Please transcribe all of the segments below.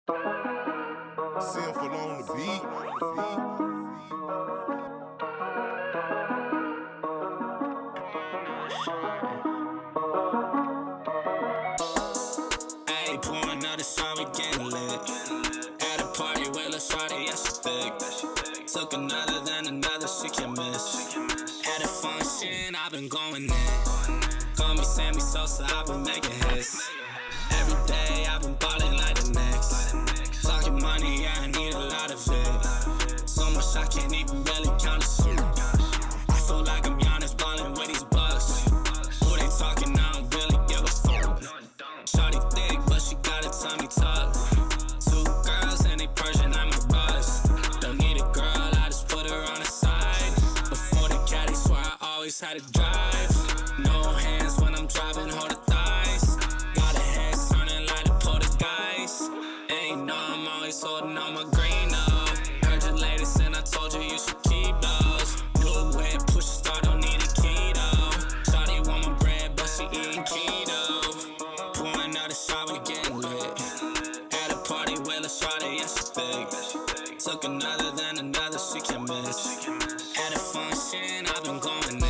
Sinful on the beat. Ayy, pour another shot, we getting lit. At a party with Lil Shawty, yeah, she thick. Took another, then another, she can miss. At a function, I've been going in. Call me Sammy Sosa, I've been making hits. Every day, I've been ballin' like the next. Talking money, yeah, I need a lot of it. So much I can't even really count the shit. I feel like I'm Giannis ballin' with these bucks. Who they talking, I don't really give a fuck. Shawty thick, but she got a tummy tuck. Two girls and they Persian, I'm a buzz. Don't need a girl, I just put her on the side. Before the caddy, swear I always had to drive. No hands when I'm driving, hold the thighs. Got a head turning like the poltergeist. Ain't know I'm always holding on my green up. Heard your latest and I told you you should keep those. New whip, push a start, don't need a keto. Shawty want my bread, but she eating keto. Pouring out a shot, we getting lit. At a party with Lil Shawty, yeah, she thick. Took another, then another, she can miss. At a function, I've been going in.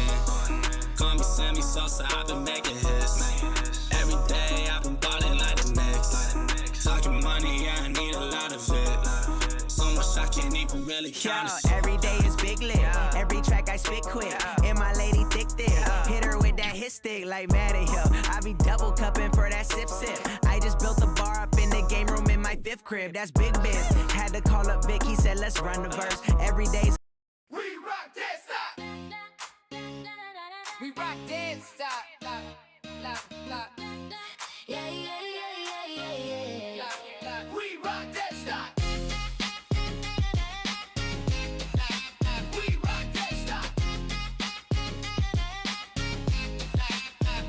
Call me Sammy Sosa, I've been making hits. Every day, I've been ballin' like the next. Talking money, yeah, I need a lot of it. So much I can't even really count it. Every day is big lit. Every track I spit quick. And my lady thick. Hit her with that hit stick like Madden Hill. I be double cupping for that sip. I just built a bar up in the game room in my fifth crib. That's big biz. Had to call up Vic. He said, let's run the verse. Every day's We rock that stop. We rock that stop. Yeah, yeah, yeah, yeah, yeah, yeah. We rock that stop. We rock that stop.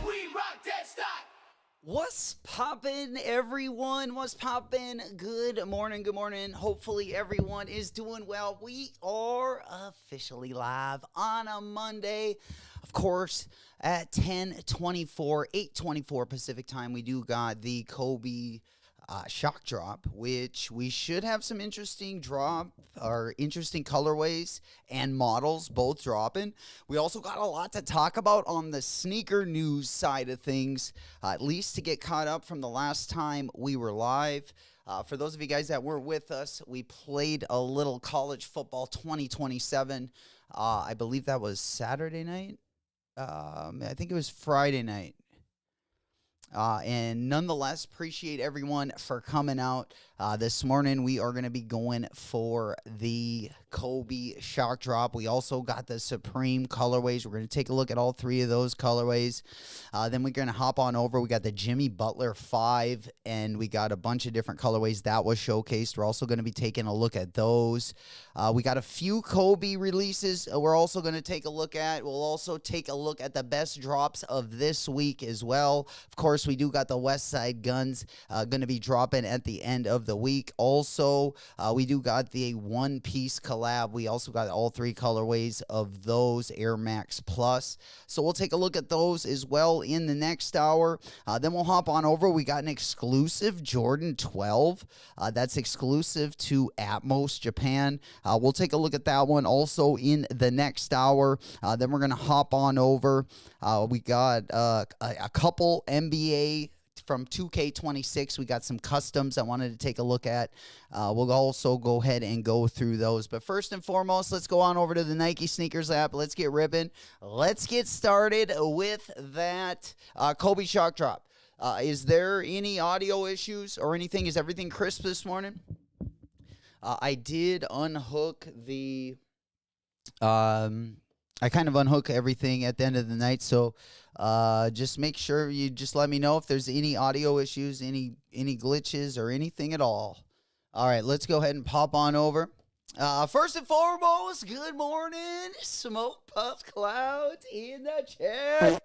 We rock that stop. What's poppin', everyone? What's poppin'? Good morning, good morning. Hopefully everyone is doing well. We are officially live on a Monday. Of course, at 10:24, 8:24 Pacific time, we do got the Kobe shock drop, which we should have some interesting interesting colorways and models both dropping. We also got a lot to talk about on the sneaker news side of things, at least to get caught up from the last time we were live. For those of you guys that weren't with us, we played a little college football 2027. I believe that was Saturday night. I think it was Friday night. And nonetheless, appreciate everyone for coming out. This morning, we are going to be going for the Kobe shock drop. We also got the Supreme colorways. We're going to take a look at all three of those colorways. Then we're going to hop on over. We got the Jimmy Butler 5, and we got a bunch of different colorways that was showcased. We're also going to be taking a look at those. We got a few Kobe releases we're also going to take a look at. We'll also take a look at the best drops of this week as well. Of course, we do got the West Side Guns going to be dropping at the end of the week. Also, we do got the One Piece collab. We also got all three colorways of those Air Max Plus. So we'll take a look at those as well in the next hour. Then we'll hop on over. We got an exclusive Jordan 12. That's exclusive to Atmos Japan. We'll take a look at that one also in the next hour. Then we're going to hop on over. We got a couple NBA from 2K26. We got some customs I wanted to take a look at. We'll also go ahead and go through those. But first and foremost, let's go on over to the Nike Sneakers app. Let's get ripping. Let's get started with that Kobe shock drop. Is there any audio issues or anything? Is everything crisp this morning? I did unhook the... I kind of unhook everything at the end of the night, so just make sure you just let me know if there's any audio issues, any glitches, or anything at all. All right, let's go ahead and pop on over. First and foremost, good morning, Smoke Puff Clouds in the chat.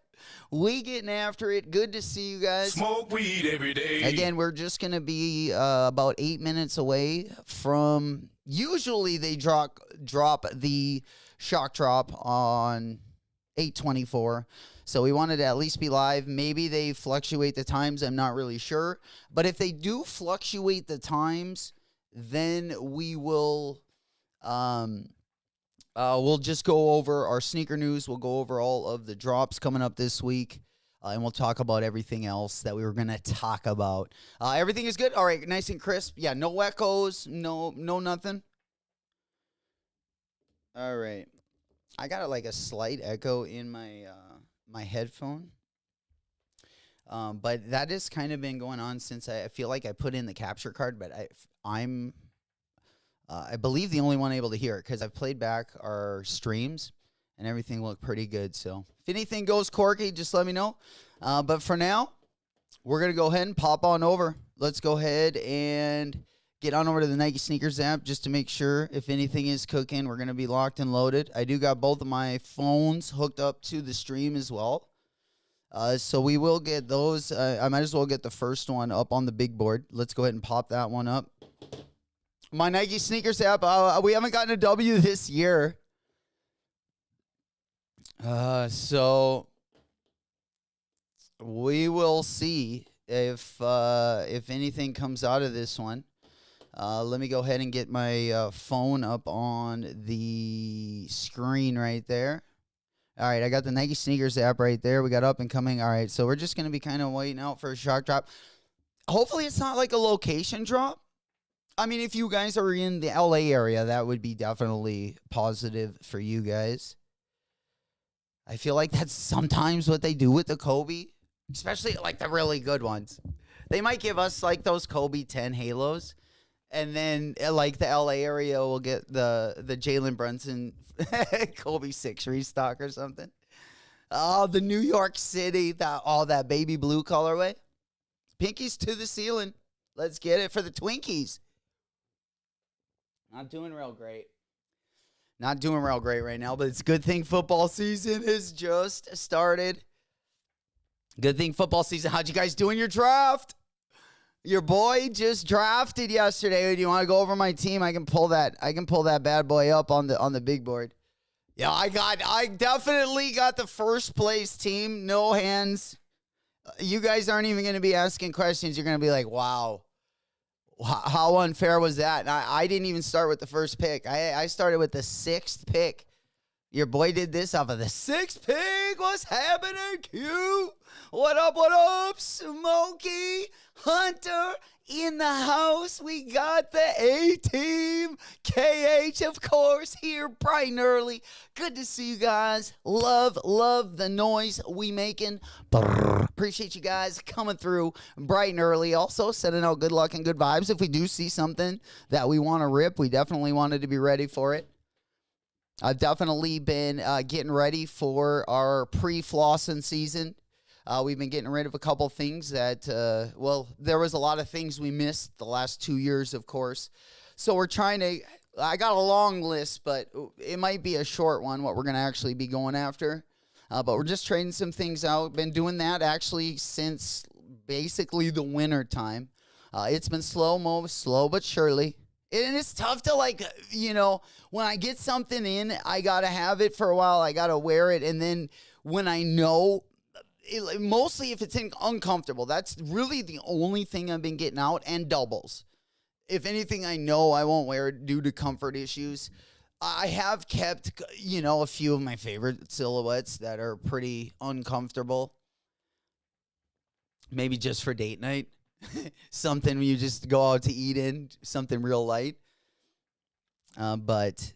We getting after it. Good to see you guys. Smoke weed every day. Again, we're just going to be about 8 minutes away from... Usually they drop the shock drop on 8:24. So we wanted to at least be live. Maybe they fluctuate the times. I'm not really sure. But if they do fluctuate the times, then we will we'll just go over our sneaker news. We'll go over all of the drops coming up this week. And we'll talk about everything else that we were going to talk about. Everything is good? All right, nice and crisp. Yeah, no echoes, no nothing. All right. I got like a slight echo in my my headphone. But that has kind of been going on since I feel like I put in the capture card, but I believe the only one able to hear it because I've played back our streams and everything looked pretty good. So if anything goes quirky, just let me know. But for now, we're going to go ahead and pop on over. Let's go ahead and get on over to the Nike Sneakers app just to make sure if anything is cooking, we're going to be locked and loaded. I do got both of my phones hooked up to the stream as well. So we will get those. I might as well get the first one up on the big board. Let's go ahead and pop that one up. My Nike Sneakers app, we haven't gotten a W this year. So we will see if anything comes out of this one. Let me go ahead and get my phone up on the screen right there. All right, I got the Nike Sneakers app right there. We got up and coming. All right, so we're just going to be kind of waiting out for a shock drop. Hopefully it's not like a location drop. I mean, if you guys are in the LA area, that would be definitely positive for you guys. I feel like that's sometimes what they do with the Kobe, especially like the really good ones. They might give us like those Kobe 10 Halos, and then like the LA area will get the Jalen Brunson Kobe 6 restock or something. Oh, the New York City, that baby blue colorway. Pinkies to the ceiling. Let's get it for the Twinkies. Not doing real great. Not doing real great right now, but it's a good thing football season has just started. Good thing football season. How'd you guys do in your draft? Your boy just drafted yesterday. Do you want to go over my team? I can pull that bad boy up on the big board. Yeah, I definitely got the first place team. No hands. You guys aren't even going to be asking questions. You're going to be like, wow. How unfair was that? And I didn't even start with the first pick. I started with the 6th pick. Your boy did this off of the 6th pick. What's happening, Q? What up, Smokey? Hunter in the house. We got the A-team. KH, of course, here bright and early. Good to see you guys. Love the noise we making. Appreciate you guys coming through bright and early. Also, sending out good luck and good vibes. If we do see something that we want to rip, we definitely wanted to be ready for it. I've definitely been getting ready for our pre-flossing season. We've been getting rid of a couple things that, there was a lot of things we missed the last 2 years, of course. So we're trying to, I got a long list, but it might be a short one, what we're going to actually be going after. But we're just trading some things out. Been doing that actually since basically the winter time. It's been slow but surely. And it's tough to when I get something in, I got to have it for a while. I got to wear it. And then when I know, mostly if it's uncomfortable, that's really the only thing I've been getting out, and doubles. If anything, I know I won't wear it due to comfort issues. I have kept, a few of my favorite silhouettes that are pretty uncomfortable. Maybe just for date night. Something you just go out to eat in, something real light. But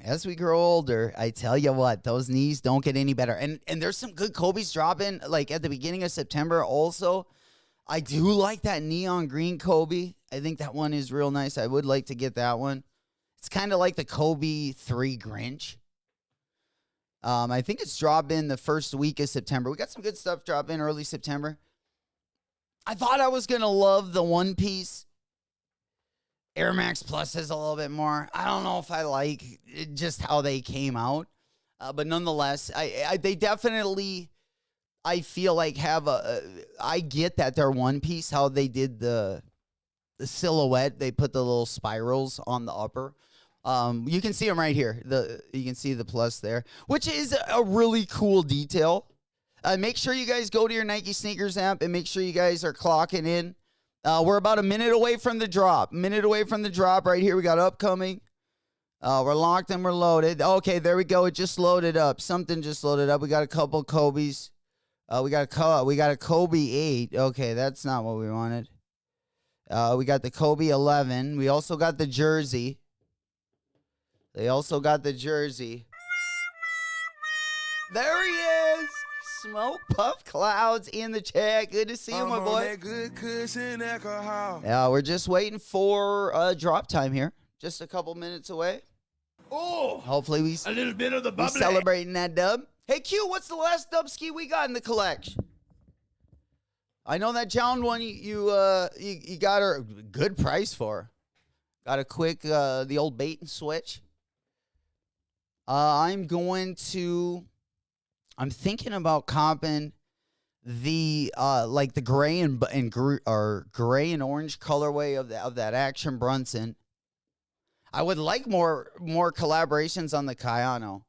as we grow older, I tell you what, those knees don't get any better. And there's some good Kobe's dropping, like at the beginning of September also. I do like that neon green Kobe. I think that one is real nice. I would like to get that one. It's kind of like the Kobe 3 Grinch. I think it's dropping the first week of September. We got some good stuff dropping early September. I thought I was going to love the One Piece. Air Max Plus is a little bit more. I don't know if I like just how they came out. But nonetheless, they definitely, I feel like I get that they're One Piece, how they did the silhouette. They put the little spirals on the upper. You can see them right here. You can see the plus there, which is a really cool detail. make sure you guys go to your Nike Sneakers app and make sure you guys are clocking in. We're about a minute away from the drop. Right here. We got upcoming. We're locked and we're loaded. Okay, there we go. It just loaded up. Something just loaded up. We got a couple Kobe's. We got a Kobe 8. Okay, that's not what we wanted. We got the Kobe 11. We also got the jersey. They also got the jersey. There he is. Smoke Puff Clouds in the chat. Good to see you, my boy. That good cushion alcohol. Yeah, we're just waiting for drop time here. Just a couple minutes away. Oh, Hopefully we a little bit of the bubbly. celebrating that dub. Hey Q, what's the last dub ski we got in the collection? I know that John one you got her a good price for. Got a quick the old bait and switch. I'm thinking about comping the like the gray and gray and orange colorway of that Action Brunson. I would like more collaborations on the Kayano.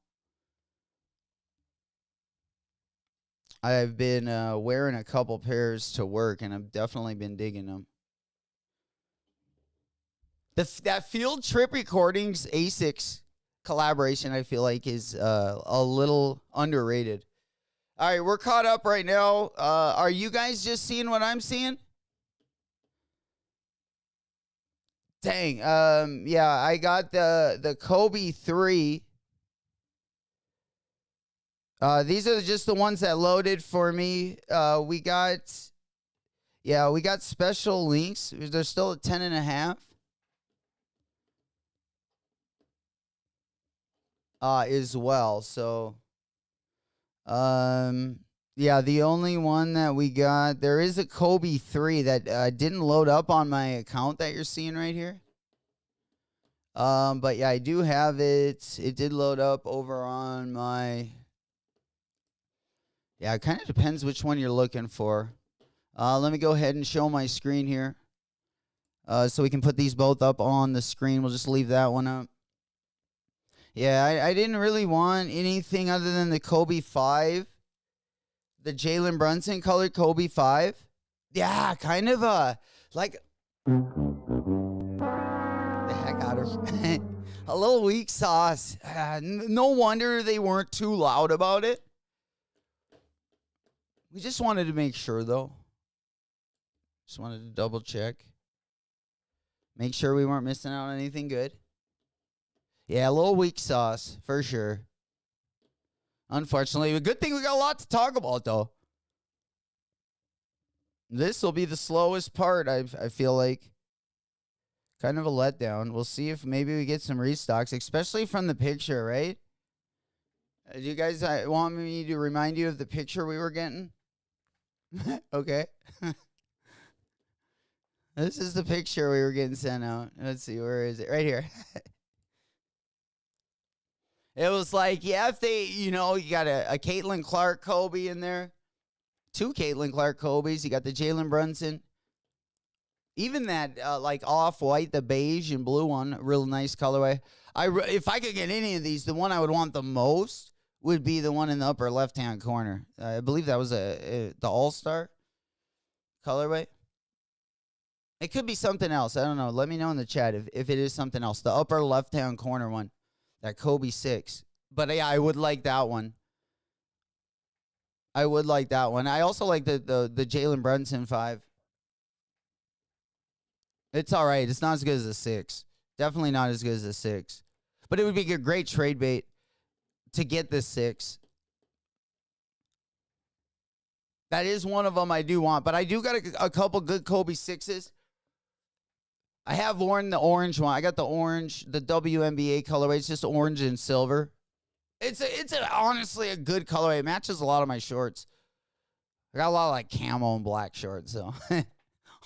I've been wearing a couple pairs to work, and I've definitely been digging them. That Field Trip Recordings ASICS collaboration, I feel like, is a little underrated. All right, we're caught up right now. Are you guys just seeing what I'm seeing? Dang. Yeah, I got the Kobe 3. These are just the ones that loaded for me. We got special links. They're still at 10.5. As well. So, yeah, the only one that we got, there is a Kobe 3 that didn't load up on my account that you're seeing right here. But yeah, I do have it. It did load up over on my. Yeah, it kind of depends which one you're looking for. Let me go ahead and show my screen here. So we can put these both up on the screen. We'll just leave that one up. Yeah, I didn't really want anything other than the Kobe 5. The Jalen Brunson colored Kobe 5. Yeah, kind of like the heck out of a little weak sauce. No wonder they weren't too loud about it. We just wanted to make sure, though. Just wanted to double check. Make sure we weren't missing out on anything good. Yeah, a little weak sauce, for sure. Unfortunately, a good thing we got a lot to talk about, though. This will be the slowest part, I feel like. Kind of a letdown. We'll see if maybe we get some restocks, especially from the picture, right? Do you guys want me to remind you of the picture we were getting? Okay. This is the picture we were getting sent out. Let's see, where is it? Right here. It was like, yeah, if they, you got a Caitlin Clark Kobe in there. 2 Caitlin Clark Kobe's. You got the Jalen Brunson. Even that, like, off-white, the beige and blue one, real nice colorway. If I could get any of these, the one I would want the most would be the one in the upper left-hand corner. I believe that was the All-Star colorway. It could be something else. I don't know. Let me know in the chat if it is something else. The upper left-hand corner one. That Kobe 6. But yeah, I would like that one. I also like the Jalen Brunson 5. It's all right. It's not as good as a 6. Definitely not as good as a 6. But it would be a great trade bait to get the 6. That is one of them I do want. But I do got a couple good Kobe 6s. I have worn the orange one. I got the orange, the WNBA colorway. It's just orange and silver. It's honestly a good colorway. It matches a lot of my shorts. I got a lot of like camo and black shorts, so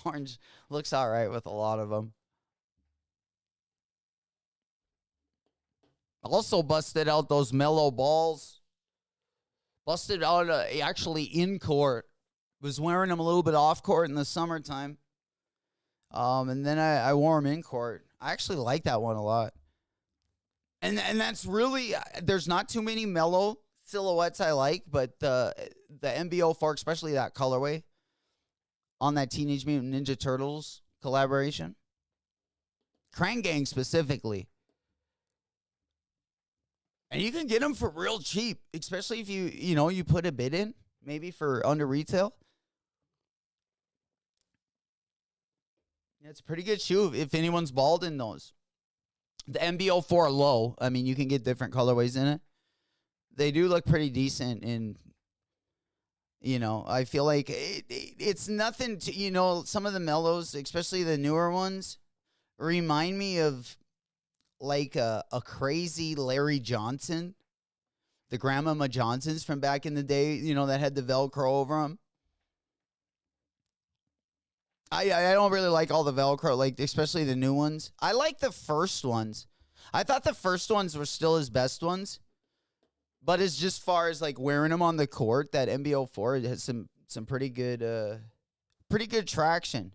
orange looks all right with a lot of them. Also busted out those mellow balls. Busted out actually in court. Was wearing them a little bit off court in the summertime. And then I wore them in court. I actually like that one a lot. And that's really, there's not too many mellow silhouettes I like, but the the MB04, especially that colorway on that Teenage Mutant Ninja Turtles collaboration. Krang Gang specifically. And you can get them for real cheap, especially if you put a bid in, maybe for under retail. Yeah, it's a pretty good shoe if anyone's bald in those. The MB04 low, I mean, you can get different colorways in it. They do look pretty decent, and I feel like it's nothing to, some of the mellows, especially the newer ones, remind me of like a crazy Larry Johnson, the Grandmama Johnsons from back in the day, that had the Velcro over them. I don't really like all the Velcro, like especially the new ones. I like the first ones. I thought the first ones were still his best ones. But as just far as like wearing them on the court, that MB04 has some pretty good traction.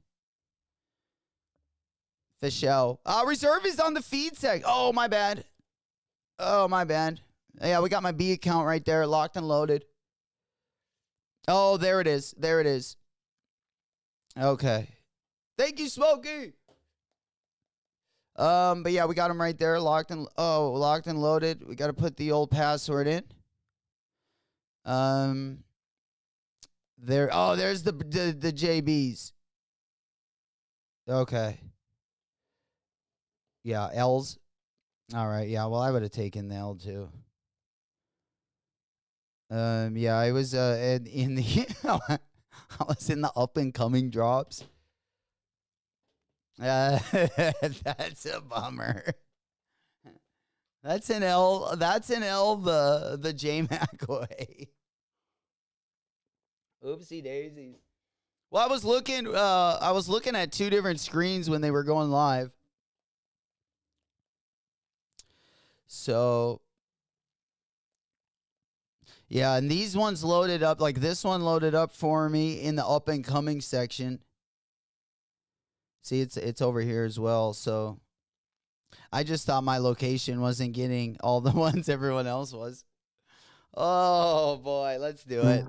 For show. Reserve is on the feed seg. Oh, my bad. Yeah, we got my B account right there, locked and loaded. Oh, there it is. Okay. Thank you, Smokey. But yeah, we got them right there, locked and loaded. We got to put the old password in. There's the JBs. Okay. Yeah, L's. All right. Yeah, well, I would have taken the L too. Yeah, I was in the I was in the up and coming drops. That's a bummer. That's an L. The J-Mac way. Oopsie daisies. Well, I was looking at two different screens when they were going live. So, yeah, and these ones loaded up, like this one loaded up for me in the up and coming section. See, it's over here as well. So, I just thought my location wasn't getting all the ones everyone else was. Oh boy, let's do it.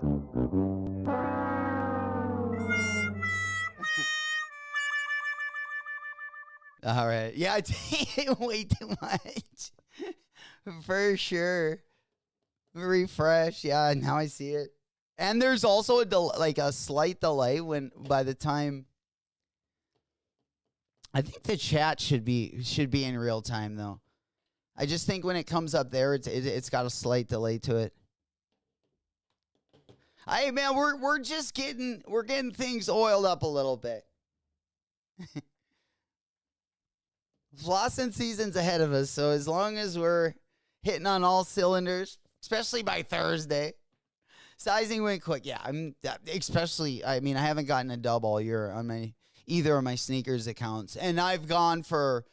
All right. Yeah, I take way too much. For sure. Refresh. Yeah, now I see it. And there's also a slight delay by the time. I think the chat should be in real time though. I just think when it comes up there, it's got a slight delay to it. Hey man, we're getting things oiled up a little bit. Flossing season's ahead of us, so as long as we're hitting on all cylinders, especially by Thursday, sizing went quick. Yeah, I haven't gotten a dub all year on either of my sneakers accounts, and I've gone for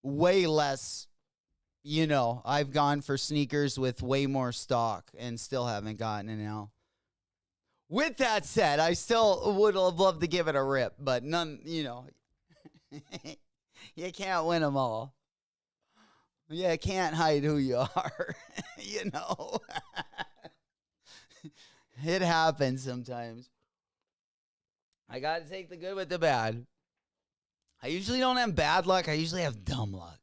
way less. I've gone for sneakers with way more stock and still haven't gotten an L. With that said, I still would have loved to give it a rip, but none, you can't win them all. You can't hide who you are, It happens sometimes. I got to take the good with the bad. I usually don't have bad luck. I usually have dumb luck.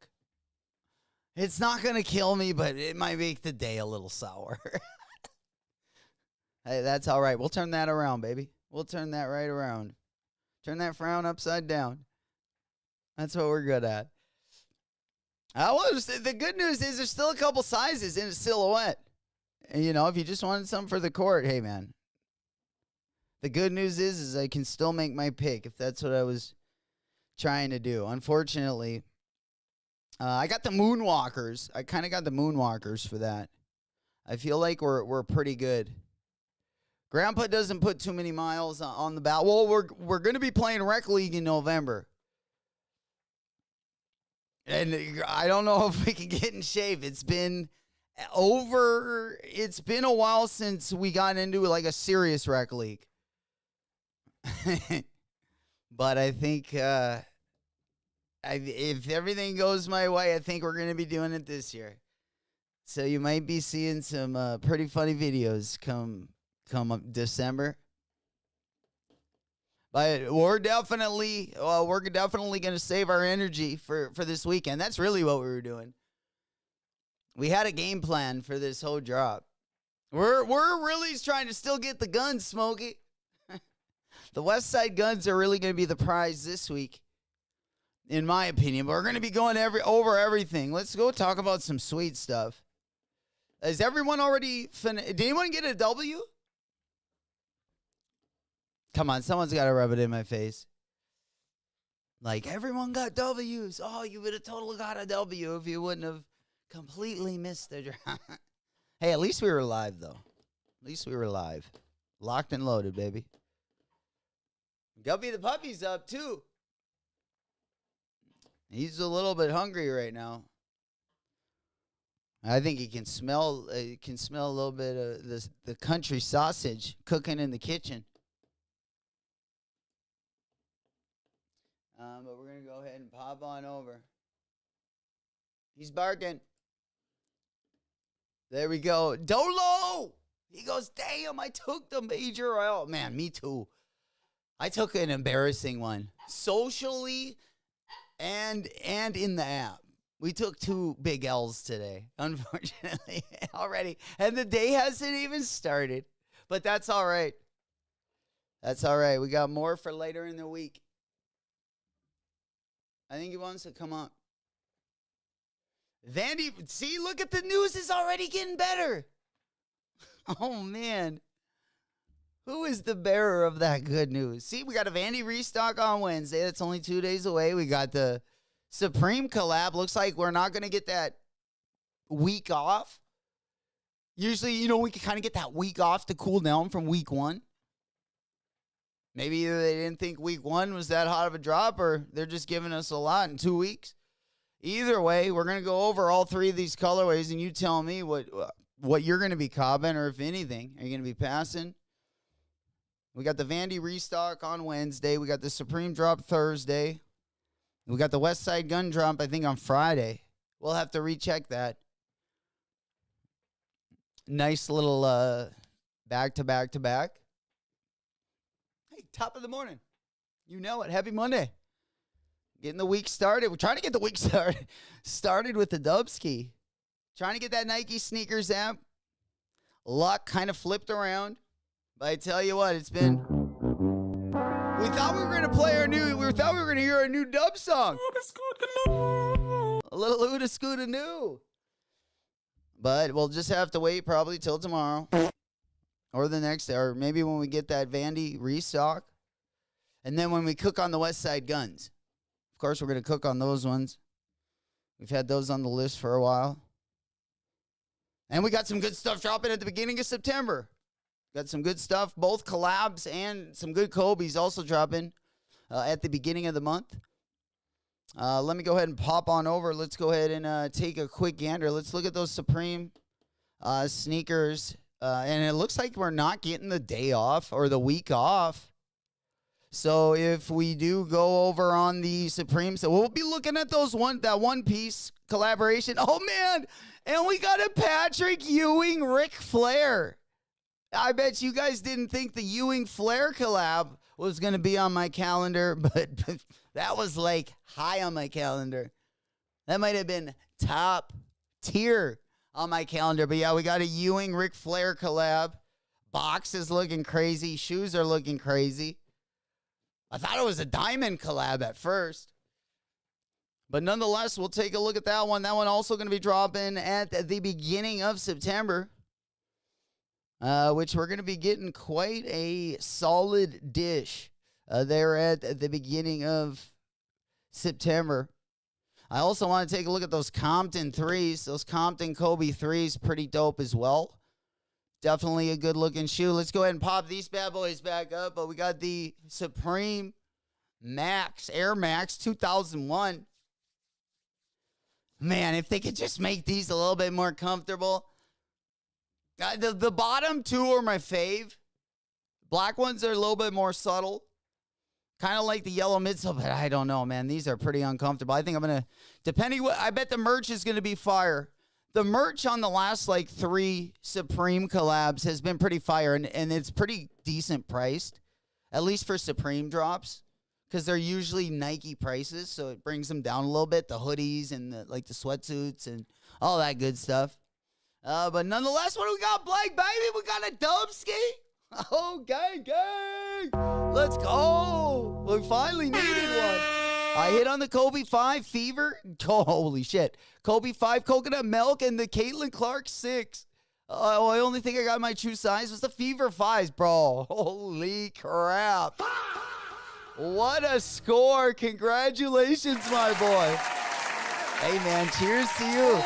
It's not going to kill me, but it might make the day a little sour. Hey, that's all right. We'll turn that around, baby. We'll turn that right around. Turn that frown upside down. That's what we're good at. The good news is there's still a couple sizes in a silhouette. And, if you just wanted something for the court, hey, man. The good news is I can still make my pick if that's what I was trying to do. Unfortunately, I got the Moonwalkers. I kind of got the Moonwalkers for that. I feel like we're pretty good. Grandpa doesn't put too many miles on the ballot. Well, we're going to be playing Rec League in November. And I don't know if we can get in shape. It's been a while since we got into like a serious Rec League. But I think if everything goes my way, I think we're going to be doing it this year. So you might be seeing some pretty funny videos come come up December. But we're definitely going to save our energy for this weekend. That's really what we were doing. We had a game plan for this whole drop. We're really trying to still get the guns, Smokey. The West Side Guns are really going to be the prize this week, in my opinion. But we're going to be going over everything. Let's go talk about some sweet stuff. Is everyone already did anyone get a W? Come on, someone's got to rub it in my face. Like, everyone got W's. Oh, you would have totally got a W if you wouldn't have completely missed the draft. Hey, at least we were live, though. At least we were live. Locked and loaded, baby. Guppy the puppy's up, too. He's a little bit hungry right now. I think he can smell a little bit of the country sausage cooking in the kitchen. But we're going to go ahead and pop on over. He's barking. There we go. Dolo! He goes, damn, I took the major L. Man, me too. I took an embarrassing one. Socially and in the app. We took 2 big L's today, unfortunately, already. And the day hasn't even started. But that's all right. That's all right. We got more for later in the week. I think he wants to come up. Vandy, see, look at the news is already getting better. Oh, man. Who is the bearer of that good news? See, we got a Vandy restock on Wednesday. That's only 2 days away. We got the Supreme collab. Looks like we're not going to get that week off. Usually, we can kind of get that week off to cool down from week 1. Maybe either they didn't think week 1 was that hot of a drop, or they're just giving us a lot in 2 weeks. Either way, we're going to go over all 3 of these colorways, and you tell me what you're going to be cobbing, or if anything, are you going to be passing? We got the Vandy restock on Wednesday. We got the Supreme drop Thursday. We got the West Side Gun drop, I think, on Friday. We'll have to recheck that. Nice little back-to-back-to-back. Hey, top of the morning. You know it. Happy Monday. Getting the week started. We're trying to get the week started with the Dubski. Trying to get that Nike sneakers app. Luck kind of flipped around. But I tell you what, it's been... We thought we were going to hear our new dub song. A little Uda Scooda New. But we'll just have to wait probably till tomorrow. Or the next day. Or maybe when we get that Vandy restock. And then when we cook on the West Side Guns. Of course, we're going to cook on those ones. We've had those on the list for a while. And we got some good stuff dropping at the beginning of September. Got some good stuff, both collabs and some good Kobe's also dropping at the beginning of the month. Let me go ahead and pop on over. Let's go ahead and take a quick gander. Let's look at those Supreme sneakers. And it looks like we're not getting the day off or the week off. So if we do go over on the Supreme, so we'll be looking at that One Piece collaboration. Oh, man. And we got a Patrick Ewing Ric Flair. I bet you guys didn't think the Ewing Flair collab was going to be on my calendar, but that was like high on my calendar. That might have been top tier on my calendar. But yeah, we got a Ewing Ric Flair collab. Box is looking crazy. Shoes are looking crazy. I thought it was a diamond collab at first. But nonetheless, we'll take a look at that one. That one also going to be dropping at the beginning of September. Which we're going to be getting quite a solid dish there at the beginning of September. I also want to take a look at those Compton 3s. Those Compton Kobe 3s, pretty dope as well. Definitely a good-looking shoe. Let's go ahead and pop these bad boys back up. But we got the Supreme Max, Air Max 2001. Man, if they could just make these a little bit more comfortable. The bottom 2 are my fave. Black ones are a little bit more subtle. Kind of like the yellow midsole, but I don't know, man. These are pretty uncomfortable. I think I'm going to, I bet the merch is going to be fire. the merch on the last like 3 Supreme collabs has been pretty fire, and it's pretty decent priced, at least for Supreme drops, because they're usually Nike prices, so it brings them down a little bit. The hoodies and the sweatsuits and all that good stuff. But nonetheless, what do we got, Blake, baby? We got a dub ski. Oh, gang. Let's go. We finally needed one. I hit on the Kobe 5 Fever. Oh, holy shit. Kobe 5 Coconut Milk and the Caitlin Clark 6. Oh, I only think I got my true size was the Fever 5s, bro. Holy crap. What a score. Congratulations, my boy. Hey, man, cheers to you.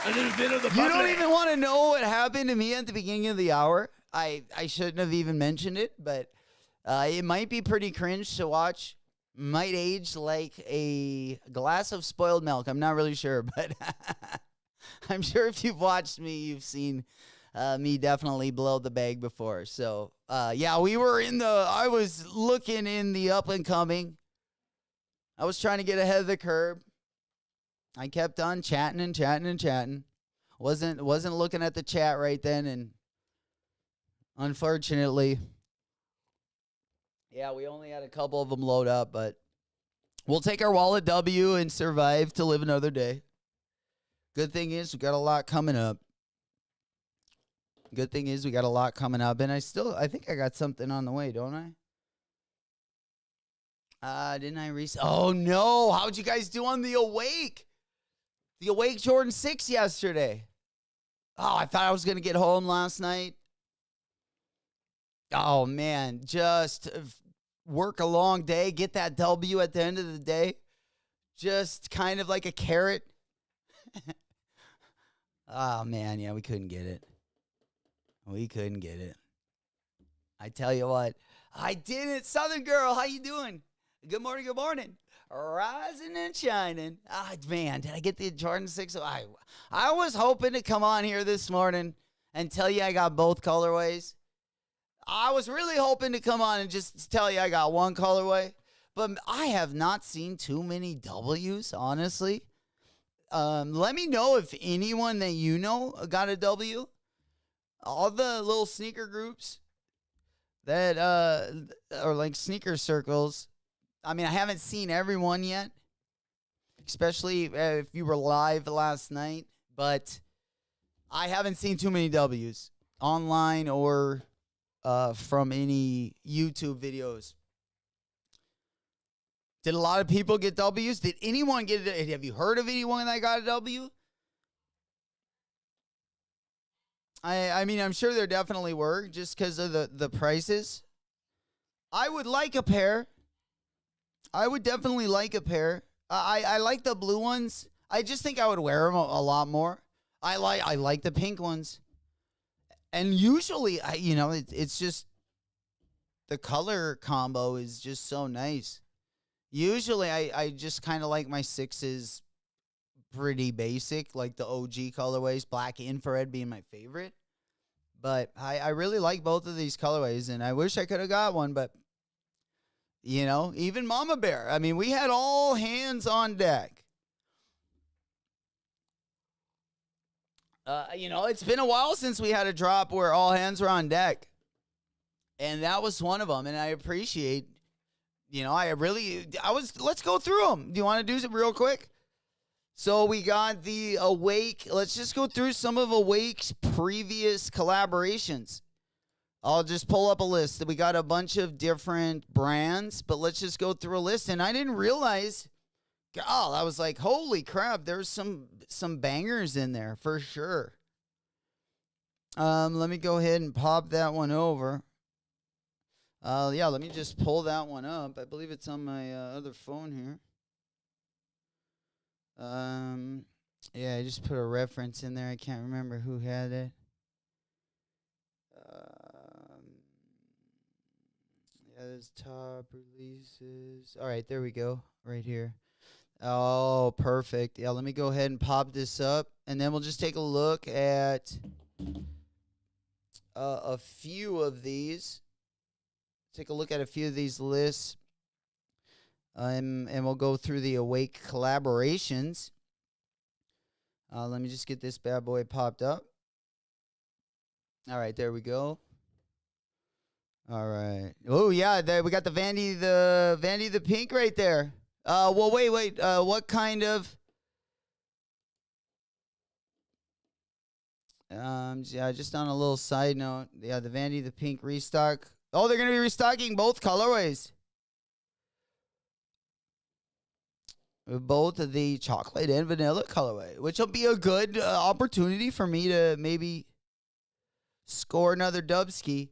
A little bit of the You don't bubbly. even want to know what happened to me at the beginning of the hour. I shouldn't have even mentioned it, but it might be pretty cringe to watch. Might age like a glass of spoiled milk. I'm not really sure, but I'm sure if you've watched me, you've seen me definitely blow the bag before. So, yeah, I was looking in the up and coming. I was trying to get ahead of the curve. I kept on chatting. Wasn't looking at the chat right then, and unfortunately, yeah, we only had a couple of them load up, but we'll take our wallet W and survive to live another day. Good thing is we got a lot coming up. And I think I got something on the way, don't I? Didn't I Oh, no. How'd you guys do on the Awake? The Awake Jordan 6 yesterday. Oh, I thought I was going to get home last night. Oh, man. Just work a long day, get that W at the end of the day. Just kind of like a carrot. Oh, man. Yeah, we couldn't get it. I tell you what. I did it. Southern Girl, how you doing? Good morning. Rising and shining. Ah, man, did I get the Jordan 6? I was hoping to come on here this morning and tell you I got both colorways. I was really hoping to come on and just tell you I got one colorway. But I have not seen too many W's, honestly. Let me know if anyone that you know got a W. All the little sneaker groups that are like sneaker circles. I mean, I haven't seen everyone yet, especially if you were live last night, but I haven't seen too many W's online or from any YouTube videos. Did a lot of people get W's? Did anyone get it? Have you heard of anyone that got a W? I mean, I'm sure there definitely were, just because of the prices. I would like a pair. I would definitely like a pair. I like the blue ones. I just think I would wear them a lot more. I like the pink ones. And usually, it's just the color combo is just so nice. Usually, I just kind of like my 6s pretty basic, like the OG colorways, black infrared being my favorite. But I really like both of these colorways, and I wish I could have got one, but, even Mama Bear. I mean, we had all hands on deck. It's been a while since we had a drop where all hands were on deck. And that was one of them, and I appreciate, let's go through them. Do you want to do it real quick? So we got the Awake. Let's just go through some of Awake's previous collaborations. I'll just pull up a list. We got a bunch of different brands, but let's just go through a list. And I didn't realize, I was like, holy crap, there's some bangers in there for sure. Let me go ahead and pop that one over. Let me just pull that one up. I believe it's on my other phone here. I just put a reference in there. I can't remember who had it. There's top releases. All right, there we go. Right here. Oh, perfect. Yeah, let me go ahead and pop this up, and then we'll just take a look at a few of these. Take a look at a few of these lists. And we'll go through the Awake collaborations. Let me just get this bad boy popped up. All right, there we go. All right. Oh yeah, there we got the Vandy the pink right there. Well, wait. What kind of? Yeah, just on a little side note. Yeah, the Vandy the pink restock. Oh, they're gonna be restocking both colorways. Both the chocolate and vanilla colorway, which will be a good opportunity for me to maybe score another Dubsky.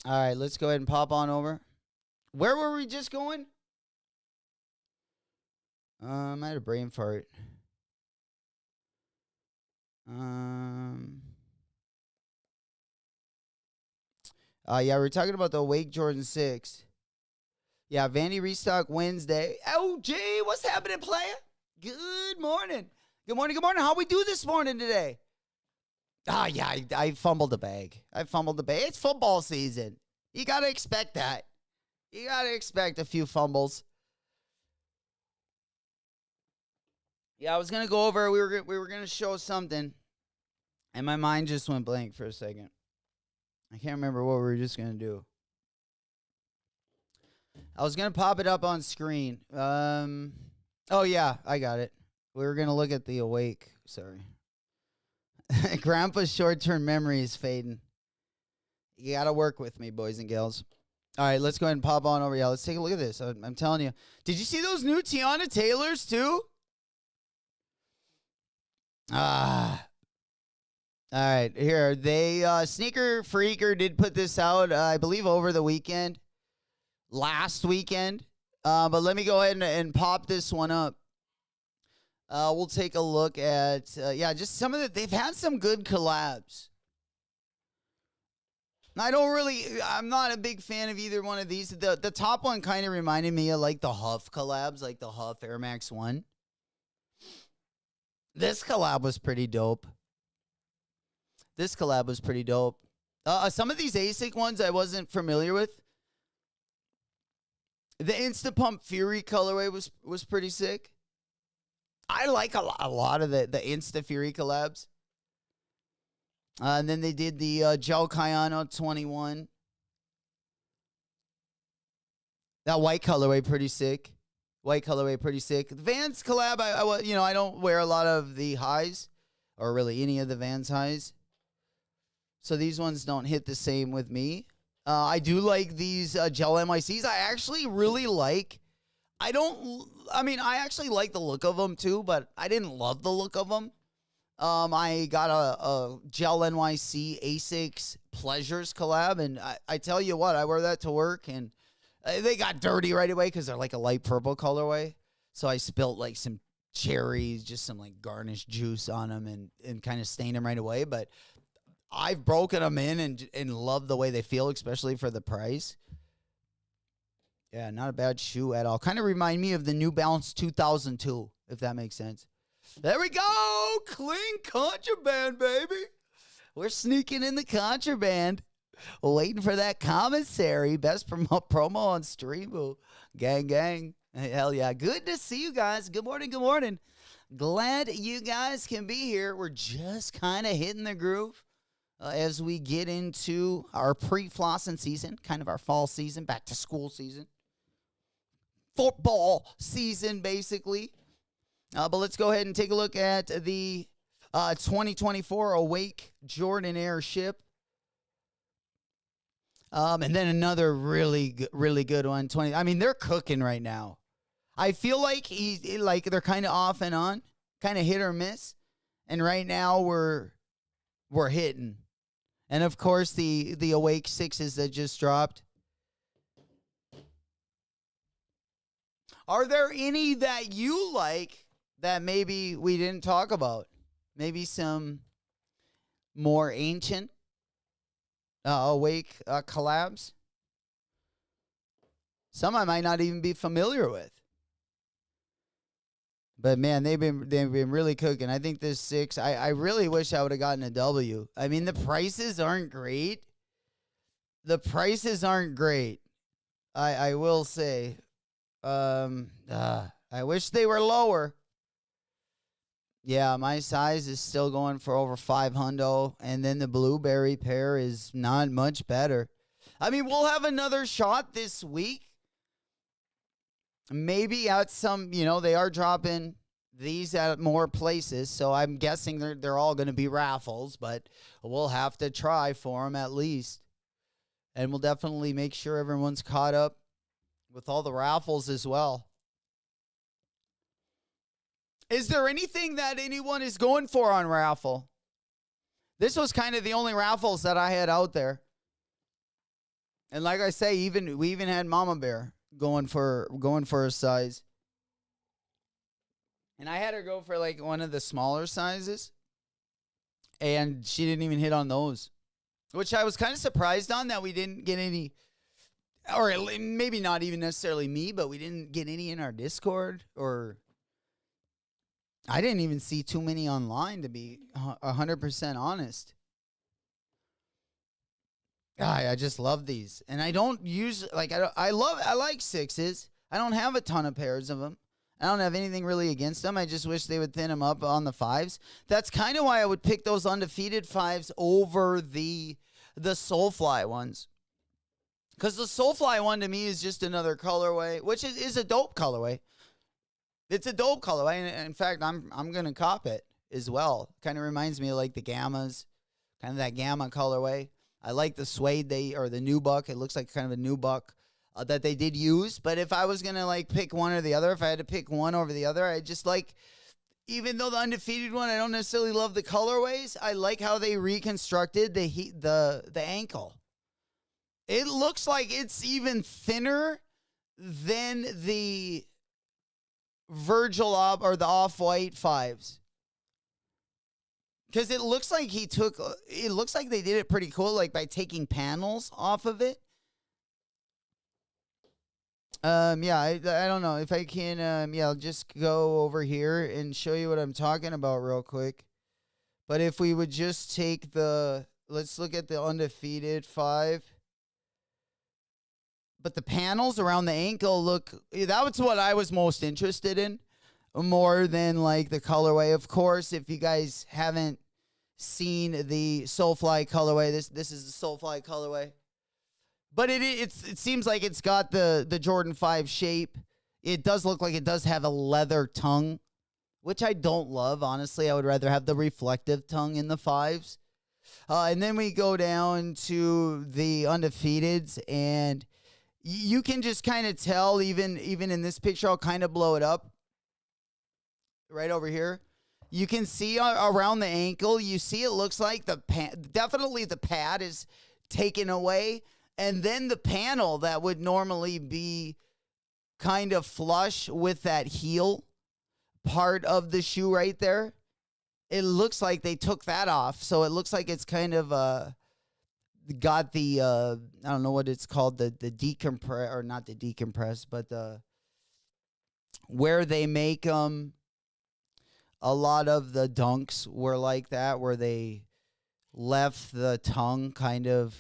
All right, let's go ahead and pop on over. Where were we just going? I had a brain fart. Yeah, we're talking about the Wake Jordan 6. Yeah, Vandy restock Wednesday. Oh, gee, what's happening, player? Good morning. Good morning. How we do this morning today? Yeah, I fumbled the bag. It's football season. You got to expect that. You got to expect a few fumbles. Yeah, I was going to go over, we were going to show something, and my mind just went blank for a second. I can't remember what we were just going to do. I was going to pop it up on screen. Oh, yeah, I got it. We were going to look at the Awake. Sorry. Grandpa's short-term memory is fading. You got to work with me, boys and girls. All right, let's go ahead and pop on over. Yeah, let's take a look at this. I'm telling you. Did you see those new Tiana Taylors, too? All right, here. They, Sneaker Freaker did put this out, I believe, over the weekend. Last weekend. But let me go ahead and pop this one up. We'll take a look at, just some of the, they've had some good collabs. I'm not a big fan of either one of these. The top one kind of reminded me of like the Huff collabs, like the Huff Air Max 1. This collab was pretty dope. Some of these ASIC ones I wasn't familiar with. The Insta Pump Fury colorway was pretty sick. I like a lot of the Insta Fury collabs. And then they did the Gel Cayano 21. That white colorway pretty sick. The Vans collab, I don't wear a lot of the highs or really any of the Vans highs. So these ones don't hit the same with me. I do like these Gel NYCs. I actually really like. I actually like the look of them too, but I didn't love the look of them. I got a Gel NYC Asics Pleasures collab, and I tell you what, I wear that to work, and they got dirty right away because they're like a light purple colorway. So I spilt like some cherries, just some like garnish juice on them, and kind of stained them right away. But I've broken them in and love the way they feel, especially for the price. Yeah, not a bad shoe at all. Kind of remind me of the New Balance 2002, if that makes sense. There we go. Clean contraband, baby. We're sneaking in the contraband. Waiting for that commissary. Best promo on Streamu. Gang. Hell yeah. Good to see you guys. Good morning. Glad you guys can be here. We're just kind of hitting the groove as we get into our pre-flossing season, kind of our fall season, back to school season. Football season, basically. But let's go ahead and take a look at the 2024 Awake Jordan Air Ship. And then another really good one. They're cooking right now. I feel like they're kind of off and on, kind of hit or miss. And right now we're hitting. And of course the Awake 6s that just dropped. Are there any that you like that maybe we didn't talk about? Maybe some more ancient Awake collabs? Some I might not even be familiar with. But man, they've been really cooking. I think this 6, I really wish I would have gotten a W. I mean, the prices aren't great. I will say, I wish they were lower. Yeah, my size is still going for over 500, and then the blueberry pair is not much better. I mean, we'll have another shot this week. Maybe at some, they are dropping these at more places, so I'm guessing they're all going to be raffles, but we'll have to try for them at least. And we'll definitely make sure everyone's caught up with all the raffles as well. Is there anything that anyone is going for on raffle? This was kind of the only raffles that I had out there. And like I say, we even had Mama Bear going for a size. And I had her go for like one of the smaller sizes. And she didn't even hit on those. Which I was kind of surprised on, that we didn't get any, or maybe not even necessarily me, but we didn't get any in our Discord, or I didn't even see too many online, to be 100% honest. I just love these. And I don't use, I like sixes. I don't have a ton of pairs of them. I don't have anything really against them. I just wish they would thin them up on the fives. That's kind of why I would pick those undefeated fives over the Soulfly ones. Because the Soulfly one to me is just another colorway, which is a dope colorway. It's a dope colorway. And in fact, I'm going to cop it as well. Kind of reminds me of like the Gammas, kind of that Gamma colorway. I like the suede or the nubuck. It looks like kind of a nubuck that they did use. But if I was going to like pick one or the other, if I had to pick one over the other, I just like, even though the undefeated one, I don't necessarily love the colorways. I like how they reconstructed the ankle. It looks like it's even thinner than the Virgil or the Off-White fives. Because it looks like it looks like they did it pretty cool, like by taking panels off of it. I don't know if I can, I'll just go over here and show you what I'm talking about real quick. But if we would just take let's look at the undefeated five. But the panels around the ankle that was what I was most interested in, more than like the colorway. Of course, if you guys haven't seen the Soulfly colorway, this is the Soulfly colorway. But it seems like it's got the Jordan 5 shape. It does look like it does have a leather tongue, which I don't love, honestly. I would rather have the reflective tongue in the fives. And then we go down to the undefeateds, and you can just kind of tell, even in this picture, I'll kind of blow it up right over here. You can see around the ankle, you see it looks like definitely the pad is taken away. And then the panel that would normally be kind of flush with that heel part of the shoe right there, it looks like they took that off. So it looks like it's kind of got the, I don't know what it's called, the decompress, or not the decompress, but where they make them. A lot of the dunks were like that, where they left the tongue kind of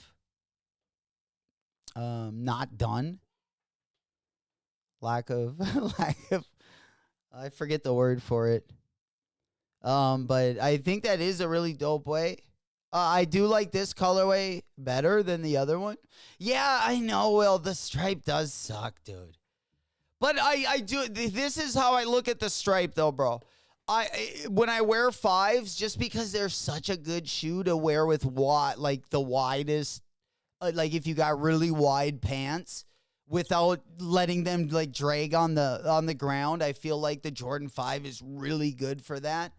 not done. Lack of, I forget the word for it. But I think that is a really dope way. I do like this colorway better than the other one. Yeah, I know, Will. The stripe does suck, dude. But I do. This is how I look at the stripe, though, bro. When I wear fives, just because they're such a good shoe to wear with the widest, like if you got really wide pants, without letting them like drag on the ground, I feel like the Jordan 5 is really good for that.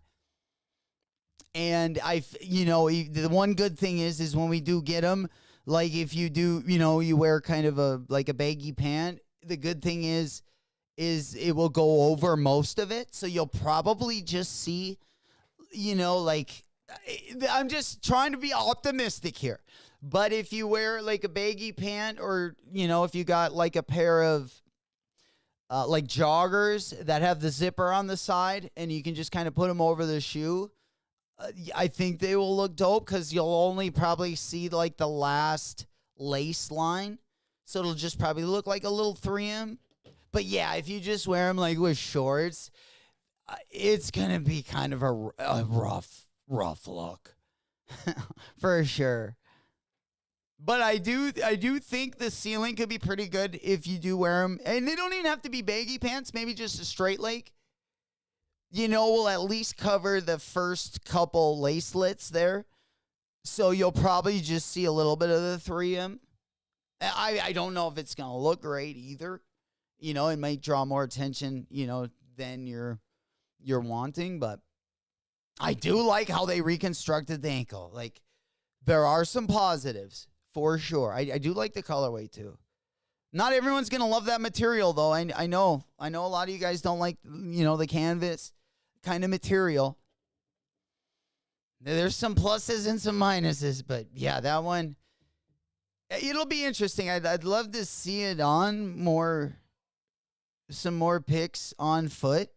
And the one good thing is when we do get them, like if you do, you wear kind of a baggy pant, the good thing is it will go over most of it. So you'll probably just see, I'm just trying to be optimistic here. But if you wear like a baggy pant, or, if you got like a pair of like joggers that have the zipper on the side and you can just kind of put them over the shoe, I think they will look dope, because you'll only probably see like the last lace line. So it'll just probably look like a little 3M. But yeah, if you just wear them like with shorts, it's going to be kind of a rough look. For sure. But I do think the ceiling could be pretty good if you do wear them. And they don't even have to be baggy pants. Maybe just a straight leg. Will at least cover the first couple lacelets there. So you'll probably just see a little bit of the 3M. I don't know if it's going to look great either. It might draw more attention, than you're wanting. But I do like how they reconstructed the ankle. Like, there are some positives for sure. I do like the colorway too. Not everyone's going to love that material, though. I know a lot of you guys don't like, the canvas kind of material. There's some pluses and some minuses, but yeah, that one, it'll be interesting. I'd love to see it on some more pics on foot.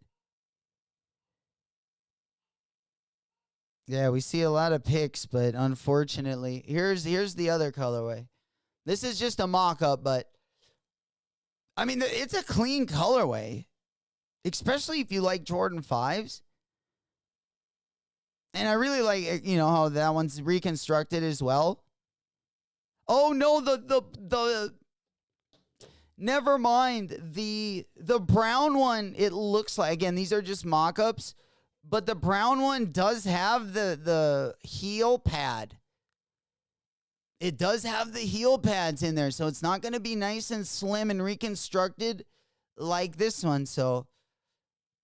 Yeah, we see a lot of pics, but unfortunately, here's the other colorway. This is just a mock-up, but I mean, it's a clean colorway, especially if you like Jordan 5s. And I really like, how that one's reconstructed as well. Oh no, the never mind. The brown one, it looks like, again, these are just mock-ups, but the brown one does have the heel pad. It does have the heel pads in there, so it's not going to be nice and slim and reconstructed like this one. So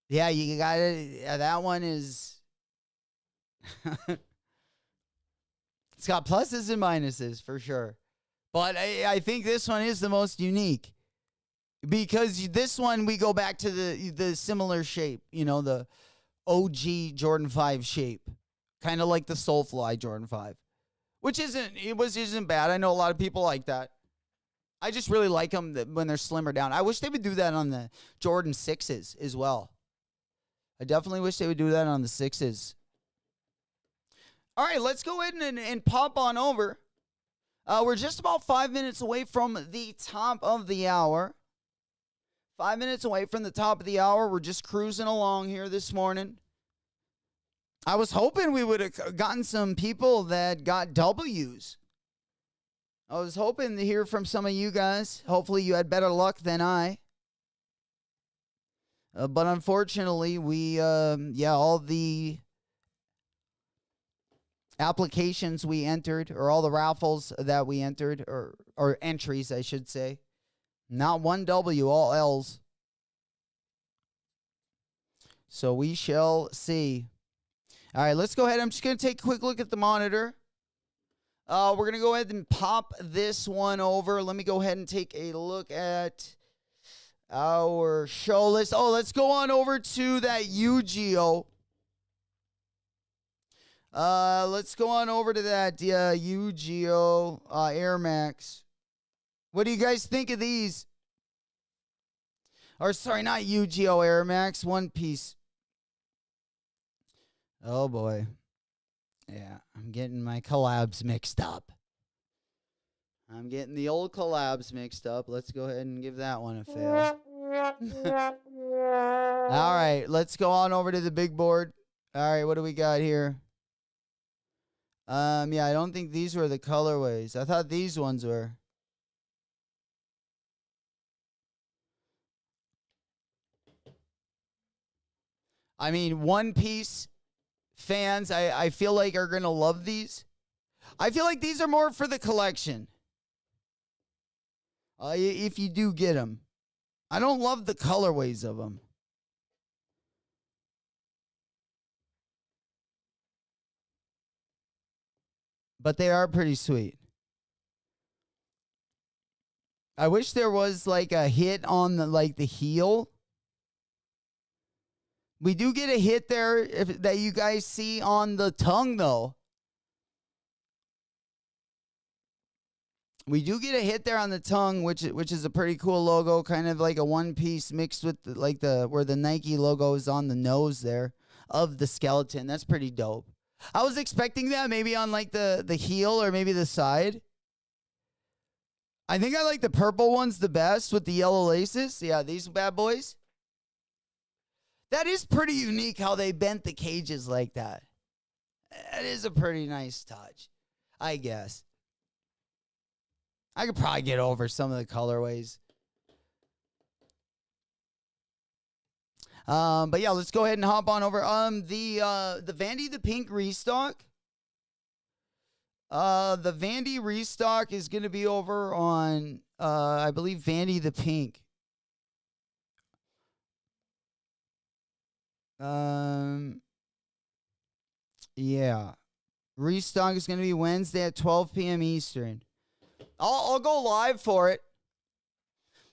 yeah, you got it. That one is it's got pluses and minuses for sure. But I think this one is the most unique because this one, we go back to the similar shape, the OG Jordan 5 shape, kind of like the Soulfly Jordan 5, which isn't bad. I know a lot of people like that. I just really like them when they're slimmer down. I wish they would do that on the Jordan 6s as well. I definitely wish they would do that on the 6s. All right, let's go ahead and pop on over. We're just about 5 minutes away from the top of the hour. 5 minutes away from the top of the hour. We're just cruising along here this morning. I was hoping we would have gotten some people that got W's. I was hoping to hear from some of you guys. Hopefully you had better luck than I. But unfortunately, all the applications we entered, or all the raffles that we entered, or entries, I should say. Not one W, all L's. So we shall see. All right, let's go ahead. I'm just going to take a quick look at the monitor. We're going to go ahead and pop this one over. Let me go ahead and take a look at our show list. Oh, let's go on over to that UGO. Let's go on over to that UGO Air Max. What do you guys think of these? Or sorry, not UGO Air Max, One Piece. Oh boy. Yeah, I'm getting my collabs mixed up. I'm getting the old collabs mixed up. Let's go ahead and give that one a fail. All right, let's go on over to the big board. All right, what do we got here? Yeah, I don't think these were the colorways. I thought these ones were. I mean, One Piece fans, I feel like are going to love these. I feel like these are more for the collection. If you do get them. I don't love the colorways of them. But they are pretty sweet. I wish there was like a hit on the heel. We do get a hit there that you guys see on the tongue, though. We do get a hit there on the tongue, which is a pretty cool logo, kind of like a One Piece mixed with where the Nike logo is on the nose there of the skeleton. That's pretty dope. I was expecting that maybe on like the heel or maybe the side. I think I like the purple ones the best with the yellow laces. Yeah, these bad boys. That is pretty unique how they bent the cages like that. That is a pretty nice touch, I guess. I could probably get over some of the colorways. But yeah, let's go ahead and hop on over. The Vandy the Pink restock. The Vandy restock is going to be over on, I believe, Vandy the Pink. Yeah. Restock is going to be Wednesday at 12 p.m. Eastern. I'll go live for it.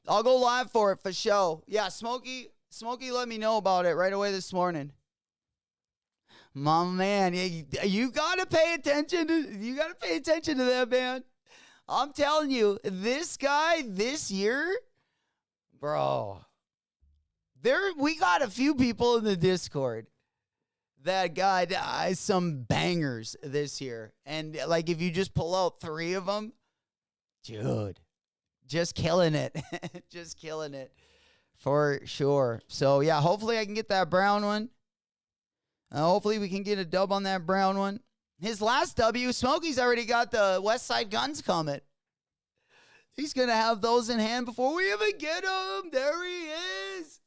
I'll go live for it for show. Yeah, Smokey let me know about it right away this morning. My man, you gotta pay attention to that, man. I'm telling you, this guy this year, bro. We got a few people in the Discord that got some bangers this year, and like if you just pull out 3 of them, dude, just killing it, just killing it for sure. So yeah, hopefully I can get that brown one. Hopefully we can get a dub on that brown one. His last W, Smokey's already got the West Side Guns coming. He's going to have those in hand before we even get him. There he is.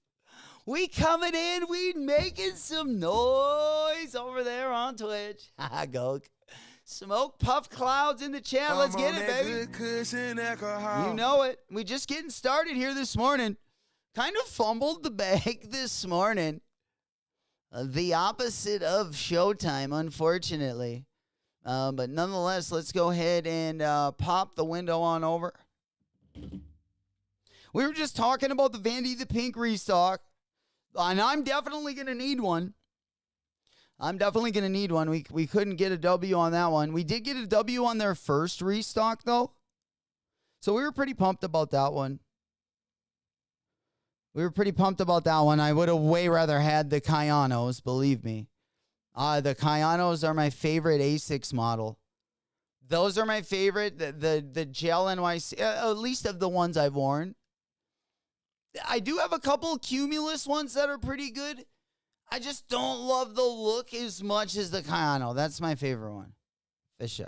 We coming in. We making some noise over there on Twitch. Go. Smoke Puff Clouds in the chat. Let's get it, baby. You know it. We just getting started here this morning. Kind of fumbled the bag this morning. The opposite of Showtime, unfortunately. But nonetheless, let's go ahead and pop the window on over. We were just talking about the Vandy the Pink restock. And I'm definitely going to need one. We couldn't get a W on that one. We did get a W on their first restock, though. So we were pretty pumped about that one. I would have way rather had the Kayanos, believe me. The Kayanos are my favorite ASICS model. Those are my favorite, the gel NYC, at least of the ones I've worn. I do have a couple Cumulus ones that are pretty good. I just don't love the look as much as the Kayano. That's my favorite one. For sure.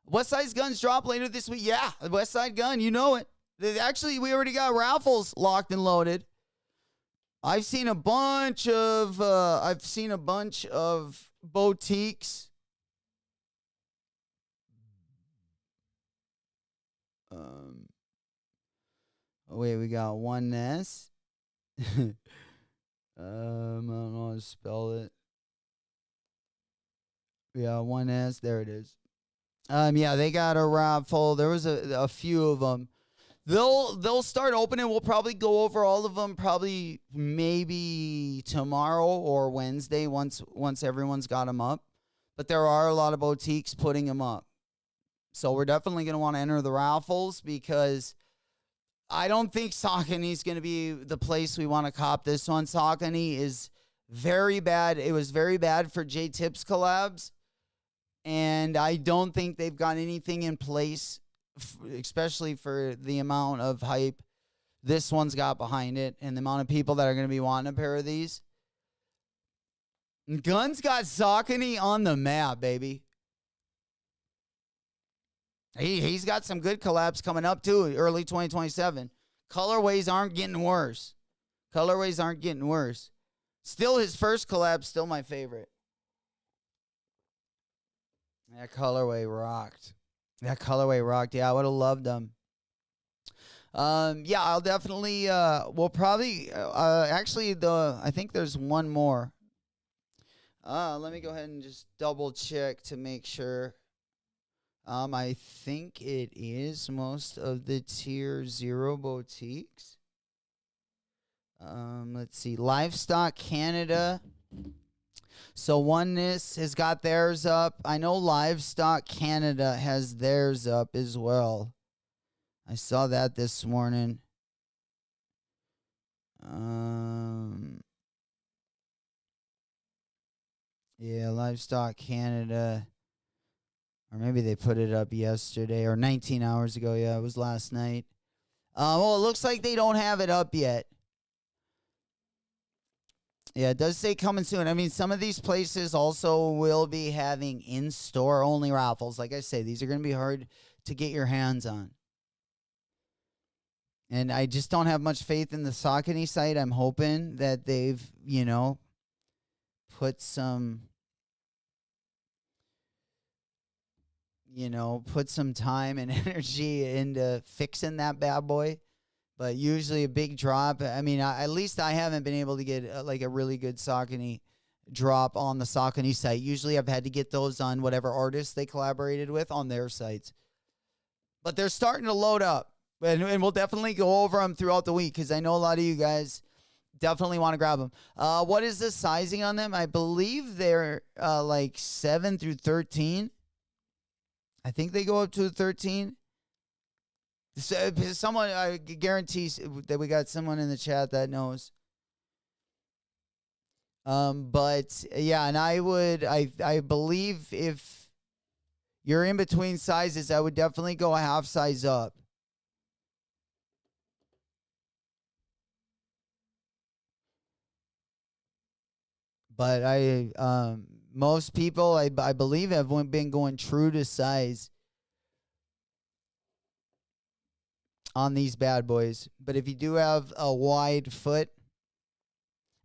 West Side Guns drop later this week. Yeah, West Side Gun, you know it. Actually, we already got raffles locked and loaded. I've seen a bunch of boutiques. Wait, we got Oneness. I don't know how to spell it. Yeah, Oneness. There it is. Yeah, they got a raffle. There was a few of them. They'll start opening. We'll probably go over all of them probably maybe tomorrow or Wednesday once everyone's got them up. But there are a lot of boutiques putting them up. So we're definitely going to want to enter the raffles because I don't think Saucony is going to be the place we want to cop this one. Saucony is very bad. It was very bad for J-Tips collabs. And I don't think they've got anything in place, especially for the amount of hype this one's got behind it and the amount of people that are going to be wanting a pair of these. Guns got Saucony on the map, baby. He's got some good collabs coming up, too, early 2027. Colorways aren't getting worse. Still, his first collab, still my favorite. That colorway rocked. Yeah, I would have loved them. Yeah, I'll definitely, we'll probably, actually, I think there's one more. Let me go ahead and just double check to make sure. I think it is most of the tier 0 boutiques. Let's see. Livestock Canada. So Oneness has got theirs up. I know Livestock Canada has theirs up as well. I saw that this morning. Yeah, Livestock Canada Or maybe they put it up yesterday or 19 hours ago. Yeah, it was last night. Well, it looks like they don't have it up yet. Yeah, it does say coming soon. I mean, some of these places also will be having in-store only raffles. Like I say, these are going to be hard to get your hands on. And I just don't have much faith in the Saucony site. I'm hoping that they've, put some, put some time and energy into fixing that bad boy. But usually a big drop. I mean, at least I haven't been able to get a really good Saucony drop on the Saucony site. Usually I've had to get those on whatever artists they collaborated with on their sites. But they're starting to load up. And we'll definitely go over them throughout the week because I know a lot of you guys definitely want to grab them. What is the sizing on them? I believe they're like 7 through 13. I think they go up to 13. So someone, I guarantee that we got someone in the chat that knows. But yeah, and I believe if you're in between sizes, I would definitely go a half size up. But most people, I believe, have been going true to size on these bad boys. But if you do have a wide foot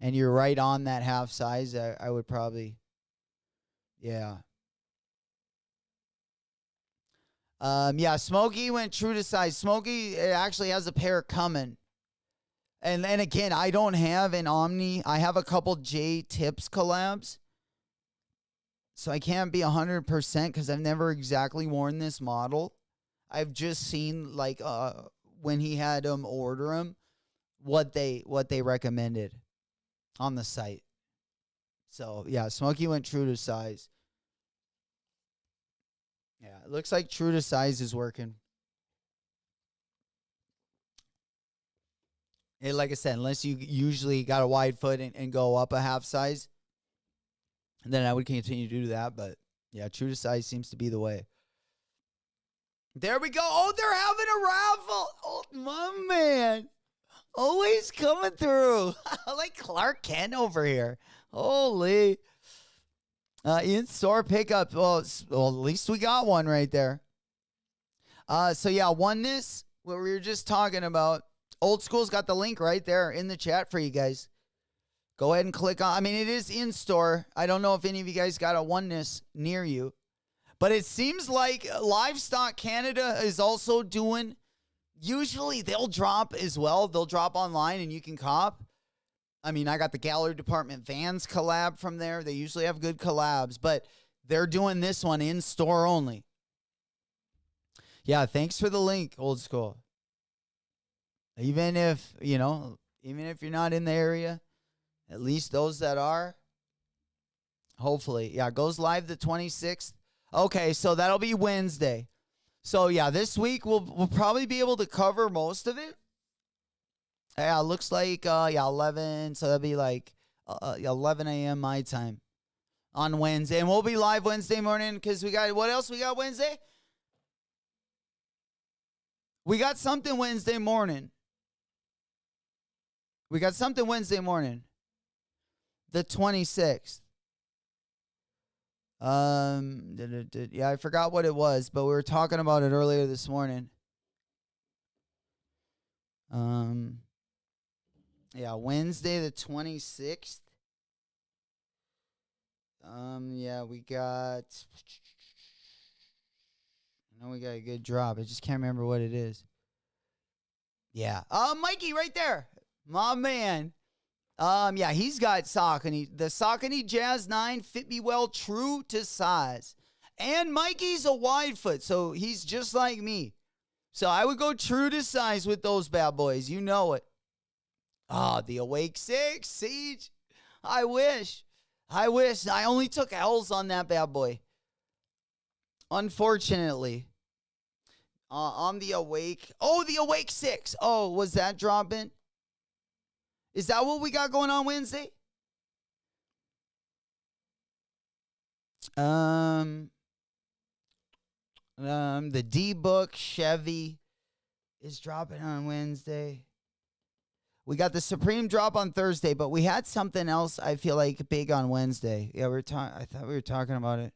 and you're right on that half size, I would probably, yeah. Yeah, Smokey went true to size. Smokey actually has a pair coming. And again, I don't have an Omni. I have a couple J Tips collabs. So I can't be 100% because I've never exactly worn this model. I've just seen when he had them order them, what they recommended on the site. So yeah, Smokey went true to size. Yeah, it looks like true to size is working. And like I said, unless you usually got a wide foot and go up a half size, then I would continue to do that. But yeah, true to size seems to be the way. There we go. Oh, they're having a raffle. Oh, my man. Always coming through. Like Clark Kent over here. Holy. In-store pickup. Well, at least we got one right there. So, yeah, Oneness, what we were just talking about. Old School's got the link right there in the chat for you guys. Go ahead and click on. I mean, it is in-store. I don't know if any of you guys got a Oneness near you. But it seems like Livestock Canada is also doing, usually they'll drop as well. They'll drop online and you can cop. I mean, I got the Gallery Department Vans collab from there. They usually have good collabs, but they're doing this one in store only. Yeah, thanks for the link, Old School. Even if, even if you're not in the area, at least those that are, hopefully. Yeah, it goes live the 26th. Okay, so that'll be Wednesday. So, yeah, this week we'll probably be able to cover most of it. Yeah, it looks like, 11. So that'll be like 11 a.m. my time on Wednesday. And we'll be live Wednesday morning because we got, what else we got Wednesday? We got something Wednesday morning. The 26th. Yeah, I forgot what it was, but we were talking about it earlier this morning. Yeah, Wednesday the 26th. Yeah, we got, I know we got a good drop. I just can't remember what it is. Yeah. Mikey right there. My man. Yeah, he's got Saucony. The Saucony Jazz 9 fit me well, true to size. And Mikey's a wide foot, so he's just like me. So I would go true to size with those bad boys. You know it. The Awake 6, Siege. I wish. I only took L's on that bad boy. Unfortunately. On the Awake. Oh, the Awake 6. Oh, was that dropping? Is that what we got going on Wednesday? The D-Book Chevy is dropping on Wednesday. We got the Supreme drop on Thursday, but we had something else I feel like big on Wednesday. Yeah, I thought we were talking about it.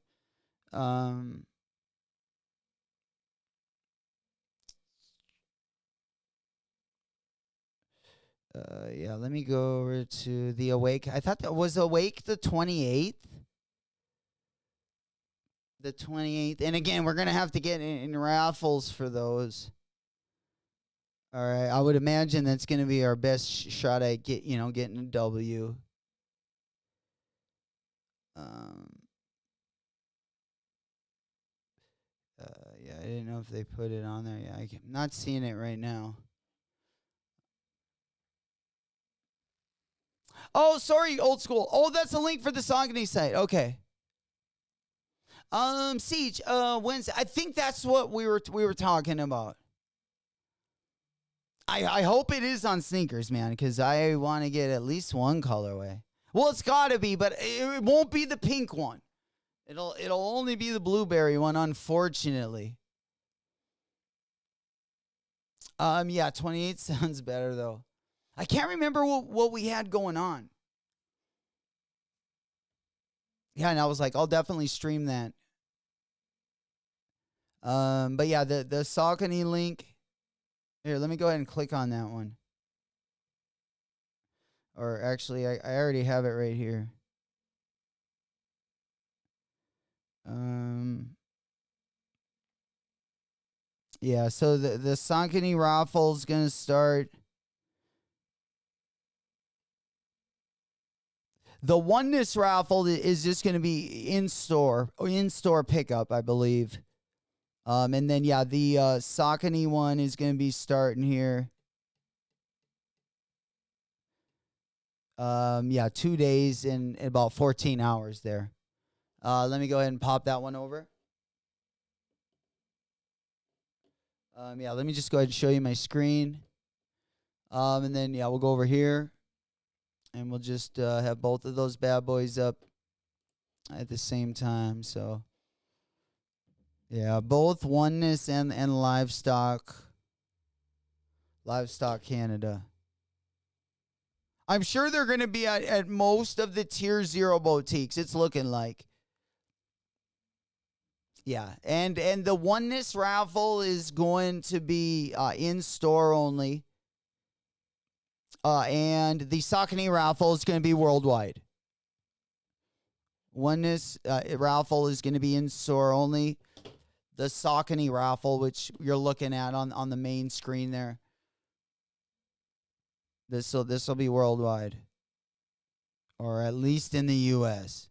Yeah, let me go over to the Awake. I thought that was Awake the 28th. The 28th. And again, we're going to have to get in raffles for those. All right, I would imagine that's going to be our best shot at getting a W. Yeah, I didn't know if they put it on there. Yeah, I'm not seeing it right now. Oh, sorry, old school. Oh, that's a link for the Saucony site. Okay. Siege, Wednesday. I think that's what we were talking about. I hope it is on sneakers, man, because I want to get at least one colorway. Well, it's gotta be, but it won't be the pink one. It'll only be the blueberry one, unfortunately. Yeah, 28 sounds better though. I can't remember what we had going on. Yeah, and I was like, I'll definitely stream that. But yeah, the Saucony link. Here, let me go ahead and click on that one. Or actually, I already have it right here. Yeah, so the Saucony raffle's gonna start. The Oneness raffle is just gonna be in store pickup, I believe. And then yeah, the Saucony one is gonna be starting here. Yeah, 2 days and about 14 hours there. Let me go ahead and pop that one over. Yeah, let me just go ahead and show you my screen. And then, yeah, we'll go over here. And we'll just have both of those bad boys up at the same time. So, yeah, both Oneness and Livestock Canada. I'm sure they're going to be at most of the Tier 0 boutiques. It's looking like. Yeah, and the Oneness raffle is going to be in store only. And the Saucony raffle is going to be worldwide. Oneness raffle is going to be in store only. The Saucony raffle, which you're looking at on the main screen there. This will be worldwide, or at least in the U.S.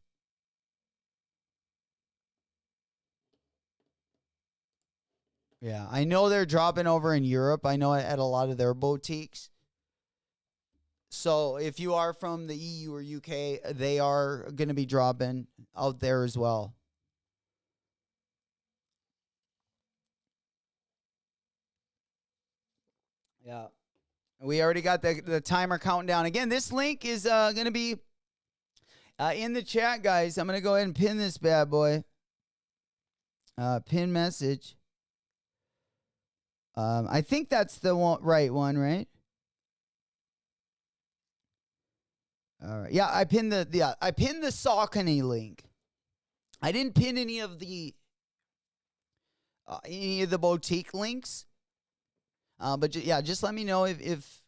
Yeah, I know they're dropping over in Europe. I know at a lot of their boutiques. So if you are from the EU or UK, they are going to be dropping out there as well. Yeah. We already got the timer counting down. Again, this link is going to be in the chat, guys. I'm going to go ahead and pin this bad boy. Pin message. I think that's the right one, right? All right. Yeah, I pinned the Saucony link. I didn't pin any of the boutique links. But just let me know if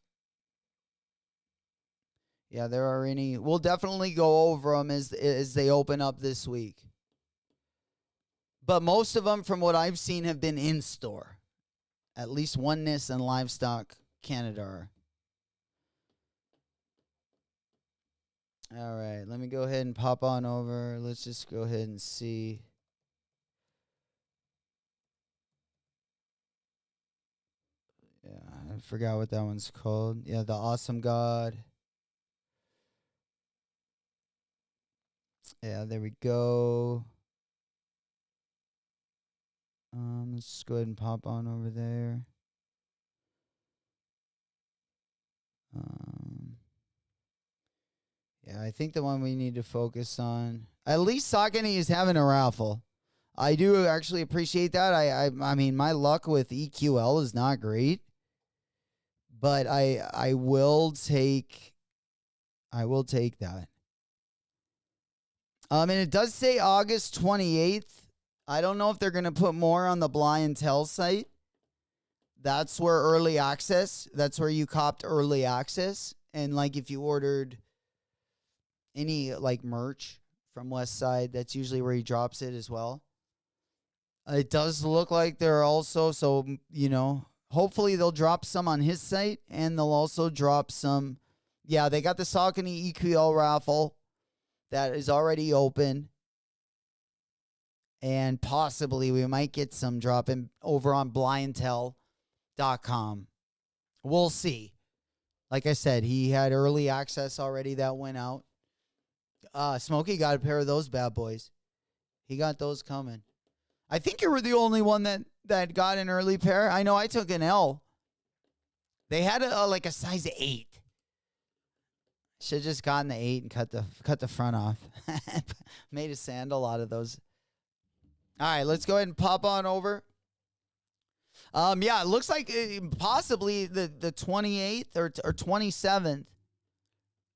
there are any. We'll definitely go over them as they open up this week. But most of them, from what I've seen, have been in store. At least Oneness and Livestock Canada are. All right, let me go ahead and pop on over. Let's just go ahead and see. Yeah, I forgot what that one's called. Yeah, the Awesome God. Yeah, there we go. Let's just go ahead and pop on over there. Yeah, I think the one we need to focus on. At least Saucony is having a raffle. I do actually appreciate that. I mean, my luck with EQL is not great, but I will take that. And it does say August 28th. I don't know if they're going to put more on the Blind Tell site. That's where early access, that's where you copped early access. And like if you ordered any like merch from West Side, that's usually where he drops it as well. It does look like they're also, so, you know, hopefully they'll drop some on his site and they'll also drop some. Yeah, they got the Saucony EQL raffle that is already open. And possibly we might get some dropping over on blindtell.com. We'll see. Like I said, he had early access already that went out. Smokey got a pair of those bad boys. He got those coming. I think you were the only one that got an early pair. I know I took an L. They had like a size 8. Should have just gotten the 8 and cut the front off. Made a sandal out of those. All right, let's go ahead and pop on over. Yeah, it looks like possibly the 28th or 27th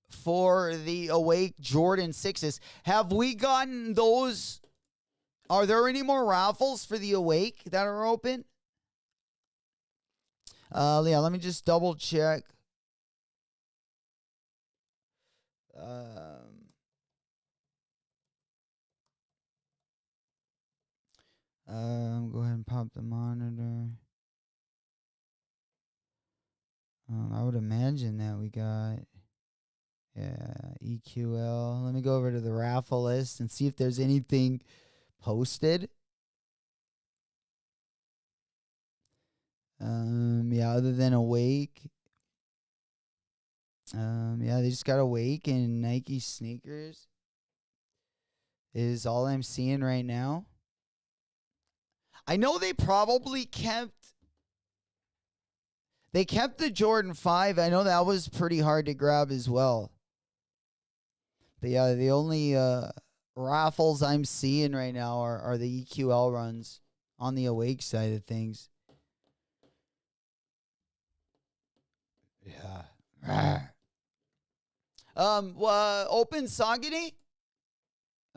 for the Awake Jordan 6s. Have we gotten those? Are there any more raffles for the Awake that are open? Yeah, let me just double check. Go ahead and pop the monitor. I would imagine that we got, EQL. Let me go over to the raffle list and see if there's anything posted. Yeah, other than Awake. Yeah, they just got Awake and Nike sneakers is all I'm seeing right now. I know they probably kept the Jordan 5. I know that was pretty hard to grab as well. But yeah, the only raffles I'm seeing right now are the EQL runs on the Awake side of things. Yeah. Open Saucony?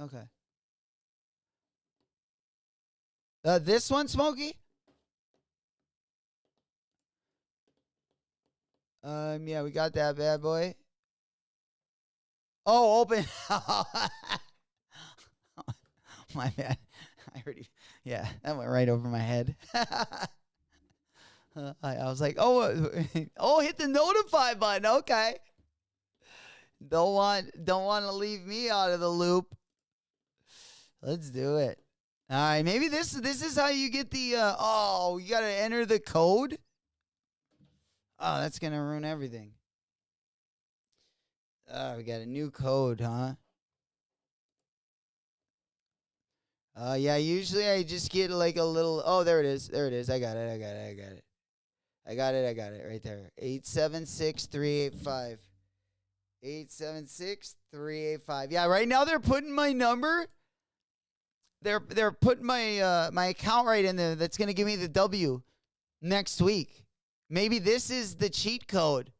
Okay. This one, Smokey? Yeah, we got that bad boy. Oh, open. My bad. Yeah, that went right over my head. I was like, hit the notify button. Okay. Don't want to leave me out of the loop. Let's do it. All right, maybe this is how you get the, you got to enter the code. Oh, that's going to ruin everything. We got a new code, huh? Yeah, usually I just get like a little, there it is. I got it right there. 876-385. 876-385. Yeah, right now they're putting my number. They're putting my my account right in there. That's gonna give me the W next week. Maybe this is the cheat code.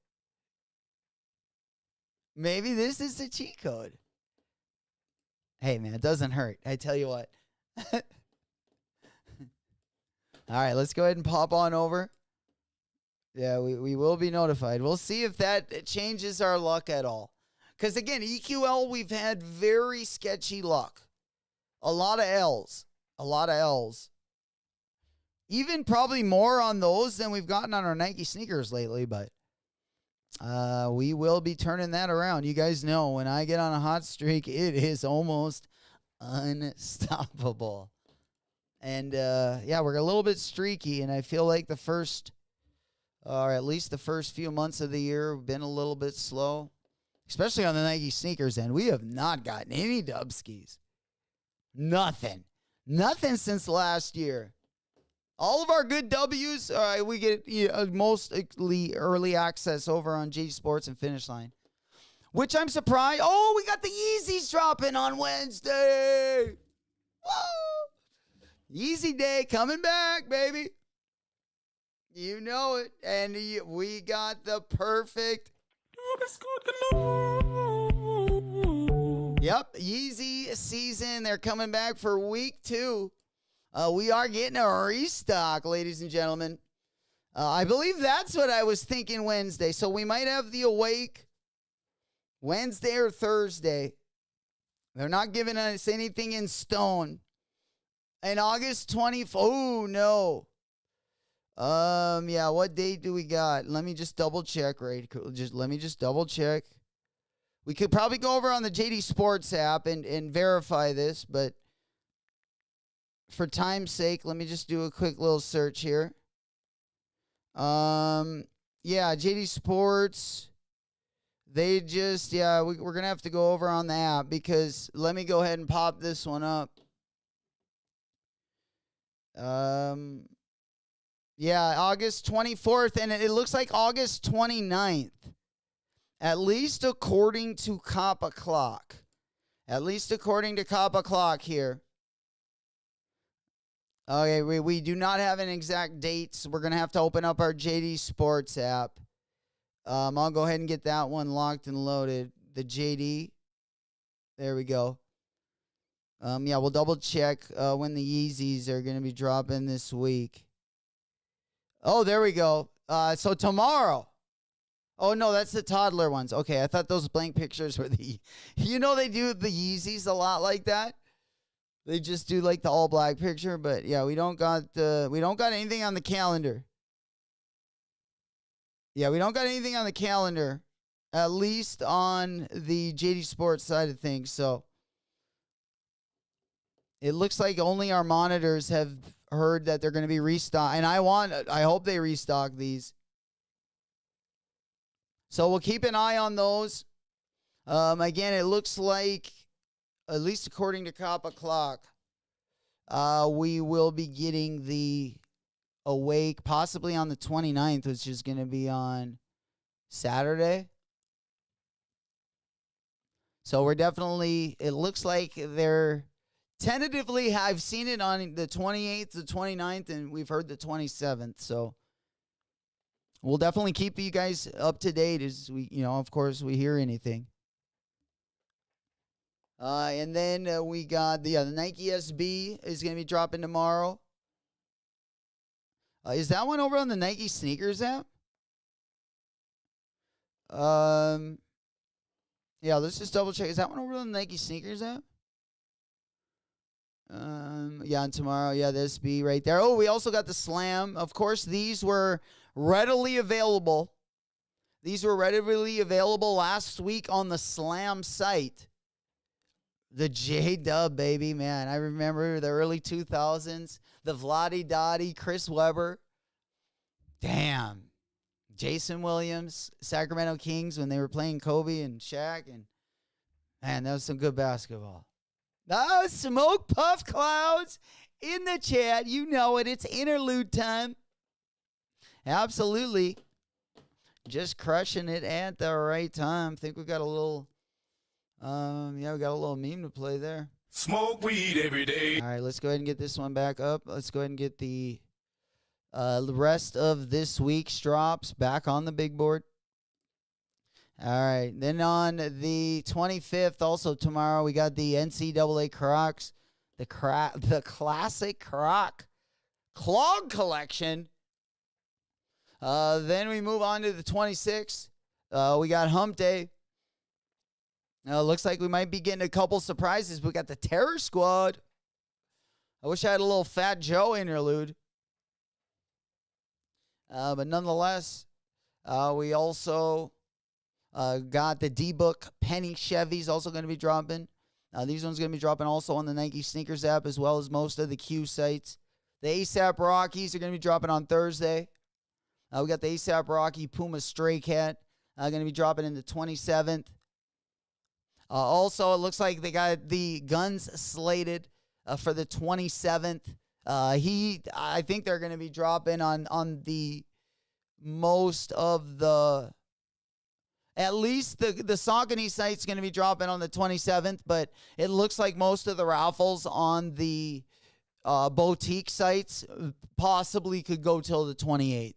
Hey man, it doesn't hurt. I tell you what. All right, let's go ahead and pop on over. Yeah, we will be notified. We'll see if that changes our luck at all. Because again, EQL, we've had very sketchy luck. A lot of L's. Even probably more on those than we've gotten on our Nike sneakers lately, but we will be turning that around. You guys know when I get on a hot streak, it is almost unstoppable. And yeah, we're a little bit streaky, and I feel like the first, or at least the first few months of the year have been a little bit slow, especially on the Nike sneakers end. We have not gotten any dubskis. Nothing since last year. All of our good W's, we get mostly early access over on G Sports and Finish Line, which I'm surprised. Oh, we got the Yeezys dropping on Wednesday. Woo! Yeezy Day coming back, baby. You know it. And we got the perfect. Yep, Yeezy season. They're coming back for week 2. We are getting a restock, ladies and gentlemen. I believe that's what I was thinking Wednesday. So we might have the Awake Wednesday or Thursday. They're not giving us anything in stone. And August 24th. Oh, no. Yeah, what date do we got? Let me just double check, right? Let me just double check. We could probably go over on the JD Sports app and verify this, but for time's sake, let me just do a quick little search here. Yeah, JD Sports. We're going to have to go over on the app because let me go ahead and pop this one up. Yeah, August 24th, and it looks like August 29th. At least according to Cop Clock. At least according to Cop Clock here. Okay, we do not have an exact date, so we're going to have to open up our JD Sports app. I'll go ahead and get that one locked and loaded. The JD. There we go. Yeah, we'll double check when the Yeezys are going to be dropping this week. Oh, there we go. So tomorrow. Oh, no, that's the toddler ones. Okay, I thought those blank pictures were the... You know they do the Yeezys a lot like that? They just do like the all black picture, but yeah, we don't got anything on the calendar. Yeah, we don't got anything on the calendar, at least on the JD Sports side of things. So it looks like only our monitors have heard that they're going to be restocked, and I hope they restock these. So we'll keep an eye on those. Again, it looks like, at least according to Cop Clock, we will be getting the Awake possibly on the 29th, which is going to be on Saturday. So we're definitely, it looks like they're tentatively, I've seen it on the 28th, the 29th, and we've heard the 27th. So we'll definitely keep you guys up to date as we, of course, we hear anything. And then we got the Nike SB is going to be dropping tomorrow. Is that one over on the Nike Sneakers app? Yeah, let's just double check. Is that one over on the Nike Sneakers app? Yeah, and tomorrow, yeah, the SB right there. Oh, we also got the Slam. Of course, these were readily available. These were readily available last week on the Slam site. The J-Dub, baby, man. I remember the early 2000s. The Vlade Dottie, Chris Webber. Damn. Jason Williams, Sacramento Kings when they were playing Kobe and Shaq. And, man, that was some good basketball. Oh, Smoke Puff Clouds in the chat. You know it. It's interlude time. Absolutely. Just crushing it at the right time. Think we got a little... yeah, we got a little meme to play there. Smoke weed every day. All right, let's go ahead and get this one back up. Let's go ahead and get the rest of this week's drops back on the big board. All right, then on the 25th, also tomorrow, we got the NCAA Crocs, the classic Croc clog collection. Then we move on to the 26th. We got Hump Day. Looks like we might be getting a couple surprises. We got the Terror Squad. I wish I had a little Fat Joe interlude. But nonetheless, we also got the D-Book Penny Chevys also going to be dropping. These ones going to be dropping also on the Nike Sneakers app as well as most of the Q sites. The ASAP Rockies are going to be dropping on Thursday. We got the ASAP Rocky Puma Stray Cat going to be dropping in the 27th. Also, it looks like they got the Guns slated for the 27th. I think they're going to be dropping on the most of the, at least the Saucony site's going to be dropping on the 27th, but it looks like most of the raffles on the boutique sites possibly could go till the 28th.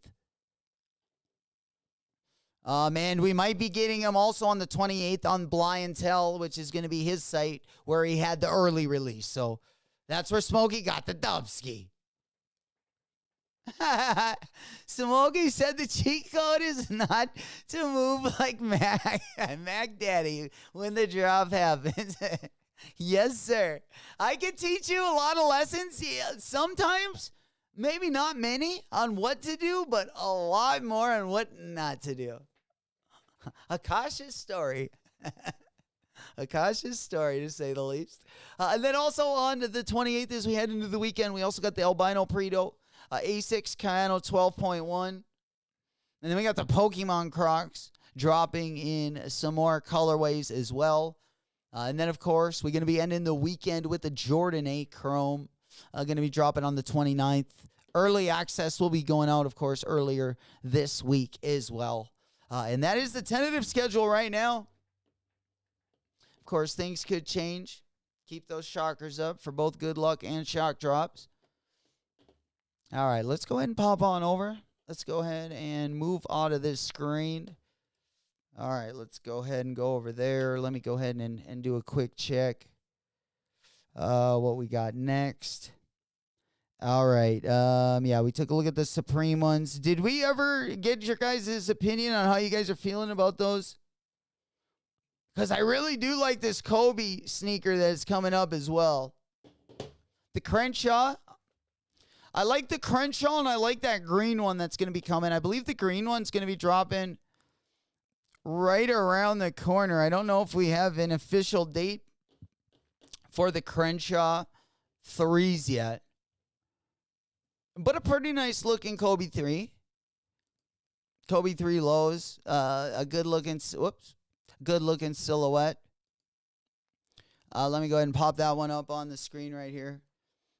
And we might be getting him also on the 28th on Blind Tell, which is going to be his site where he had the early release. So that's where Smokey got the Dubski. Smokey said the cheat code is not to move like Mac Daddy when the drop happens. Yes, sir. I can teach you a lot of lessons. Yeah, sometimes, maybe not many on what to do, but a lot more on what not to do. A cautious story. A cautious story, to say the least. And then also on the 28th, as we head into the weekend, we also got the Albino Preto, A6 Cayano 12.1. And then we got the Pokemon Crocs dropping in some more colorways as well. And then, of course, we're going to be ending the weekend with the Jordan 8 Chrome. Going to be dropping on the 29th. Early access will be going out, of course, earlier this week as well. And that is the tentative schedule right now. Of course, things could change. Keep those shockers up for both good luck and shock drops. All right, let's go ahead and pop on over. Let's go ahead and move out of this screen. All right, let's go ahead and go over there. Let me go ahead and do a quick check. What we got next. All right. Yeah, we took a look at the Supreme ones. Did we ever get your guys' opinion on how you guys are feeling about those? Because I really do like this Kobe sneaker that's coming up as well. The Crenshaw. I like the Crenshaw, and I like that green one that's going to be coming. I believe the green one's going to be dropping right around the corner. I don't know if we have an official date for the Crenshaw 3s yet. But a pretty nice looking Kobe 3. Kobe 3 lows. A good looking silhouette. Let me go ahead and pop that one up on the screen right here.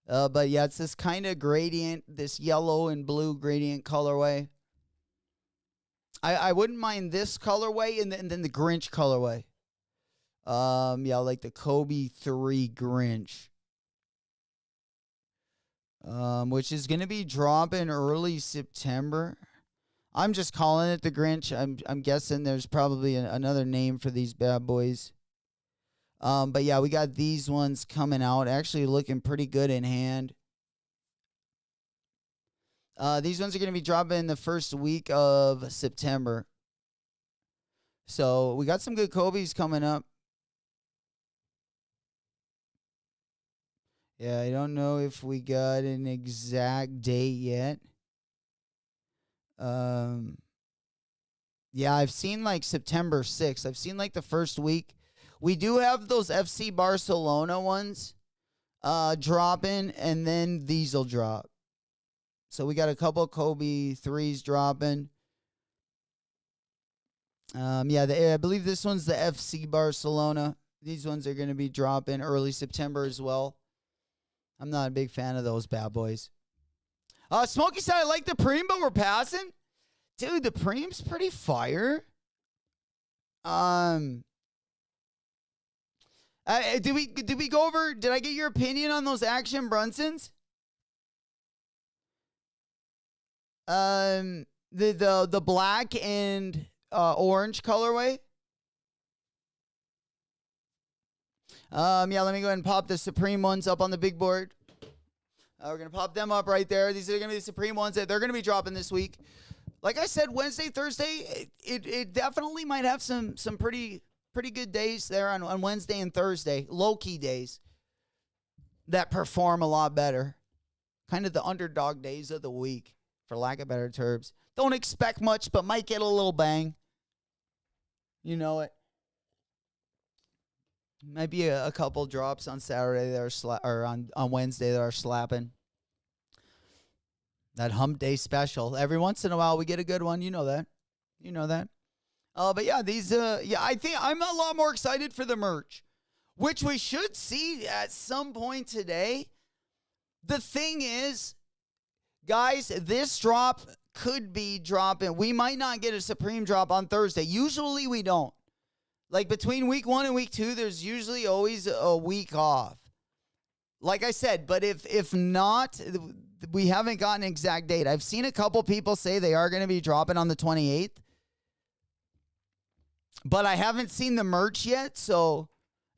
But yeah, it's this kind of gradient, this yellow and blue gradient colorway. I wouldn't mind this colorway and then the Grinch colorway. Yeah, like the Kobe 3 Grinch. Which is going to be dropping early September. I'm just calling it the Grinch. I'm guessing there's probably another name for these bad boys. But yeah, we got these ones coming out, actually looking pretty good in hand. These ones are going to be dropping the first week of September. So we got some good Kobe's coming up. Yeah, I don't know if we got an exact date yet. Yeah, I've seen like September 6th. I've seen like the first week. We do have those FC Barcelona ones dropping, and then these will drop. So we got a couple Kobe 3s dropping. Yeah, I believe this one's the FC Barcelona. These ones are going to be dropping early September as well. I'm not a big fan of those bad boys. Smokey said, I like the Preem, but we're passing. Dude, the Preem's pretty fire. Did we go over, did I get your opinion on those Action Brunsons? The black and orange colorway. Yeah, let me go ahead and pop the Supreme ones up on the big board. We're going to pop them up right there. These are going to be the Supreme ones that they're going to be dropping this week. Like I said, Wednesday, Thursday, it definitely might have some pretty good days there on Wednesday and Thursday. Low-key days that perform a lot better. Kind of the underdog days of the week, for lack of better terms. Don't expect much, but might get a little bang. You know it. Might be a couple drops on Saturday that are on Wednesday that are slapping. That hump day special. Every once in a while we get a good one. You know that. But yeah, these I think I'm a lot more excited for the merch, which we should see at some point today. The thing is, guys, this drop could be dropping. We might not get a Supreme drop on Thursday. Usually we don't. Like between week 1 and week 2, there's usually always a week off. like I said, but if not, we haven't gotten an exact date. I've seen a couple people say they are going to be dropping on the 28th. But I haven't seen the merch yet, so...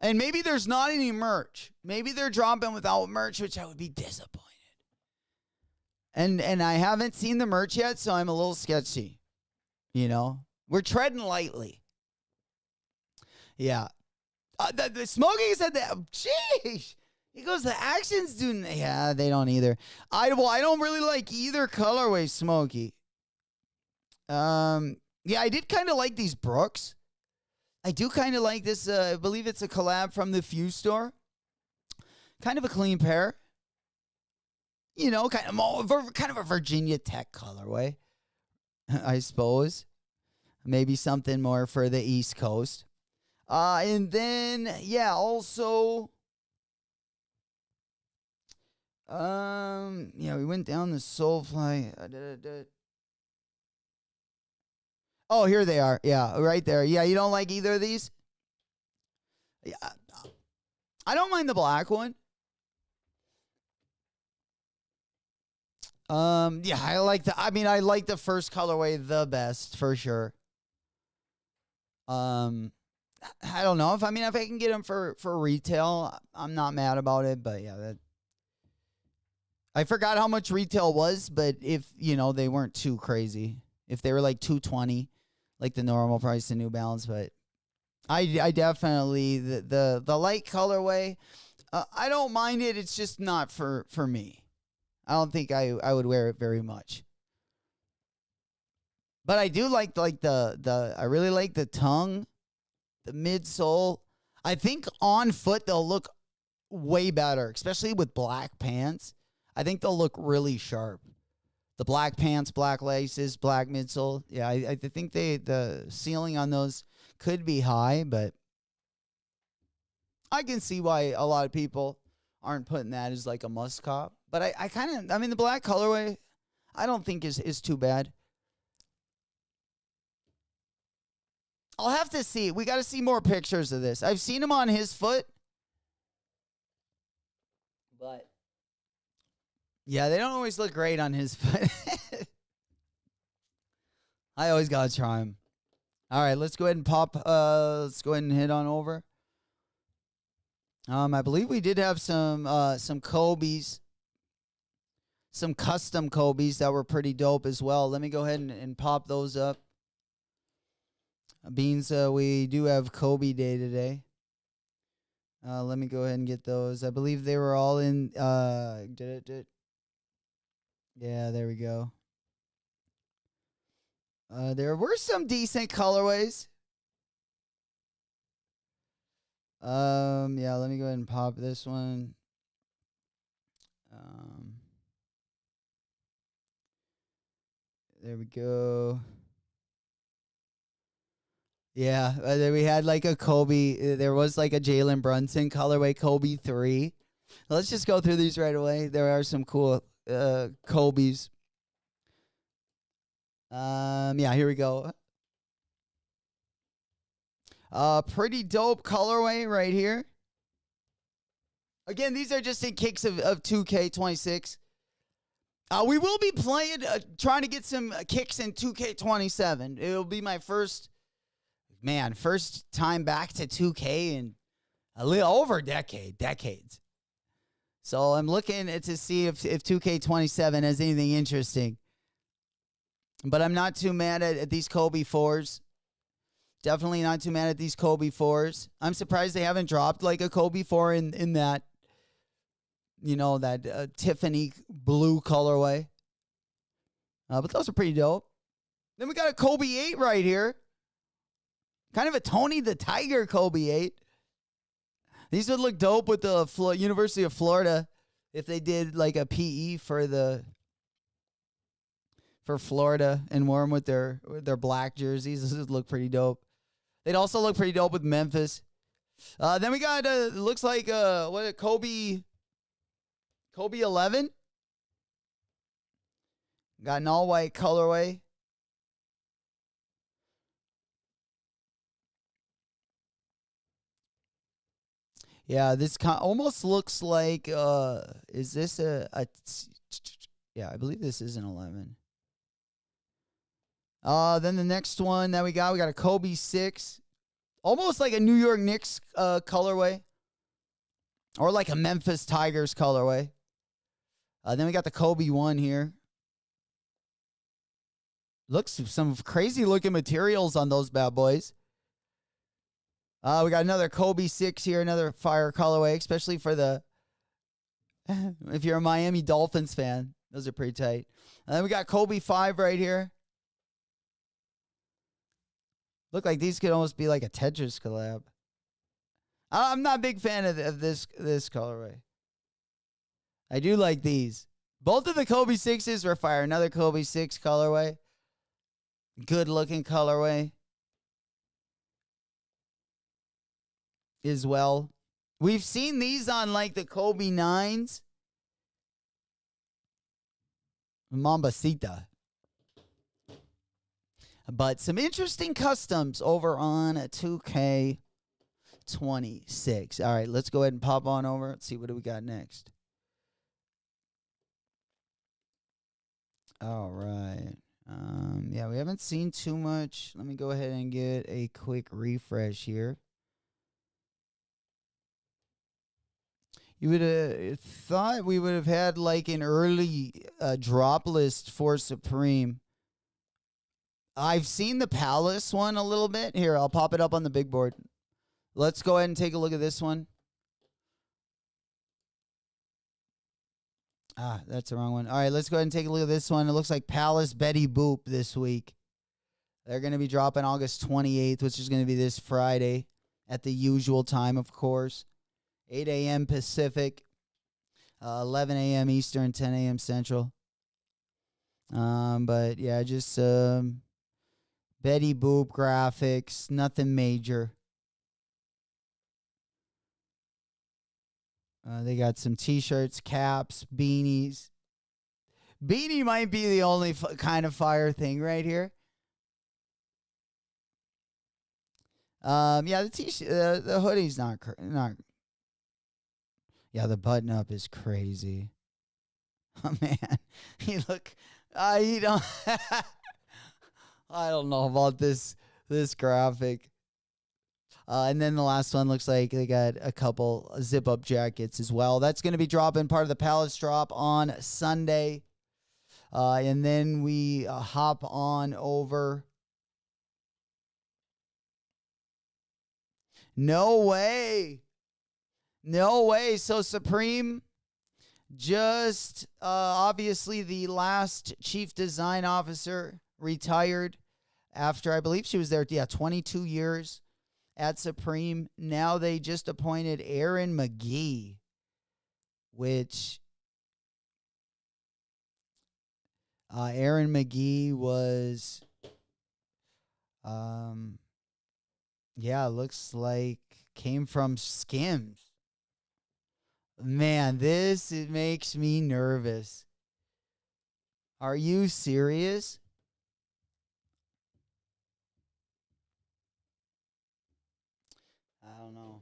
And maybe there's not any merch. Maybe they're dropping without merch, which I would be disappointed. And I haven't seen the merch yet, so I'm a little sketchy. You know? We're treading lightly. Yeah. The Smokey said that. Sheesh. He goes, the actions do... Yeah, they don't either. I don't really like either colorway, Smokey. Yeah, I did kind of like these Brooks. I do kind of like this. I believe it's a collab from the Fuse store. Kind of a clean pair. You know, kind of a Virginia Tech colorway, I suppose. Maybe something more for the East Coast. And then, yeah, also, yeah, we went down the Soulfly. Oh, here they are. Yeah, right there. Yeah, you don't like either of these? Yeah, I don't mind the black one. Yeah, I like the first colorway the best for sure. I don't know if I can get them for retail, I'm not mad about it, but yeah, I forgot how much retail was, but if, you know, they weren't too crazy. If they were like $220, like the normal price of New Balance, but I definitely the light colorway, I don't mind it. It's just not for me. I don't think I would wear it very much. But I do like I really like the tongue, the midsole. I think on foot they'll look way better, especially with black pants. I think they'll look really sharp. The black pants, black laces, black midsole. Yeah, I think the ceiling on those could be high, but I can see why a lot of people aren't putting that as like a must cop. But I mean, the black colorway, I don't think is too bad. I'll have to see. We got to see more pictures of this. I've seen him on his foot, but yeah, they don't always look great on his foot. I always got to try them. All right, let's go ahead and pop. Let's go ahead and head on over. I believe we did have some Kobe's, some custom Kobe's that were pretty dope as well. Let me go ahead and pop those up. Beans, we do have Kobe Day today. Let me go ahead and get those. I believe they were all in. Yeah, there we go. There were some decent colorways. Yeah, let me go ahead and pop this one. There we go. Yeah, we had like a Kobe. There was like a Jalen Brunson colorway, Kobe 3. Let's just go through these right away. There are some cool Kobe's. Yeah, here we go. Pretty dope colorway right here. Again, these are just in kicks of 2K26. We will be playing, trying to get some kicks in 2K27. It'll be my first time back to 2K in a little over decades. So I'm looking to see if 2K27 has anything interesting. But I'm not too mad at these Kobe 4s. Definitely not too mad at these Kobe 4s. I'm surprised they haven't dropped like a Kobe 4 in that, you know, that Tiffany blue colorway. But those are pretty dope. Then we got a Kobe 8 right here. Kind of a Tony the Tiger Kobe 8. These would look dope with the University of Florida if they did like a PE for Florida and wore them with their black jerseys. This would look pretty dope. They'd also look pretty dope with Memphis. Then we got looks like Kobe 11. Got an all white colorway. Yeah, this almost looks like is this yeah, I believe this is an 11. Then the next one that we got a Kobe 6. Almost like a New York Knicks colorway. Or like a Memphis Tigers colorway. Then we got the Kobe 1 here. Looks some crazy looking materials on those bad boys. We got another Kobe 6 here, another fire colorway, especially for the if you're a Miami Dolphins fan. Those are pretty tight. And then we got Kobe 5 right here. Look like these could almost be like a Tetris collab. I'm not a big fan of this colorway. I do like these. Both of the Kobe 6s were fire. Another Kobe 6 colorway. Good looking colorway as well. We've seen these on like the Kobe 9s. Mambacita. But some interesting customs over on 2K26. All right, let's go ahead and pop on over. Let's see what do we got next. All right. Yeah, we haven't seen too much. Let me go ahead and get a quick refresh here. You would have thought we would have had like an early drop list for Supreme. I've seen the Palace one a little bit. Here, I'll pop it up on the big board. Let's go ahead and take a look at this one. Ah, that's the wrong one. All right, let's go ahead and take a look at this one. It looks like Palace Betty Boop this week. They're going to be dropping August 28th, which is going to be this Friday at the usual time, of course. 8 a.m. Pacific, 11 a.m. Eastern, 10 a.m. Central. But, yeah, just Betty Boop graphics, nothing major. They got some T-shirts, caps, beanies. Beanie might be the only kind of fire thing right here. Yeah, the T-shirt, the hoodie's not. Yeah, the button up is crazy. Oh man, you look. You don't. I don't know about this graphic. And then the last one looks like they got a couple zip-up jackets as well. That's going to be dropping part of the Palace drop on Sunday. And then we hop on over. No way. No way. So Supreme just obviously the last chief design officer retired after, I believe she was there, 22 years. At Supreme. Now they just appointed Aaron McGee, which Aaron McGee was, looks like came from Skims. Man, it makes me nervous. Are you serious? I don't know.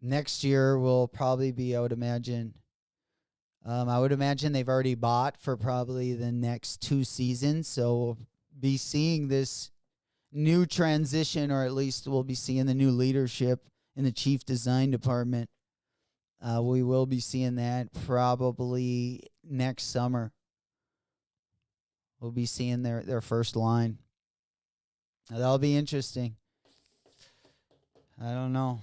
Next year will probably be, I would imagine they've already bought for probably the next 2 seasons. So we'll be seeing this new transition, or at least we'll be seeing the new leadership in the chief design department. We will be seeing that probably next summer. We'll be seeing their first line. That'll be interesting. I don't know.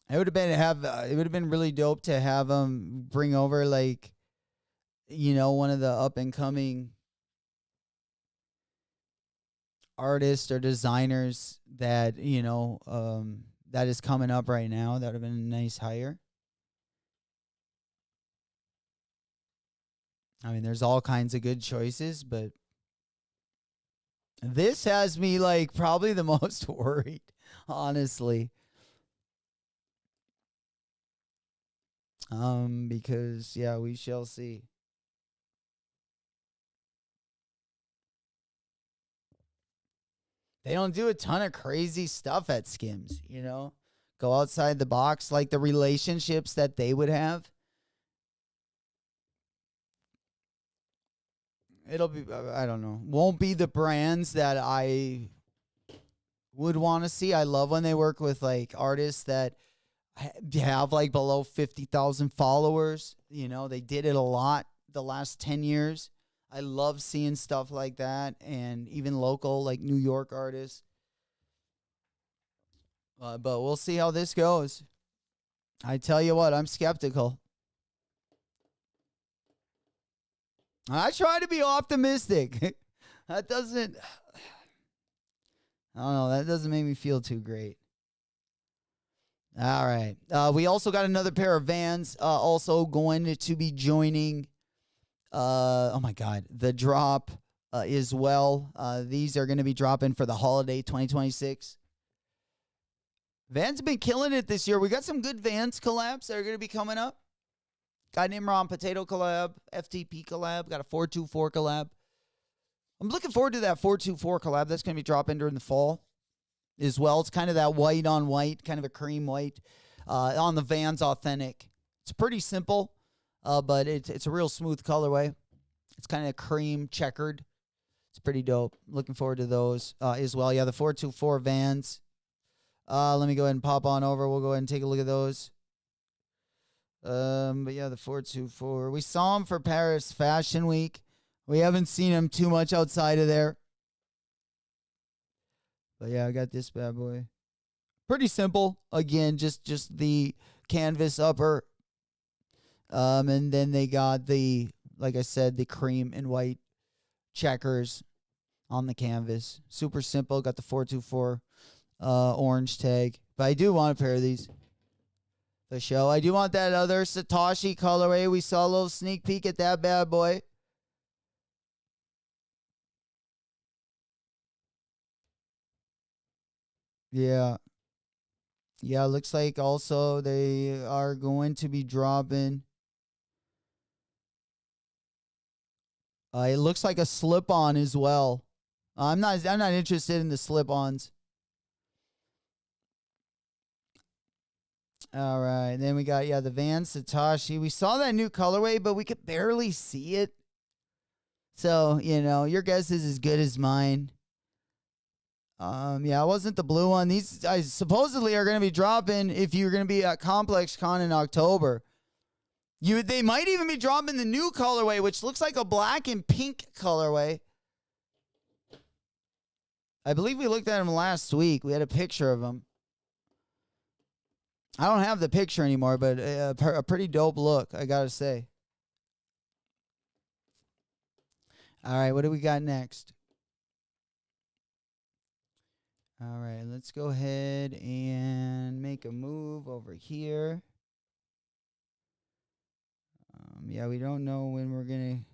It would have been really dope to have them bring over like, one of the up and coming artists or designers that that is coming up right now. That would have been a nice hire. I mean, there's all kinds of good choices, but this has me like probably the most worried, honestly. Because we shall see. they don't do a ton of crazy stuff at Skims, you know? Go outside the box, like the relationships that they would have. It'll be, I don't know, won't be the brands that I would want to see. I love when they work with like artists that have like below 50,000 followers. You know, they did it a lot the last 10 years. I love seeing stuff like that, and even local, like New York artists. But we'll see how this goes. I tell you what, I'm skeptical. I try to be optimistic. That doesn't, I don't know, that doesn't make me feel too great. All right. We also got another pair of Vans also going to be joining, oh my God, the drop as well. These are going to be dropping for the holiday 2026. Vans have been killing it this year. We got some good Vans collabs that are going to be coming up. Got an Imran Potato collab, FTP collab, got a 424 collab. I'm looking forward to that 424 collab. That's going to be dropping during the fall as well. It's kind of that white on white, kind of a cream white on the Vans Authentic. It's pretty simple, but it's a real smooth colorway. It's kind of cream checkered. It's pretty dope. Looking forward to those as well. Yeah, the 424 Vans. Let me go ahead and pop on over. We'll go ahead and take a look at those. But yeah, the 424. We saw him for Paris Fashion Week. We haven't seen him too much outside of there. But yeah, I got this bad boy. Pretty simple. Again, just the canvas upper. And then they got the, like I said, the cream and white checkers on the canvas. Super simple. Got the 424 orange tag. But I do want a pair of these. The show. I do want that other Satoshi colorway. We saw a little sneak peek at that bad boy. Yeah. Yeah, looks like also they are going to be dropping. It looks like a slip-on as well. I'm not interested in the slip-ons. All right, then we got, the Vans Satoshi. We saw that new colorway, but we could barely see it. So, your guess is as good as mine. It wasn't the blue one. These guys supposedly are going to be dropping if you're going to be at Complex Con in October. They might even be dropping the new colorway, which looks like a black and pink colorway. I believe we looked at them last week. We had a picture of them. I don't have the picture anymore, but a pretty dope look, I got to say. All right, what do we got next? All right, let's go ahead and make a move over here. We don't know when we're going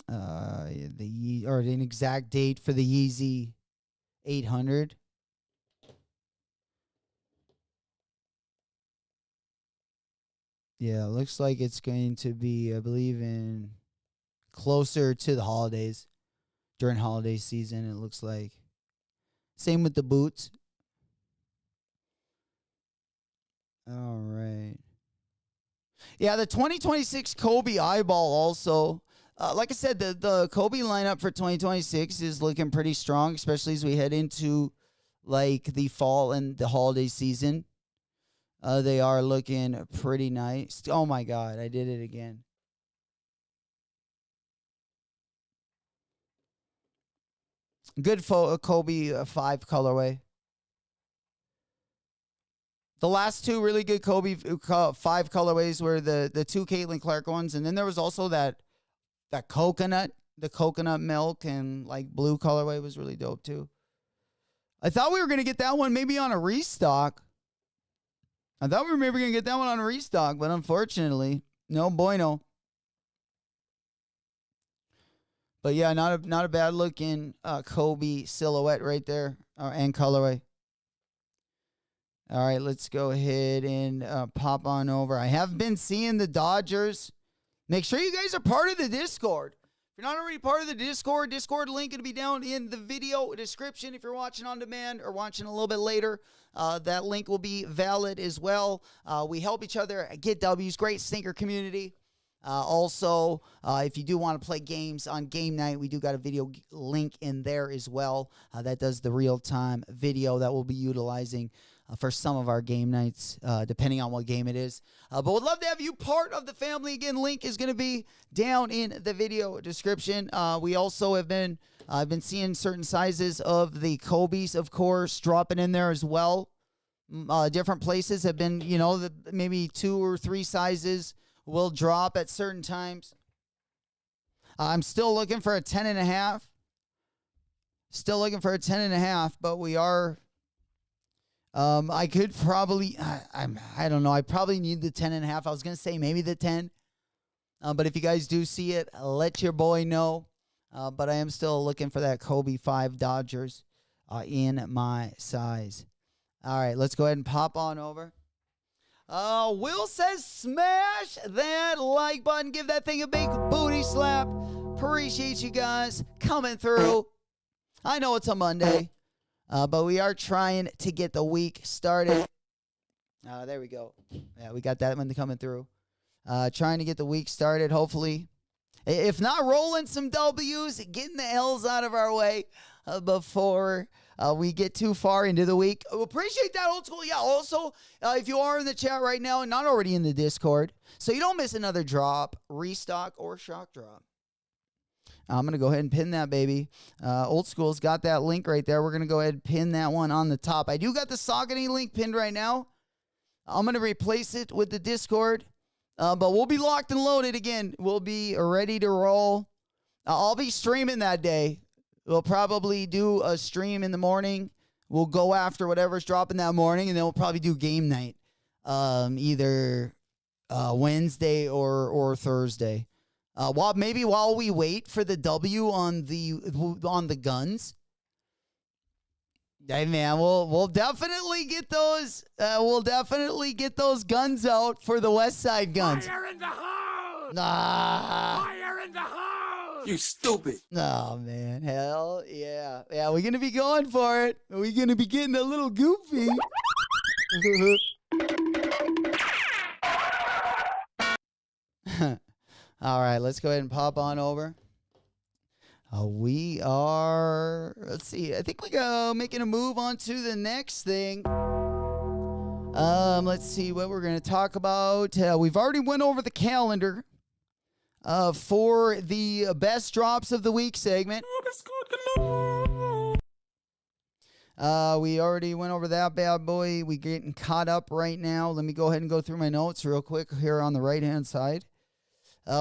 to... an exact date for the Yeezy 800. Yeah, looks like it's going to be, I believe, in closer to the holidays. During holiday season, it looks like. Same with the boots. All right. Yeah, the 2026 Kobe eyeball also. Like I said, the Kobe lineup for 2026 is looking pretty strong, especially as we head into like the fall and the holiday season. They are looking pretty nice. Oh my God, I did it again. Good Kobe 5 colorway. The last two really good Kobe 5 colorways were the two Caitlin Clark ones, and then there was also that coconut, the coconut milk and like blue colorway was really dope too. I thought we were gonna get that one maybe on a restock. But unfortunately, no bueno. But yeah, not a bad looking Kobe silhouette right there and colorway. All right, let's go ahead and pop on over. I have been seeing the Dodgers. Make sure you guys are part of the Discord If you're not already part of the Discord link going to be down in the video description. If you're watching on demand or watching a little bit later, that link will be valid as well. We help each other get W's. Great stinker community. Also, if you do want to play games on game night, we do got a video link in there as well. That does the real-time video that we'll be utilizing for some of our game nights, depending on what game it is. But would love to have you part of the family. Again, link is going to be down in the video description. We also have been, I've been seeing certain sizes of the Kobe's, of course, dropping in there as well. Different places have been, you know, maybe 2 or 3 sizes will drop at certain times. I'm still looking for a 10.5. Still looking for a 10.5, but we are... I could probably, I don't know. I probably need the 10.5. I was going to say maybe the 10. But if you guys do see it, let your boy know. But I am still looking for that Kobe 5 Dodgers in my size. All right, let's go ahead and pop on over. Will says smash that like button. Give that thing a big booty slap. Appreciate you guys coming through. I know it's a Monday. But we are trying to get the week started. There we go. Yeah, we got that one coming through. Trying to get the week started, hopefully. If not, rolling some W's, getting the L's out of our way before we get too far into the week. Appreciate that, old school. Yeah, also, if you are in the chat right now and not already in the Discord, so you don't miss another drop, restock, or shock drop. I'm going to go ahead and pin that, baby. Old School's got that link right there. We're going to go ahead and pin that one on the top. I do got the Saucony link pinned right now. I'm going to replace it with the Discord. But we'll be locked and loaded again. We'll be ready to roll. I'll be streaming that day. We'll probably do a stream in the morning. We'll go after whatever's dropping that morning, and then we'll probably do game night either Wednesday or Thursday. While we wait for the W on the guns, hey man, we'll definitely get those. We'll definitely get those guns out for the West Side guns. Fire in the hole! Fire in the hole! You stupid. Oh man, hell yeah, yeah. We're gonna be going for it. We're gonna be getting a little goofy. All right, let's go ahead and pop on over. We are, let's see, I think we go making a move on to the next thing. Let's see what we're going to talk about. We've already went over the calendar for the best drops of the week segment. We already went over that bad boy. We getting caught up right now. Let me go ahead and go through my notes real quick here on the right-hand side.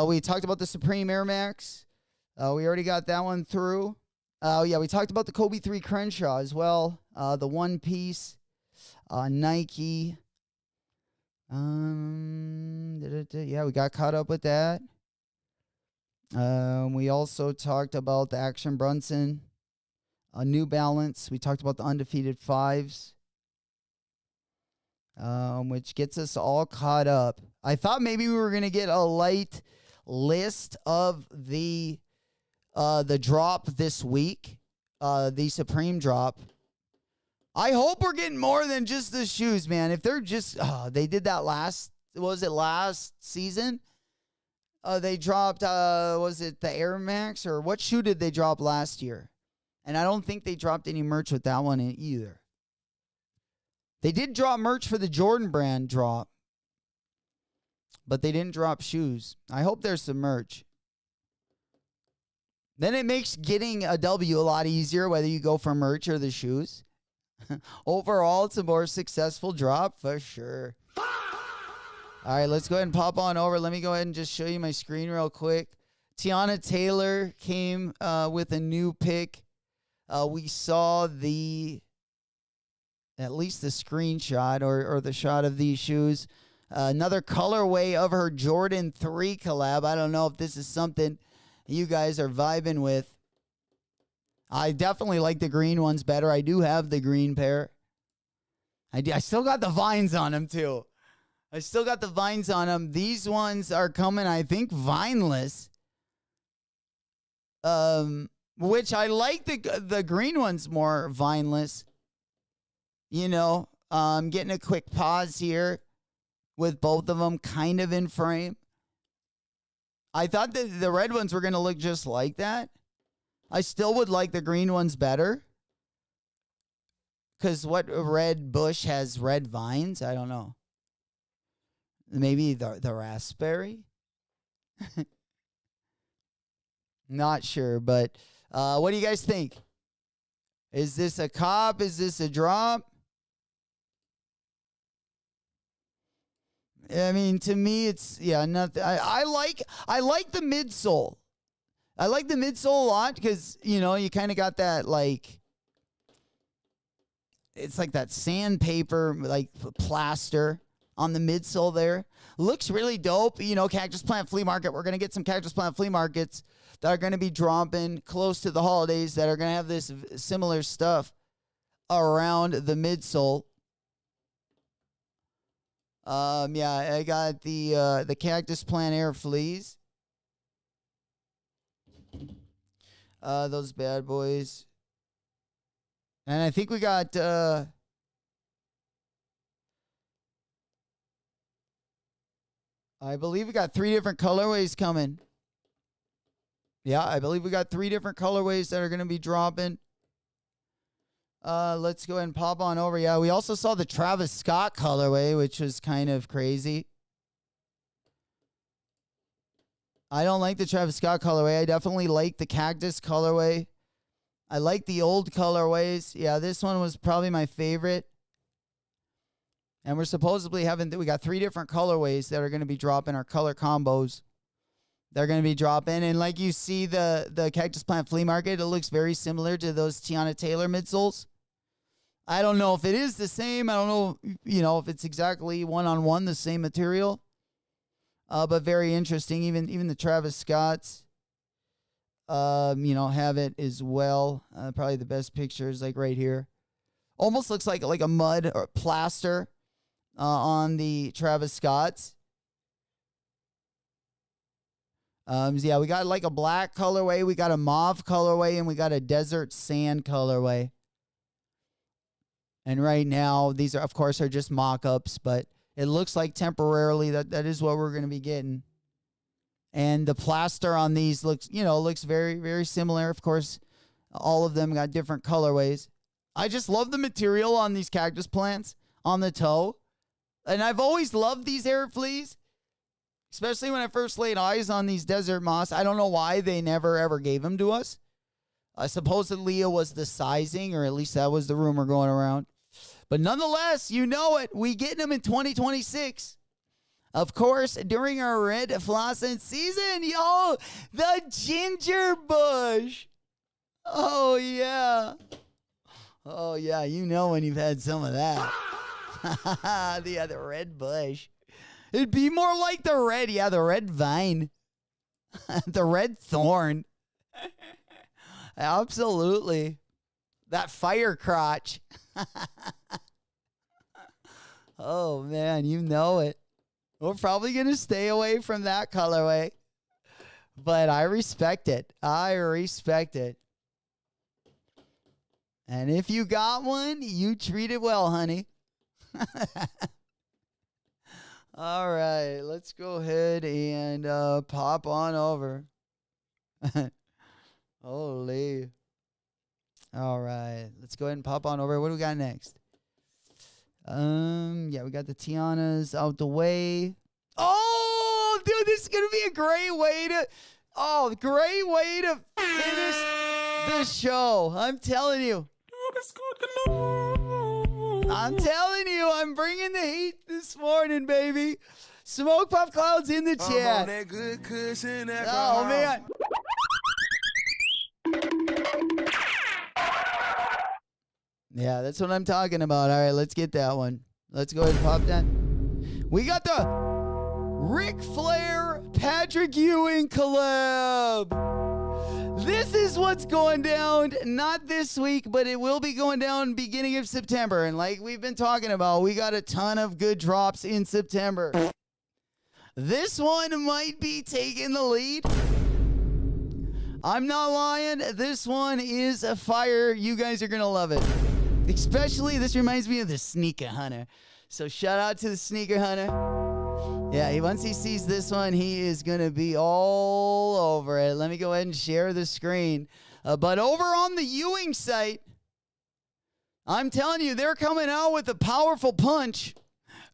We talked about the Supreme Air Max. We already got that one through. Yeah, we talked about the Kobe 3 Crenshaw as well. The One Piece, Nike. Yeah, we got caught up with that. We also talked about the Action Brunson, New Balance. We talked about the Undefeated 5s, which gets us all caught up. I thought maybe we were going to get a light list of the drop this week, the Supreme drop. I hope we're getting more than just the shoes, man. If they're just, they did that last season? They dropped, was it the Air Max, or what shoe did they drop last year? And I don't think they dropped any merch with that one either. They did drop merch for the Jordan brand drop, but they didn't drop shoes. I hope there's some merch. Then it makes getting a W a lot easier, whether you go for merch or the shoes. Overall, it's a more successful drop for sure. All right, let's go ahead and pop on over. Let me go ahead and just show you my screen real quick. Tiana Taylor came with a new pick. We saw at least the screenshot or the shot of these shoes. Another colorway of her Jordan 3 collab. I don't know if this is something you guys are vibing with. I definitely like the green ones better. I do have the green pair. I still got the vines on them too. I still got the vines on them. These ones are coming, I think, vineless. Which I like the green ones more vineless. You know, getting a quick pause here with both of them kind of in frame. I thought that the red ones were going to look just like that. I still would like the green ones better. Because what red bush has red vines? I don't know. Maybe the raspberry? Not sure, but what do you guys think? Is this a cop? Is this a drop? I mean, to me, it's nothing. I like the midsole. I like the midsole a lot because you kind of got that like it's like that sandpaper like plaster on the midsole there. Looks really dope. Cactus Plant Flea Market. We're gonna get some Cactus Plant Flea Markets that are gonna be dropping close to the holidays that are gonna have this similar stuff around the midsole. I got the Cactus Plant Air Fleas. Those bad boys. And I think we got I believe we got 3 different colorways coming. Yeah, I believe we got 3 different colorways that are going to be dropping. Let's go ahead and pop on over. Yeah, we also saw the Travis Scott colorway, which was kind of crazy. I don't like the Travis Scott colorway. I definitely like the Cactus colorway. I like the old colorways. Yeah, this one was probably my favorite. And we're supposedly we got 3 different colorways that are going to be dropping, our color combos. They're going to be dropping. And like you see the Cactus Plant Flea Market, it looks very similar to those Tiana Taylor midsoles. I don't know if it is the same. I don't know, if it's exactly one-on-one the same material. But very interesting. Even the Travis Scotts, have it as well. Probably the best picture is like right here. Almost looks like a mud or plaster on the Travis Scotts. We got like a black colorway, we got a mauve colorway, and we got a desert sand colorway. And right now, these are, of course, are just mock-ups, but it looks like temporarily that is what we're going to be getting. And the plaster on these looks very, very similar. Of course, all of them got different colorways. I just love the material on these cactus plants on the toe. And I've always loved these air fleas, especially when I first laid eyes on these desert moss. I don't know why they never, ever gave them to us. Supposedly it was the sizing, or at least that was the rumor going around. But nonetheless, we getting them in 2026. Of course, during our red flossin season, the ginger bush. Oh, yeah. Oh, yeah, when you've had some of that. The red bush. It'd be more like the red vine. The red thorn. Absolutely. That fire crotch. Oh, man, it. We're probably going to stay away from that colorway. But I respect it. And if you got one, you treat it well, honey. All right, let's go ahead and pop on over. Holy. All right, let's go ahead and pop on over. What do we got next? We got the Tianas out the way. Oh, dude, this is gonna be a great way to finish the show. I'm telling you. I'm bringing the heat this morning, baby. Smoke Pop Clouds in the chat. On that good cushion, oh, man. Yeah, that's what I'm talking about. All right, let's get that one. Let's go ahead and pop that. We got the Ric Flair Patrick Ewing collab. This is what's going down, not this week, but it will be going down beginning of September. And like we've been talking about, we got a ton of good drops in September. This one might be taking the lead. I'm not lying. This one is a fire. You guys are going to love it. Especially, this reminds me of the Sneaker Hunter. So shout out to the Sneaker Hunter. Yeah, once he sees this one, he is going to be all over it. Let me go ahead and share the screen. But over on the Ewing site, I'm telling you, they're coming out with a powerful punch.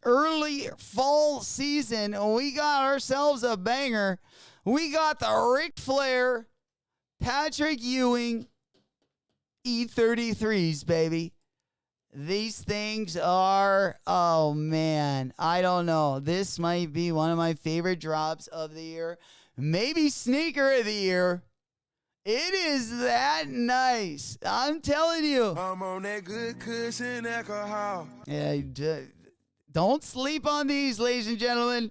Early fall season, we got ourselves a banger. We got the Ric Flair, Patrick Ewing E33s, baby. These things are, oh man, I don't know. This might be one of my favorite drops of the year. Maybe sneaker of the year. It is that nice. I'm telling you. I'm on that good cushion alcohol. Yeah, don't sleep on these, ladies and gentlemen.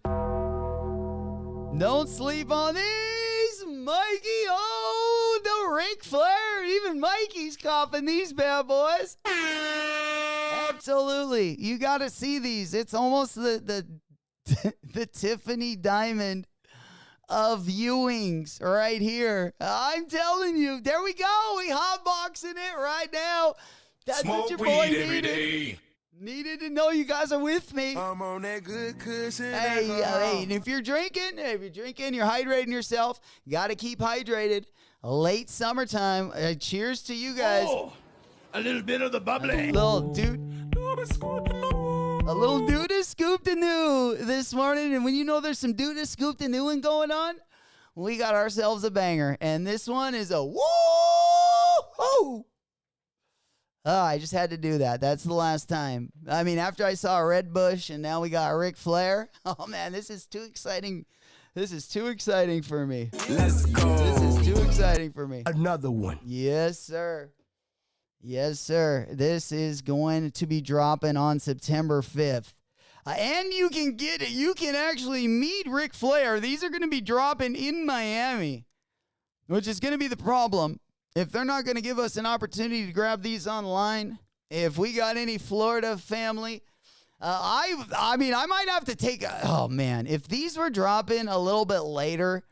Don't sleep on these, Mikey. Oh, the Ric Flair. Even Mikey's copping these bad boys. Absolutely. You got to see these. It's almost the Tiffany Diamond of Ewings right here. I'm telling you. There we go. We hotboxing it right now. That's Smoke what your weed boy every needed. day. Needed to know you guys are with me. I'm on that good cushion Hey, alcohol. and if you're drinking, you're hydrating yourself. Got to keep hydrated. Late summertime. Cheers to you guys. Oh, a little bit of the bubbly. Little dude. A little duda scooped a new this morning, and when you know there's some duda scooped a new one going on, we got ourselves a banger, and this one is a woo! Oh, I just had to do that. That's the last time. I mean, after I saw Red Bush, and now we got Ric Flair. Oh man, this is too exciting. This is too exciting for me. Let's go. This is too exciting for me. Another one. Yes, sir. Yes, sir. This is going to be dropping on September 5th. And you can get it. You can actually meet Ric Flair. These are going to be dropping in Miami, which is going to be the problem. If they're not going to give us an opportunity to grab these online, if we got any Florida family, I mean, I might have to take oh, man. If these were dropping a little bit later,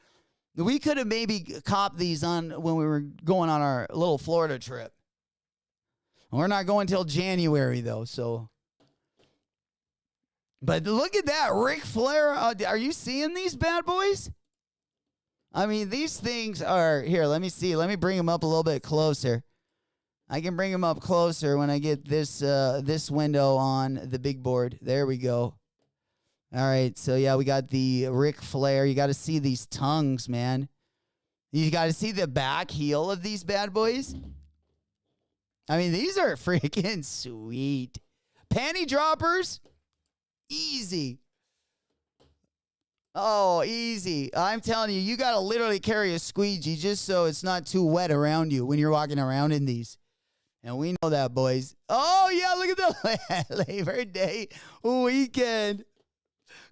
we could have maybe copped these on when we were going on our little Florida trip. We're not going till January, though, so. But look at that. Ric Flair. Are you seeing these bad boys? I mean, these things are. Here, let me see. Let me bring them up a little bit closer. I can bring them up closer when I get this window on the big board. There we go. All right, so, yeah, we got the Ric Flair. You got to see these tongues, man. You got to see the back heel of these bad boys. I mean, these are freaking sweet. Panty droppers, easy. Oh, easy. I'm telling you, you got to literally carry a squeegee just so it's not too wet around you when you're walking around in these. And we know that, boys. Oh, yeah, look at the Labor Day weekend.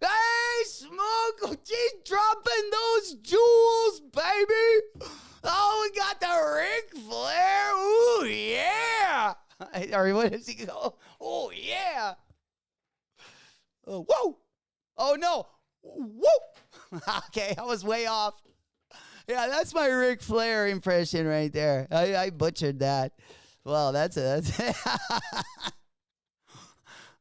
Hey, Smoke, she's dropping those jewels, baby. Oh, we got the Ric Flair. Ooh, yeah. Or what does he go? Oh, yeah. Whoa. Oh, no. Whoa. Okay, I was way off. Yeah, that's my Ric Flair impression right there. I butchered that. Well, that's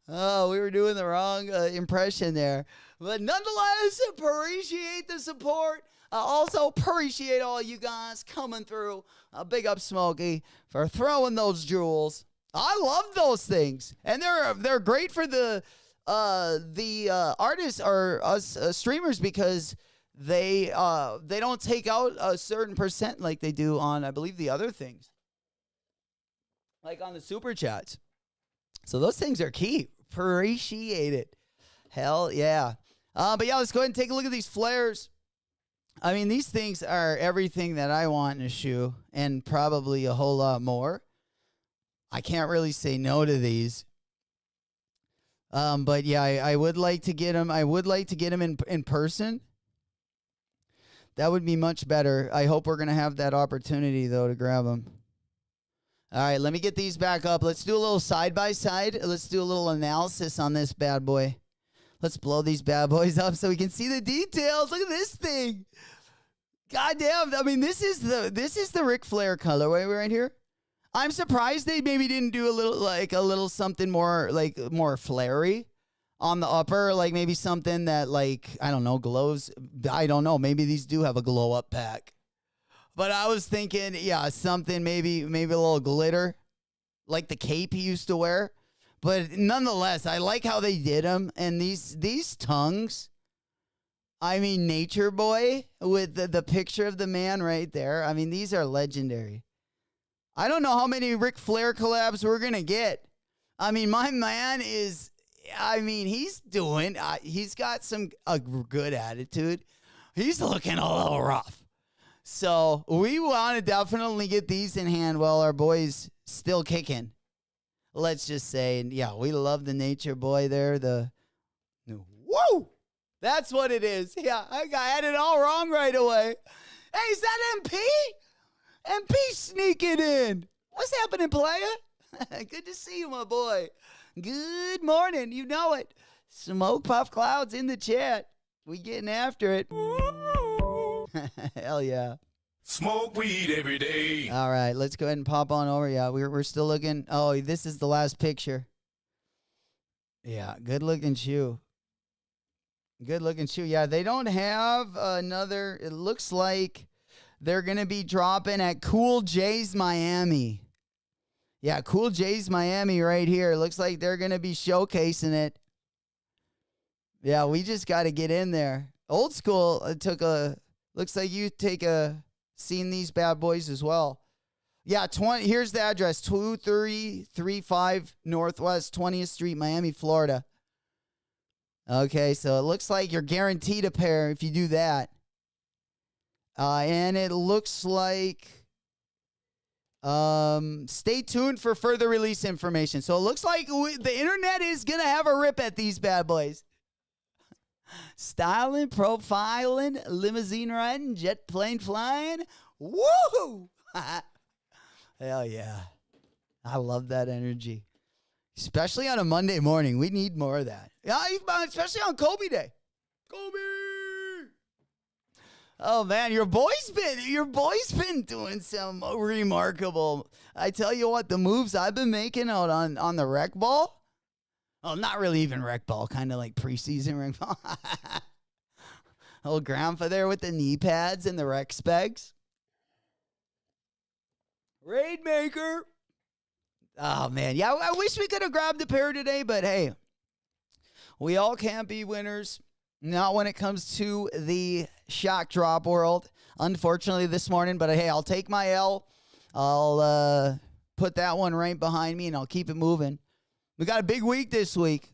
oh, we were doing the wrong impression there. But nonetheless, appreciate the support. Also appreciate all you guys coming through. Big up Smokey for throwing those jewels. I love those things, and they're great for the artists or us streamers because they don't take out a certain percent like they do on, I believe, the other things, like on the super chats. So those things are key. Appreciate it. Hell yeah. But yeah, let's go ahead and take a look at these flares. I mean, these things are everything that I want in a shoe and probably a whole lot more. I can't really say no to these. But yeah, I would like to get them. I would like to get them in person. That would be much better. I hope we're going to have that opportunity, though, to grab them. All right, let me get these back up. Let's do a little side-by-side. Let's do a little analysis on this bad boy. Let's blow these bad boys up so we can see the details. Look at this thing. Goddamn. I mean, this is the Ric Flair colorway right here. I'm surprised they maybe didn't do a little something more more flary on the upper, like maybe something that like, I don't know, glows. I don't know. Maybe these do have a glow up pack. But I was thinking, yeah, something maybe a little glitter like the cape he used to wear. But nonetheless, I like how they did them. And these tongues, I mean, Nature Boy with the picture of the man right there. I mean, these are legendary. I don't know how many Ric Flair collabs we're going to get. I mean, my man is, I mean, he's got a good attitude. He's looking a little rough. So we want to definitely get these in hand while our boy's still kicking. Let's just say, yeah, we love the Nature Boy there. Woo! That's what it is. Yeah, I had it all wrong right away. Hey, is that MP? MP sneaking in. What's happening, playa? Good to see you, my boy. Good morning. You know it. Smoke Puff Clouds in the chat. We getting after it. Hell yeah. Smoke weed every day. All right, let's go ahead and pop on over. Yeah, we're still looking. Oh, this is the last picture. Yeah, good looking shoe. Good looking shoe. Yeah, they don't have another. It looks like they're going to be dropping at Cool J's Miami. Yeah, Cool J's Miami right here. It looks like they're going to be showcasing it. Yeah, we just got to get in there. Old School looks like you seen these bad boys as well. Yeah, here's the address, 2335 Northwest 20th Street, Miami, Florida. Okay, so it looks like you're guaranteed a pair if you do that. And it looks like, stay tuned for further release information. So it looks like the internet is going to have a rip at these bad boys. Styling, profiling, limousine riding, jet plane flying. Woo! Hell yeah. I love that energy. Especially on a Monday morning. We need more of that. Yeah, especially on Kobe Day. Kobe! Oh man, your boy's been doing some remarkable. I tell you what, the moves I've been making out on the rec ball. Oh, not really even rec ball, kind of like preseason rec ball. Old grandpa there with the knee pads and the rec specs. Raid maker. Oh man, yeah, I wish we could have grabbed a pair today, but hey, we all can't be winners. Not when it comes to the shock drop world. Unfortunately this morning, but hey, I'll take my L. I'll put that one right behind me and I'll keep it moving. We got a big week this week.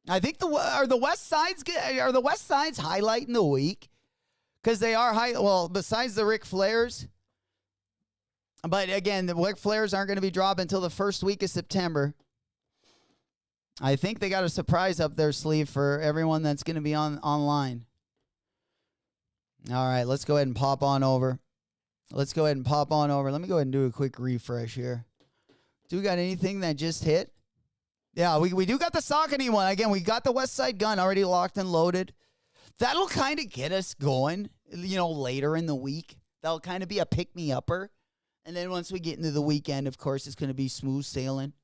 I think the West Sides highlighting the week because they are high. Well, besides the Ric Flairs, but again, the Ric Flairs aren't going to be dropping until the first week of September. I think they got a surprise up their sleeve for everyone that's going to be online. All right, let's go ahead and pop on over. Let me go ahead and do a quick refresh here. Do we got anything that just hit? Yeah, we do got the Saucony one. Again, we got the West Side Gun already locked and loaded. That'll kind of get us going, later in the week. That'll kind of be a pick-me-upper. And then once we get into the weekend, of course, it's going to be smooth sailing.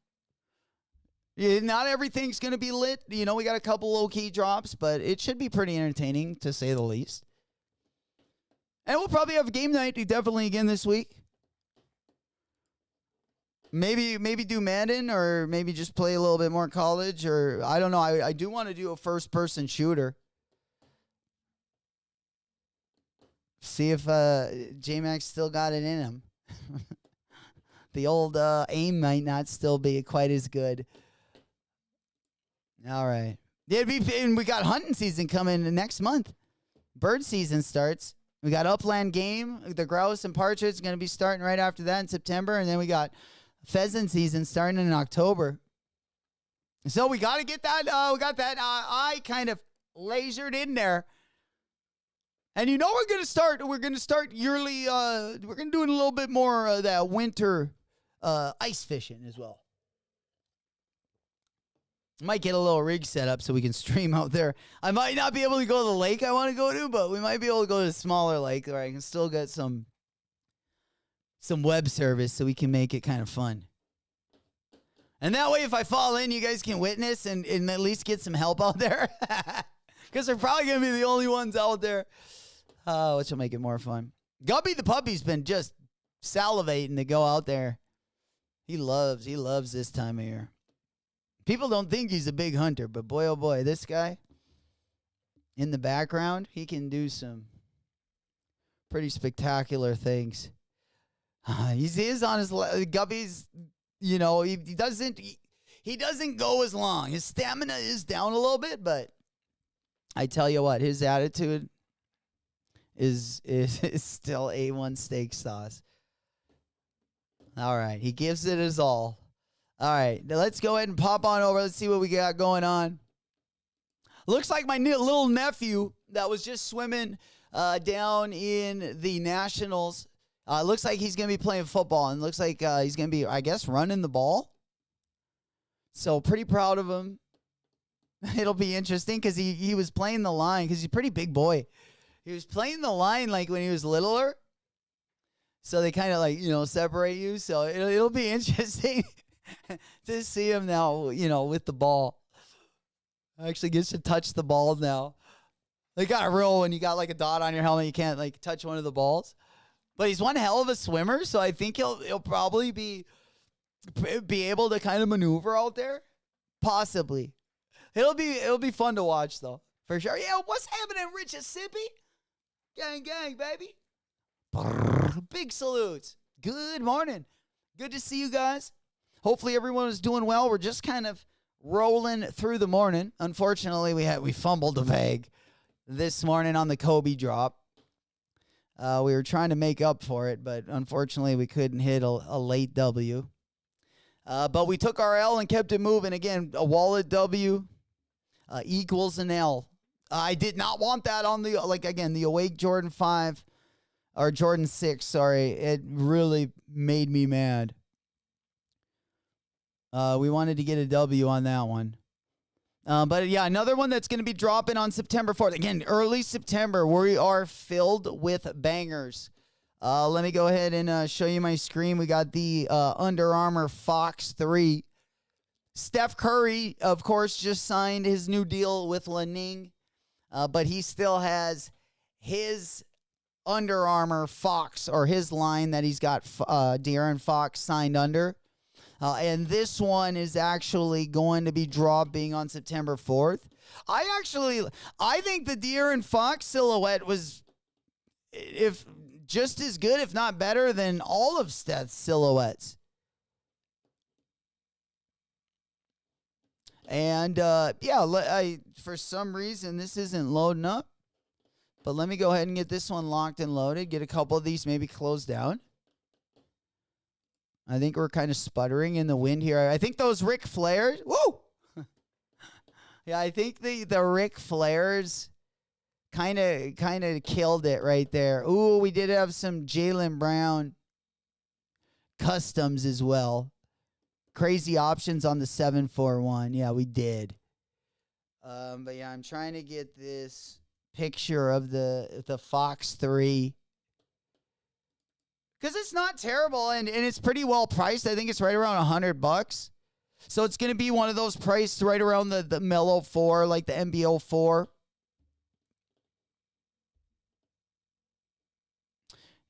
Yeah, not everything's going to be lit. We got a couple low-key drops, but it should be pretty entertaining, to say the least. And we'll probably have a game night definitely again this week. Maybe do Madden, or maybe just play a little bit more college, or I don't know. I do want to do a first-person shooter. See if J-Max still got it in him. The old aim might not still be quite as good. All right. And we got hunting season coming next month. Bird season starts. We got upland game. The grouse and partridge is going to be starting right after that in September. And then we got pheasant season starting in October. So we got to get that. We got that eye kind of lasered in there. And we're going to start yearly. We're going to do a little bit more of that winter ice fishing as well. Might get a little rig set up so we can stream out there. I might not be able to go to the lake I want to go to, but we might be able to go to a smaller lake where I can still get some web service so we can make it kind of fun. And that way, if I fall in, you guys can witness and at least get some help out there. Because they're probably going to be the only ones out there. Which will make it more fun. Gubby the puppy's been just salivating to go out there. He loves this time of year. People don't think he's a big hunter, but boy, oh boy, this guy in the background, he can do some pretty spectacular things. He is on his Gubby's, you know, he doesn't go as long. His stamina is down a little bit, but I tell you what, his attitude is still A1 steak sauce. All right, he gives it his all. All right, now let's go ahead and pop on over. Let's see what we got going on. Looks like my little nephew that was just swimming down in the Nationals. Looks like he's going to be playing football, and looks like he's going to be, I guess, running the ball. So pretty proud of him. It'll be interesting because he was playing the line because he's a pretty big boy. He was playing the line like when he was littler. So they kind of like, you know, separate you. So it'll be interesting to see him now, you know, with the ball. Actually gets to touch the ball now. They got a rule when you got like a dot on your helmet, you can't like touch one of the balls. But he's one hell of a swimmer, so I think he'll probably be able to kind of maneuver out there. Possibly. It'll be fun to watch though. For sure. Yeah, what's happening in Mississippi? Gang, gang, baby. Big salutes. Good morning. Good to see you guys. Hopefully everyone is doing well. We're just kind of rolling through the morning. Unfortunately, we fumbled a bag this morning on the Kobe drop. We were trying to make up for it, but unfortunately we couldn't hit a late W. But we took our L and kept it moving. Again, a wallet W equals an L. I did not want that on the, the Awake Jordan 5 or Jordan 6, sorry. It really made me mad. We wanted to get a W on that one. But yeah, another one that's going to be dropping on September 4th. Again, early September, we are filled with bangers. Let me go ahead and show you my screen. We got the Under Armour Fox 3. Steph Curry, of course, just signed his new deal with Li-Ning. But he still has his Under Armour Fox, or his line that he's got De'Aaron Fox signed under. And this one is actually going to be dropping on September 4th. I think the De'Aaron Fox silhouette was just as good, if not better, than all of Steph's silhouettes. And, for some reason, this isn't loading up. But let me go ahead and get this one locked and loaded. Get a couple of these maybe closed down. I think we're kind of sputtering in the wind here. I think those Ric Flairs. Woo! Yeah, I think the Ric Flairs kind of killed it right there. Ooh, we did have some Jaylen Brown customs as well. Crazy options on the 741. Yeah, we did. But yeah, I'm trying to get this picture of the Fox 3. Because it's not terrible, and it's pretty well priced. I think it's right around $100. So it's going to be one of those priced right around the Mellow 4, like the MBO 4.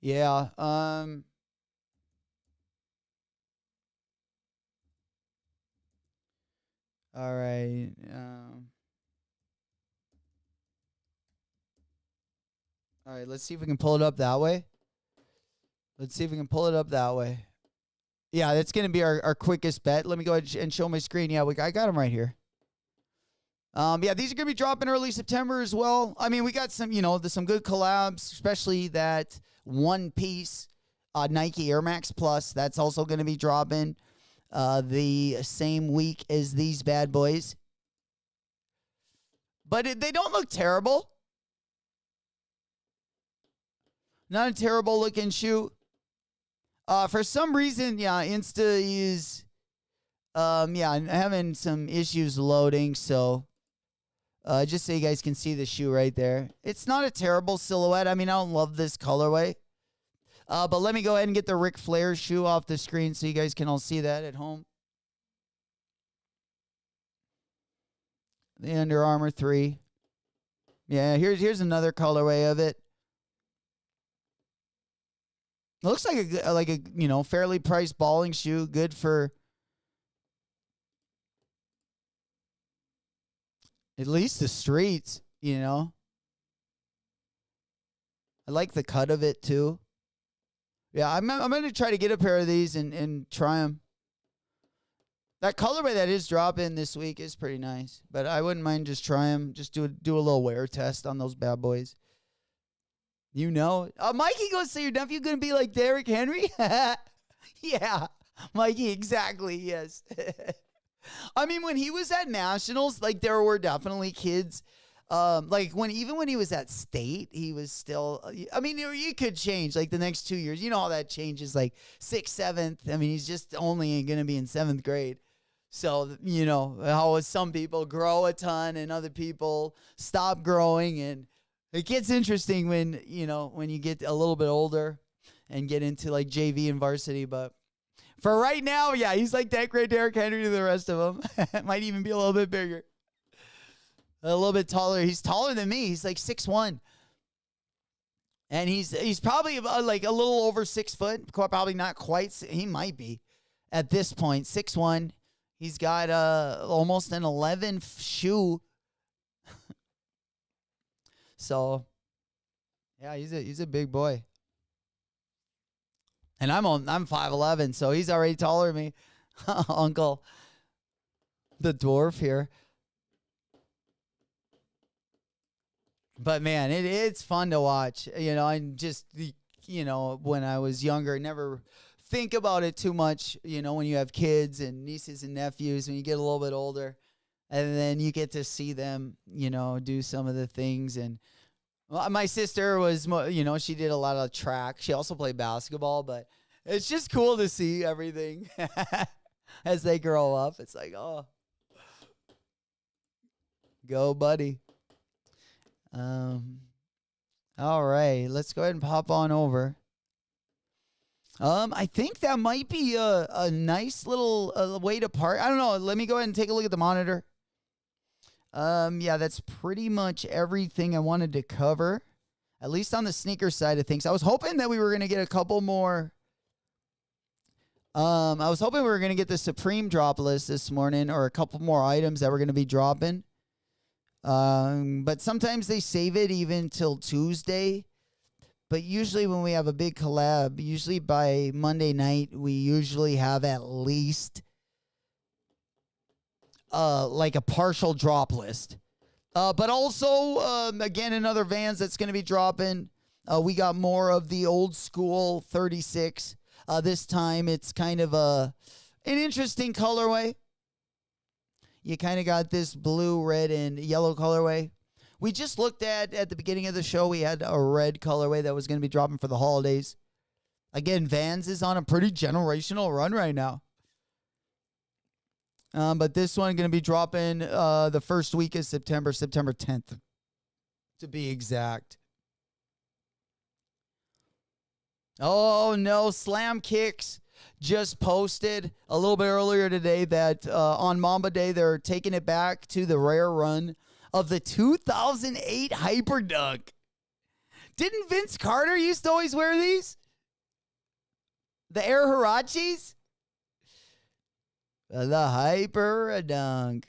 Yeah. All right. All right, let's see if we can pull it up that way. Let's see if we can pull it up that way. Yeah, that's going to be our quickest bet. Let me go ahead and show my screen. Yeah, I got them right here. Yeah, these are going to be dropping early September as well. I mean, we got some, some good collabs, especially that one-piece Nike Air Max Plus. That's also going to be dropping the same week as these bad boys. But they don't look terrible. Not a terrible looking shoe. For some reason, yeah, Insta is Yeah, I'm having some issues loading, so just so you guys can see the shoe right there. It's not a terrible silhouette. I mean, I don't love this colorway. But let me go ahead and get the Ric Flair shoe off the screen so you guys can all see that at home. The Under Armour 3. Yeah, here's another colorway of it. It looks like a fairly priced balling shoe, good for at least the streets, I like the cut of it too. Yeah, I'm going to try to get a pair of these and try them. That colorway that is dropping this week is pretty nice, but I wouldn't mind just try them. Just do a little wear test on those bad boys. Mikey goes, so your nephew going to be like Derrick Henry? Yeah, Mikey, exactly, yes. I mean, when he was at Nationals, like, there were definitely kids. Like, when he was at State, he was still, I mean, you could change, like, the next 2 years. You know how that changes, like, 6th, 7th. I mean, he's just only going to be in 7th grade. So, how some people grow a ton and other people stop growing. And it gets interesting when you get a little bit older and get into, like, JV and varsity. But for right now, yeah, he's like that great Derrick Henry to the rest of them. Might even be a little bit bigger. A little bit taller. He's taller than me. He's like 6'1". And he's probably about like a little over 6 foot. Probably not quite. He might be at this point. 6'1". He's got almost an 11 shoe. So, yeah, he's a big boy. And I'm 5'11", so he's already taller than me. Uncle the dwarf here. But man, it's fun to watch, and just, when I was younger, never think about it too much, when you have kids and nieces and nephews, when you get a little bit older, and then you get to see them, do some of the things. And my sister was, she did a lot of track. She also played basketball, but it's just cool to see everything as they grow up. It's like, oh, go, buddy. All right, let's go ahead and pop on over. I think that might be a nice little way to part. I don't know. Let me go ahead and take a look at the monitor. Yeah, that's pretty much everything I wanted to cover, at least on the sneaker side of things. I was hoping that we were going to get a couple more. I was hoping we were going to get the Supreme drop list this morning, or a couple more items that were going to be dropping. But sometimes they save it even till Tuesday. But usually when we have a big collab, usually by Monday night, we usually have at least like a partial drop list. But also, again, in other Vans that's going to be dropping, we got more of the old school 36. This time it's kind of an interesting colorway. You kind of got this blue, red, and yellow colorway. We just looked at the beginning of the show, we had a red colorway that was going to be dropping for the holidays. Again, Vans is on a pretty generational run right now. But this one going to be dropping the first week of September 10th, to be exact. Oh, no, Slam Kicks just posted a little bit earlier today that on Mamba Day, they're taking it back to the rare run of the 2008 Hyperdunk. Didn't Vince Carter used to always wear these? The Air Hirachis? The Hyperdunk.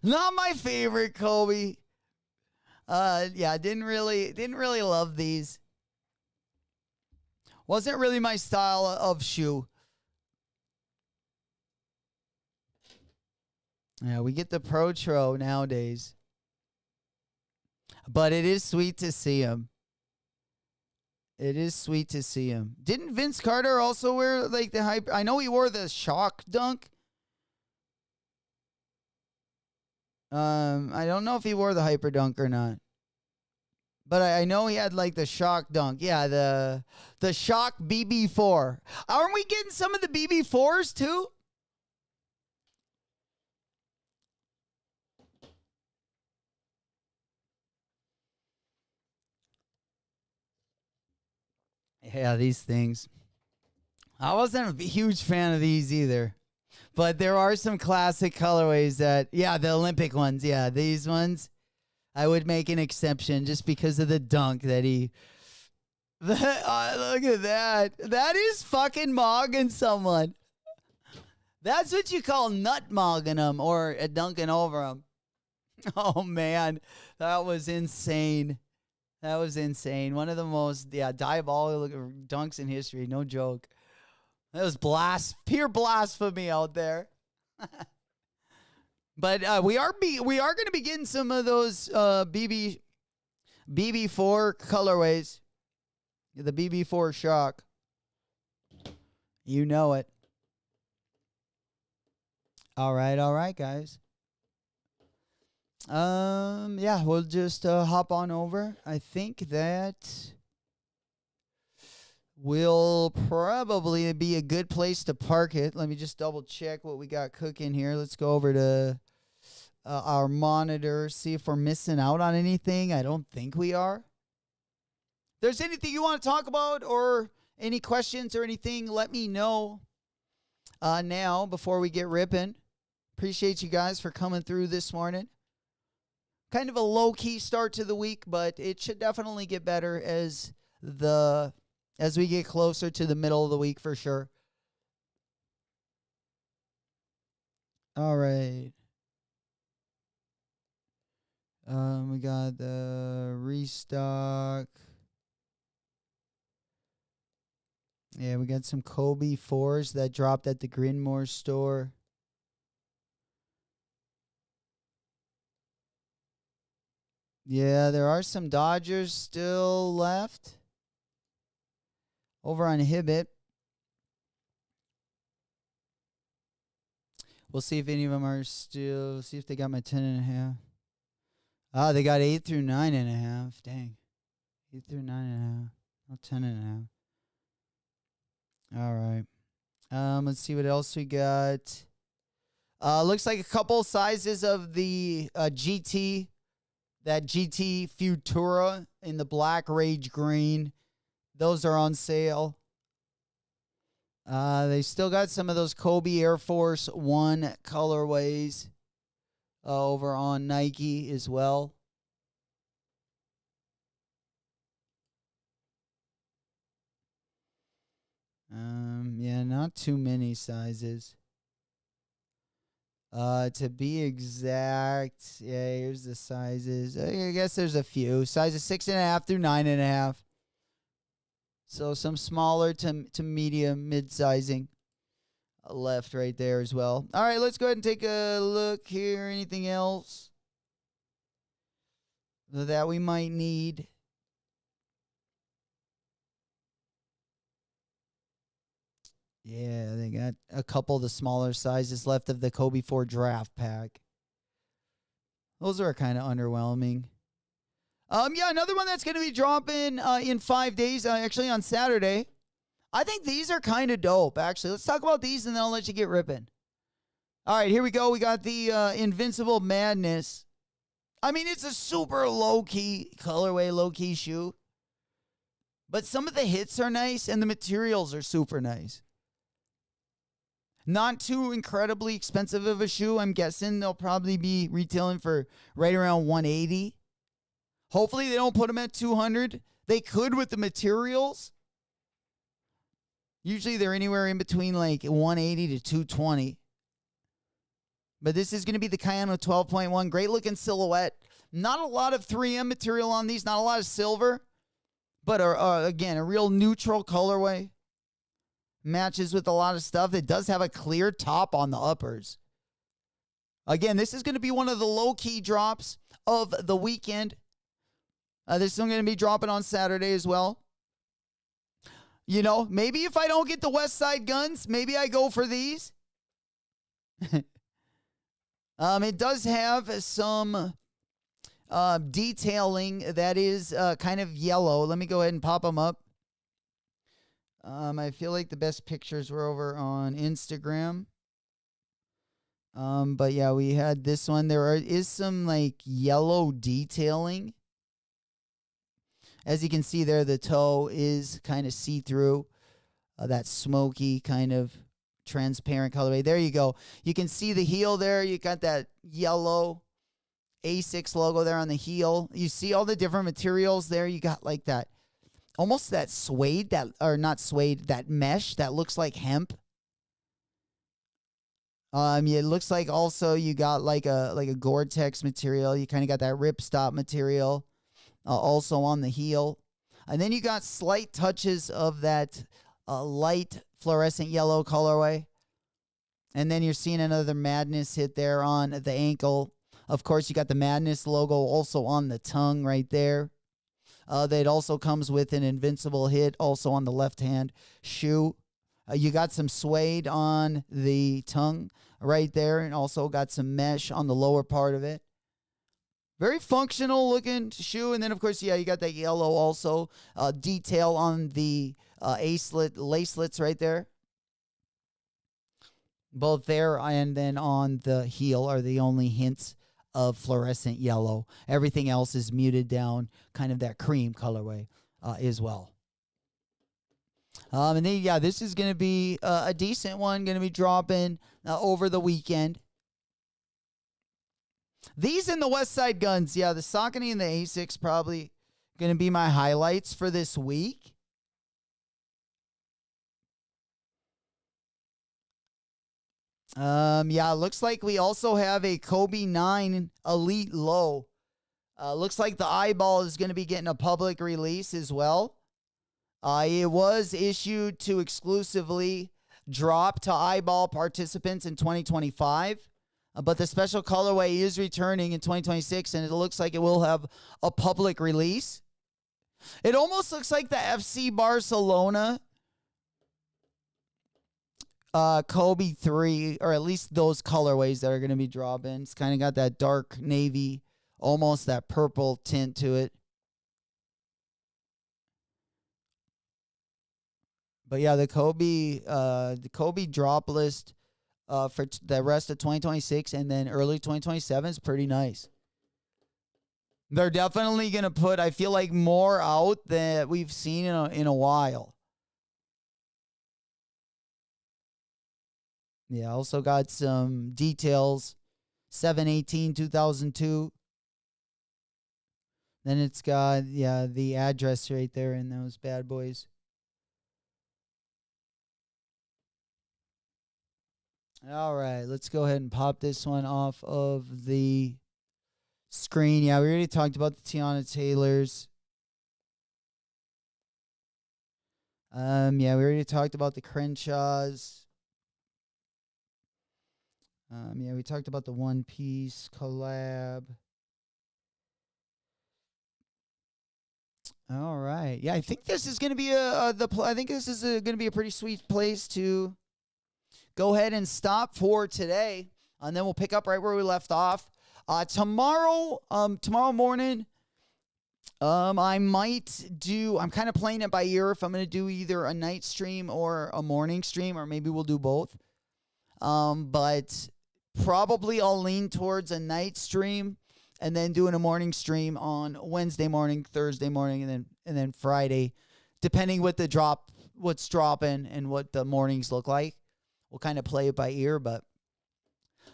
Not my favorite, Kobe. Yeah, didn't really love these. Wasn't really my style of shoe. Yeah, we get the Protro nowadays. But it is sweet to see him. It is sweet to see him. Didn't Vince Carter also wear like the hype? I know he wore the Shock Dunk. I don't know if he wore the Hyper Dunk or not. But I know he had like the Shock Dunk. Yeah, the Shock BB4. Aren't we getting some of the BB4s too? Yeah, these things. I wasn't a huge fan of these either. But there are some classic colorways that, yeah, the Olympic ones. Yeah, these ones, I would make an exception just because of the dunk that he. Look at that. That is fucking mogging someone. That's what you call nut mogging them or dunking over them. Oh, man. That was insane. That was insane. One of the most, diabolical dunks in history. No joke. That was pure blasphemy out there. But we are going to be getting some of those BB4 colorways. The BB4 Shock. You know it. All right, guys. Yeah, we'll just hop on over. I think that will probably be a good place to park it. Let me just double check what we got cooking here. Let's go over to our monitor, see if we're missing out on anything. I don't think we are. If there's anything you want to talk about or any questions or anything, let me know now before we get ripping. Appreciate you guys for coming through this morning. Kind of a low-key start to the week, but it should definitely get better as we get closer to the middle of the week for sure. All right. We got the restock. Yeah, we got some Kobe 4s that dropped at the Grinmore store. Yeah, there are some Dodgers still left. Over on Hibbett. We'll see if any of them are still. See if they got my 10.5. Ah, they got 8 through 9.5. Dang. 8 through 9.5. Not 10.5. All right. Let's see what else we got. Looks like a couple sizes of the GT. That GT Futura in the black Rage Green. Those are on sale. They still got some of those Kobe Air Force One colorways over on Nike as well. Yeah, not too many sizes. To be exact, yeah, here's the sizes. I guess there's a few. Sizes 6.5 through 9.5. So some smaller to medium, mid-sizing left right there as well. All right, let's go ahead and take a look here. Anything else that we might need? Yeah, they got a couple of the smaller sizes left of the Kobe 4 draft pack. Those are kind of underwhelming. Yeah, another one that's going to be dropping in 5 days, actually on Saturday. I think these are kind of dope, actually. Let's talk about these, and then I'll let you get ripping. All right, here we go. We got the Invincible Madness. I mean, it's a super low-key colorway, low-key shoe. But some of the hits are nice, and the materials are super nice. Not too incredibly expensive of a shoe. I'm guessing they'll probably be retailing for right around $180. Hopefully they don't put them at $200. They could with the materials. Usually they're anywhere in between like $180 to $220. But this is going to be the Kayano 12.1. Great looking silhouette. Not a lot of 3M material on these. Not a lot of silver. But again, a real neutral colorway. Matches with a lot of stuff. It does have a clear top on the uppers. Again, this is going to be one of the low-key drops of the weekend. This is going to be dropping on Saturday as well. You know, maybe if I don't get the West Side Guns, maybe I go for these. It does have some detailing that is kind of yellow. Let me go ahead and pop them up. I feel like the best pictures were over on Instagram. But yeah, we had this one. There is some like yellow detailing. As you can see there, the toe is kind of see-through. That smoky kind of transparent colorway. There you go. You can see the heel there. You got that yellow ASICS logo there on the heel. You see all the different materials there. You got like that, almost that suede, not suede, that mesh that looks like hemp. It looks like also you got like a Gore-Tex material. You kind of got that ripstop material also on the heel. And then you got slight touches of that light fluorescent yellow colorway. And then you're seeing another Madness hit there on the ankle. Of course, you got the Madness logo also on the tongue right there. That also comes with an Invincible hit also on the left-hand shoe. You got some suede on the tongue right there, and also got some mesh on the lower part of it. Very functional looking shoe. And then, of course, yeah, you got that yellow also detail on the lacelets right there. Both there and then on the heel are the only hints of fluorescent yellow. Everything else is muted down, kind of that cream colorway as well. And then, yeah, this is going to be a decent one, going to be dropping over the weekend. These and the West Side Guns, yeah, the Saucony and the ASICS probably going to be my highlights for this week. Yeah, it looks like we also have a Kobe 9 Elite Low. Looks like the eyeball is going to be getting a public release as well. It was issued to exclusively drop to eyeball participants in 2025. But the special colorway is returning in 2026, and it looks like it will have a public release. It almost looks like the FC Barcelona Kobe 3, or at least those colorways that are going to be dropping. It's kind of got that dark navy, almost that purple tint to it. But yeah, the Kobe drop list for the rest of 2026 and then early 2027 is pretty nice. They're definitely going to put, I feel like, more out than we've seen in a while. Yeah, also got some details. 7/18/2002. Then it's got, yeah, the address right there in those bad boys. All right, let's go ahead and pop this one off of the screen. Yeah, we already talked about the Tiana Taylors. Yeah, we already talked about the Crenshaws. Yeah, we talked about the One Piece collab. All right. Yeah, I think this is going to be going to be a pretty sweet place to go ahead and stop for today, and then we'll pick up right where we left off. Tomorrow morning, I'm kind of playing it by ear if I'm going to do either a night stream or a morning stream, or maybe we'll do both. But probably I'll lean towards a night stream and then doing a morning stream on Wednesday morning, Thursday morning, and then Friday, depending what's dropping and what the mornings look like. We'll kind of play it by ear, but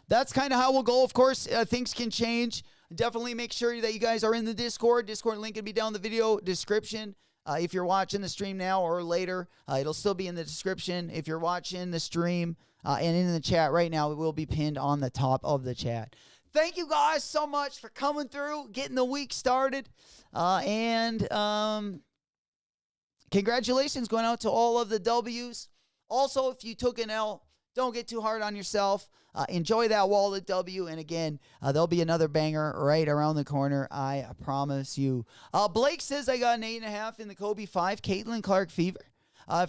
that's kind of how we'll go. Of course, things can change. Definitely make sure that you guys are in the Discord. Discord link will be down in the video description. If you're watching the stream now or later, it'll still be in the description. If you're watching the stream and in the chat right now, it will be pinned on the top of the chat. Thank you guys so much for coming through, getting the week started. And congratulations going out to all of the W's. Also, if you took an L, don't get too hard on yourself. Enjoy that wallet W. And again, there'll be another banger right around the corner. I promise you. Blake says I got an 8.5 in the Kobe 5. Caitlin Clark Fever.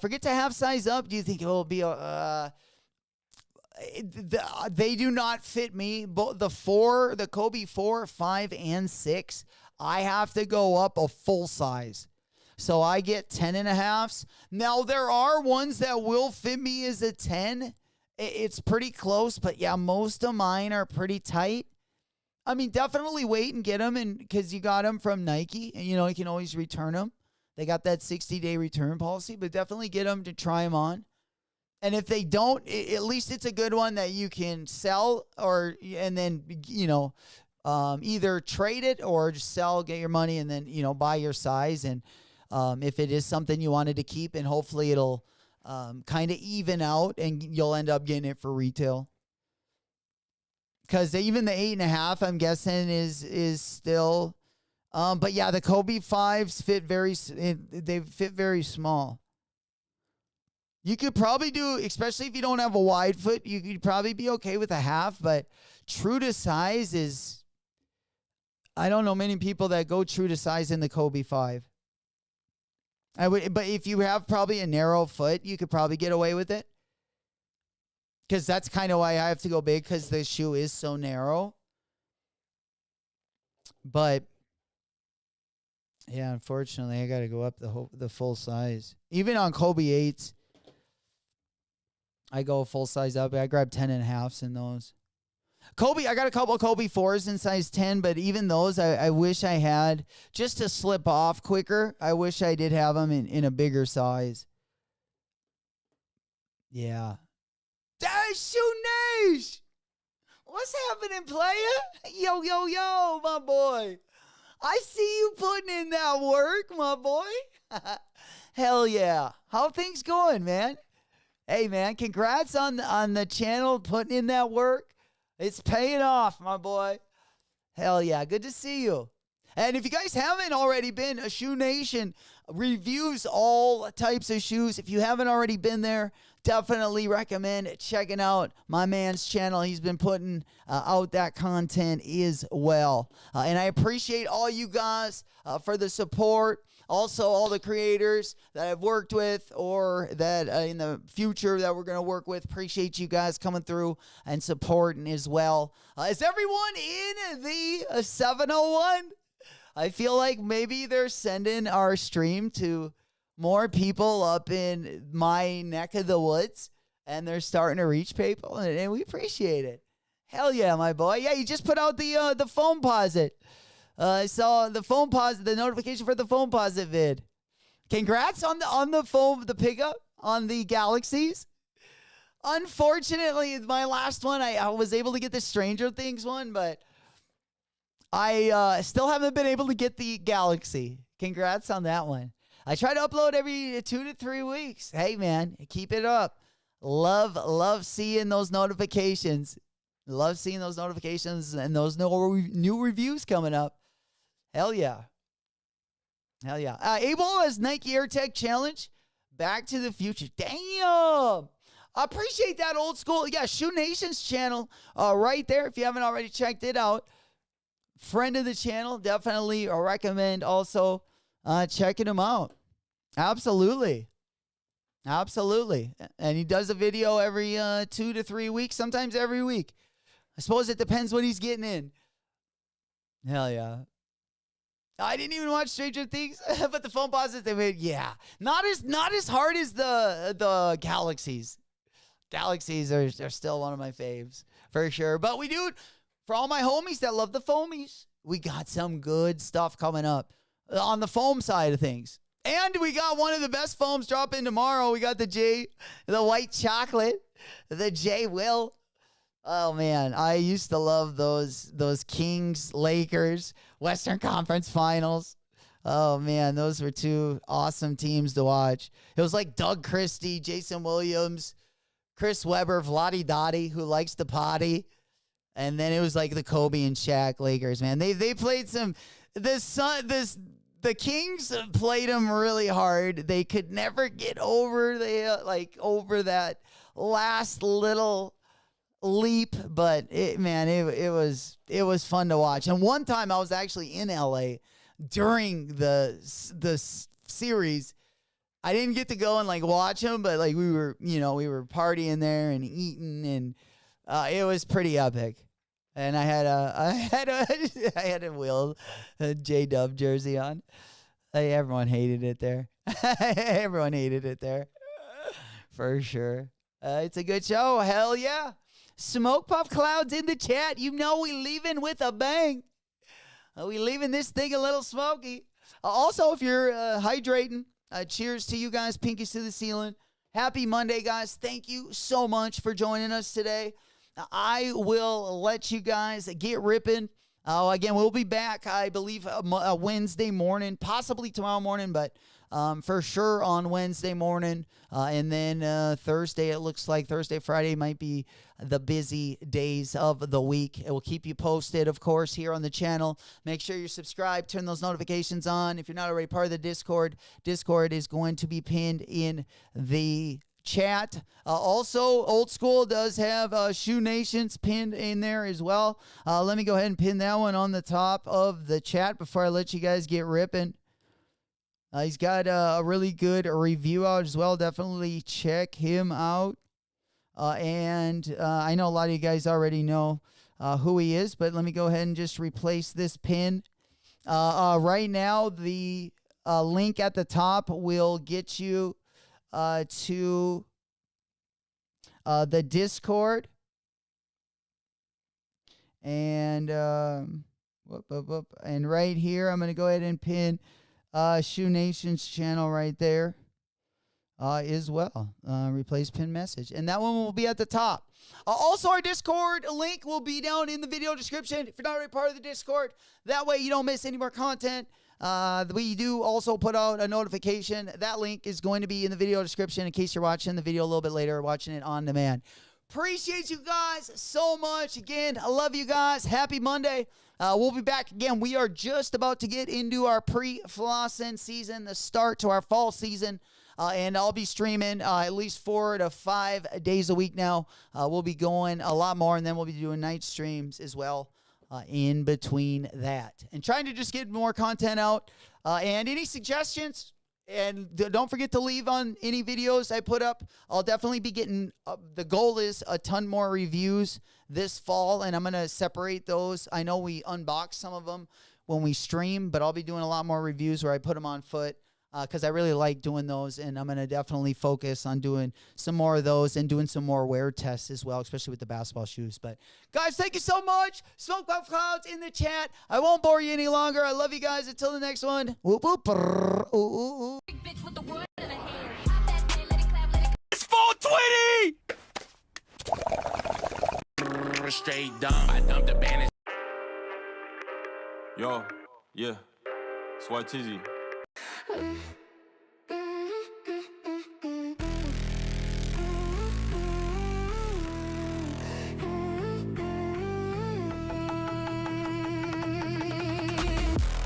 Forget to half size up. Do you think it will be they do not fit me. But the Kobe 4, 5, and 6, I have to go up a full size. So I get 10.5s. Now, there are ones that will fit me as a 10. It's pretty close, but yeah, most of mine are pretty tight. I mean, definitely wait and get them, and because you got them from Nike, and you can always return them. They got that 60-day return policy, but definitely get them to try them on. And if they don't, at least it's a good one that you can sell and then either trade it or just sell, get your money, and then buy your size. And if it is something you wanted to keep, and hopefully it'll kind of even out, and you'll end up getting it for retail. Because even the 8.5, I'm guessing is still, but yeah, the Kobe 5s they fit very small. You could probably do, especially if you don't have a wide foot, you could probably be okay with a half. But true to size is, I don't know many people that go true to size in the Kobe 5. But if you have probably a narrow foot, you could probably get away with it. Because that's kind of why I have to go big, because the shoe is so narrow. But yeah, unfortunately, I got to go up the full size. Even on Kobe 8s, I go full size up. I grab 10.5s in those. Kobe, I got a couple of Kobe 4s in size 10, but even those, I wish I had, just to slip off quicker, I wish I did have them in a bigger size. Yeah. Shunish! What's happening, player? Yo, yo, yo, my boy. I see you putting in that work, my boy. Hell yeah. How things going, man? Hey, man, congrats on the channel putting in that work. It's paying off, my boy. Hell yeah. Good to see you. And if you guys haven't already been, a Shoe Nation reviews all types of shoes. If you haven't already been there, definitely recommend checking out my man's channel. He's been putting out that content as well. And I appreciate all you guys for the support. Also, all the creators that I've worked with or that in the future that we're going to work with. Appreciate you guys coming through and supporting as well. Is everyone in the 701? I feel like maybe they're sending our stream to more people up in my neck of the woods, and they're starting to reach people, and we appreciate it. Hell yeah, my boy. Yeah, you just put out the phone posit. I saw the phone posit, the notification for the phone posit vid. Congrats on the pickup on the Galaxies. Unfortunately, my last one, I was able to get the Stranger Things one, but I still haven't been able to get the Galaxy. Congrats on that one. I try to upload every 2 to 3 weeks. Hey, man, keep it up. Love seeing those notifications. Love seeing those notifications and those new reviews coming up. Hell yeah. Hell yeah. Abel as Nike Air Tech Challenge. Back to the Future. Damn. I appreciate that old school. Yeah, Shoe Nation's channel right there. If you haven't already checked it out. Friend of the channel. Definitely recommend also checking him out. Absolutely. Absolutely. And he does a video every 2 to 3 weeks, sometimes every week. I suppose it depends what he's getting in. Hell yeah. I didn't even watch Stranger Things, but the phone pauses they made, yeah. Not as hard as the Galaxies. Galaxies are still one of my faves, for sure. But we do, for all my homies that love the foamies, we got some good stuff coming up on the foam side of things. And we got one of the best foams dropping tomorrow. We got the white chocolate, the J Will. Oh man, I used to love those Kings, Lakers, Western Conference Finals. Oh man, those were two awesome teams to watch. It was like Doug Christie, Jason Williams, Chris Webber, Vlade Dottie, who likes to potty. And then it was like the Kobe and Shaq Lakers, man. They played the Kings played them really hard. They could never get over over that last little leap, but it was fun to watch. And one time I was actually in LA during the series. I didn't get to go and watch them, but we were partying there and eating, and it was pretty epic. And I had a Will J-Dub jersey on. Everyone hated it there. Everyone hated it there. For sure. It's a good show. Hell yeah. Smoke Puff Clouds in the chat. You know we leaving with a bang. We leaving this thing a little smoky. Also, if you're hydrating, cheers to you guys. Pinkies to the ceiling. Happy Monday, guys. Thank you so much for joining us today. I will let you guys get ripping. Again, we'll be back, I believe, Wednesday morning, possibly tomorrow morning, but for sure on Wednesday morning. And then Thursday, it looks like Thursday, Friday might be the busy days of the week. It will keep you posted, of course, here on the channel. Make sure you're subscribed. Turn those notifications on. If you're not already part of the Discord, Discord is going to be pinned in the chat. Also, Old School does have Shoe Nations pinned in there as well. Let me go ahead and pin that one on the top of the chat before I let you guys get ripping. He's got a really good review out as well. Definitely check him out. And I know a lot of you guys already know who he is, but let me go ahead and just replace this pin. Right now, the link at the top will get you to the Discord. And and right here, I'm going to go ahead and pin Shoe Nation's channel right there as well. Replace pin message. And that one will be at the top. Also, our Discord link will be down in the video description. If you're not already part of the Discord, that way you don't miss any more content. We do also put out a notification. That link is going to be in the video description in case you're watching the video a little bit later or watching it on demand. Appreciate you guys so much. Again, I love you guys. Happy Monday. We'll be back again. We are just about to get into our pre-flossing season, the start to our fall season. And I'll be streaming at least 4 to 5 days a week now. We'll be going a lot more, and then we'll be doing night streams as well in between that. And trying to just get more content out. And any suggestions, and don't forget to leave on any videos I put up. I'll definitely be getting, the goal is a ton more reviews this fall, and I'm going to separate those. I know we unbox some of them when we stream, but I'll be doing a lot more reviews where I put them on foot because I really like doing those, and I'm going to definitely focus on doing some more of those and doing some more wear tests as well, especially with the basketball shoes. But, guys, thank you so much. Smoke Puff Clouds in the chat. I won't bore you any longer. I love you guys. Until the next one. Whoop, whoop, brrr, ooh, ooh, ooh. It's 420! Straight dumb. I dumped the bandage. Yo, yeah, it's White Tizzy.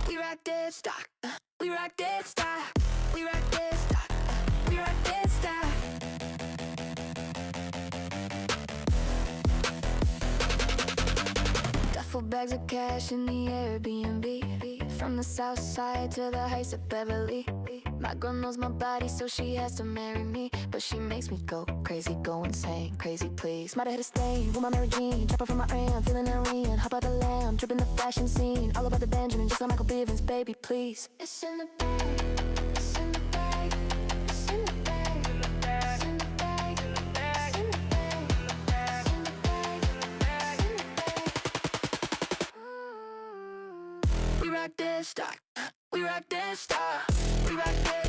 We rock this stock. We rock this stock. We rock this stock. We rock this stock. Duffel bags of cash in the Airbnb. From the south side to the heights of Beverly. My girl knows my body, so she has to marry me. But she makes me go crazy, go insane, crazy please. Might have hit a stain with my Mary Jean. Drop her from my ram, feeling Irene. Hop out the lamb, dripping the fashion scene. All about the Benjamin, just like Michael Bivins, baby please. It's in the bag, it's in the bag, it's in the bag, it's in the bag, it's in the bag, it's in the bag, it's in the bag, it's in the bag. We rock this stock, we rock this stock, we rock this.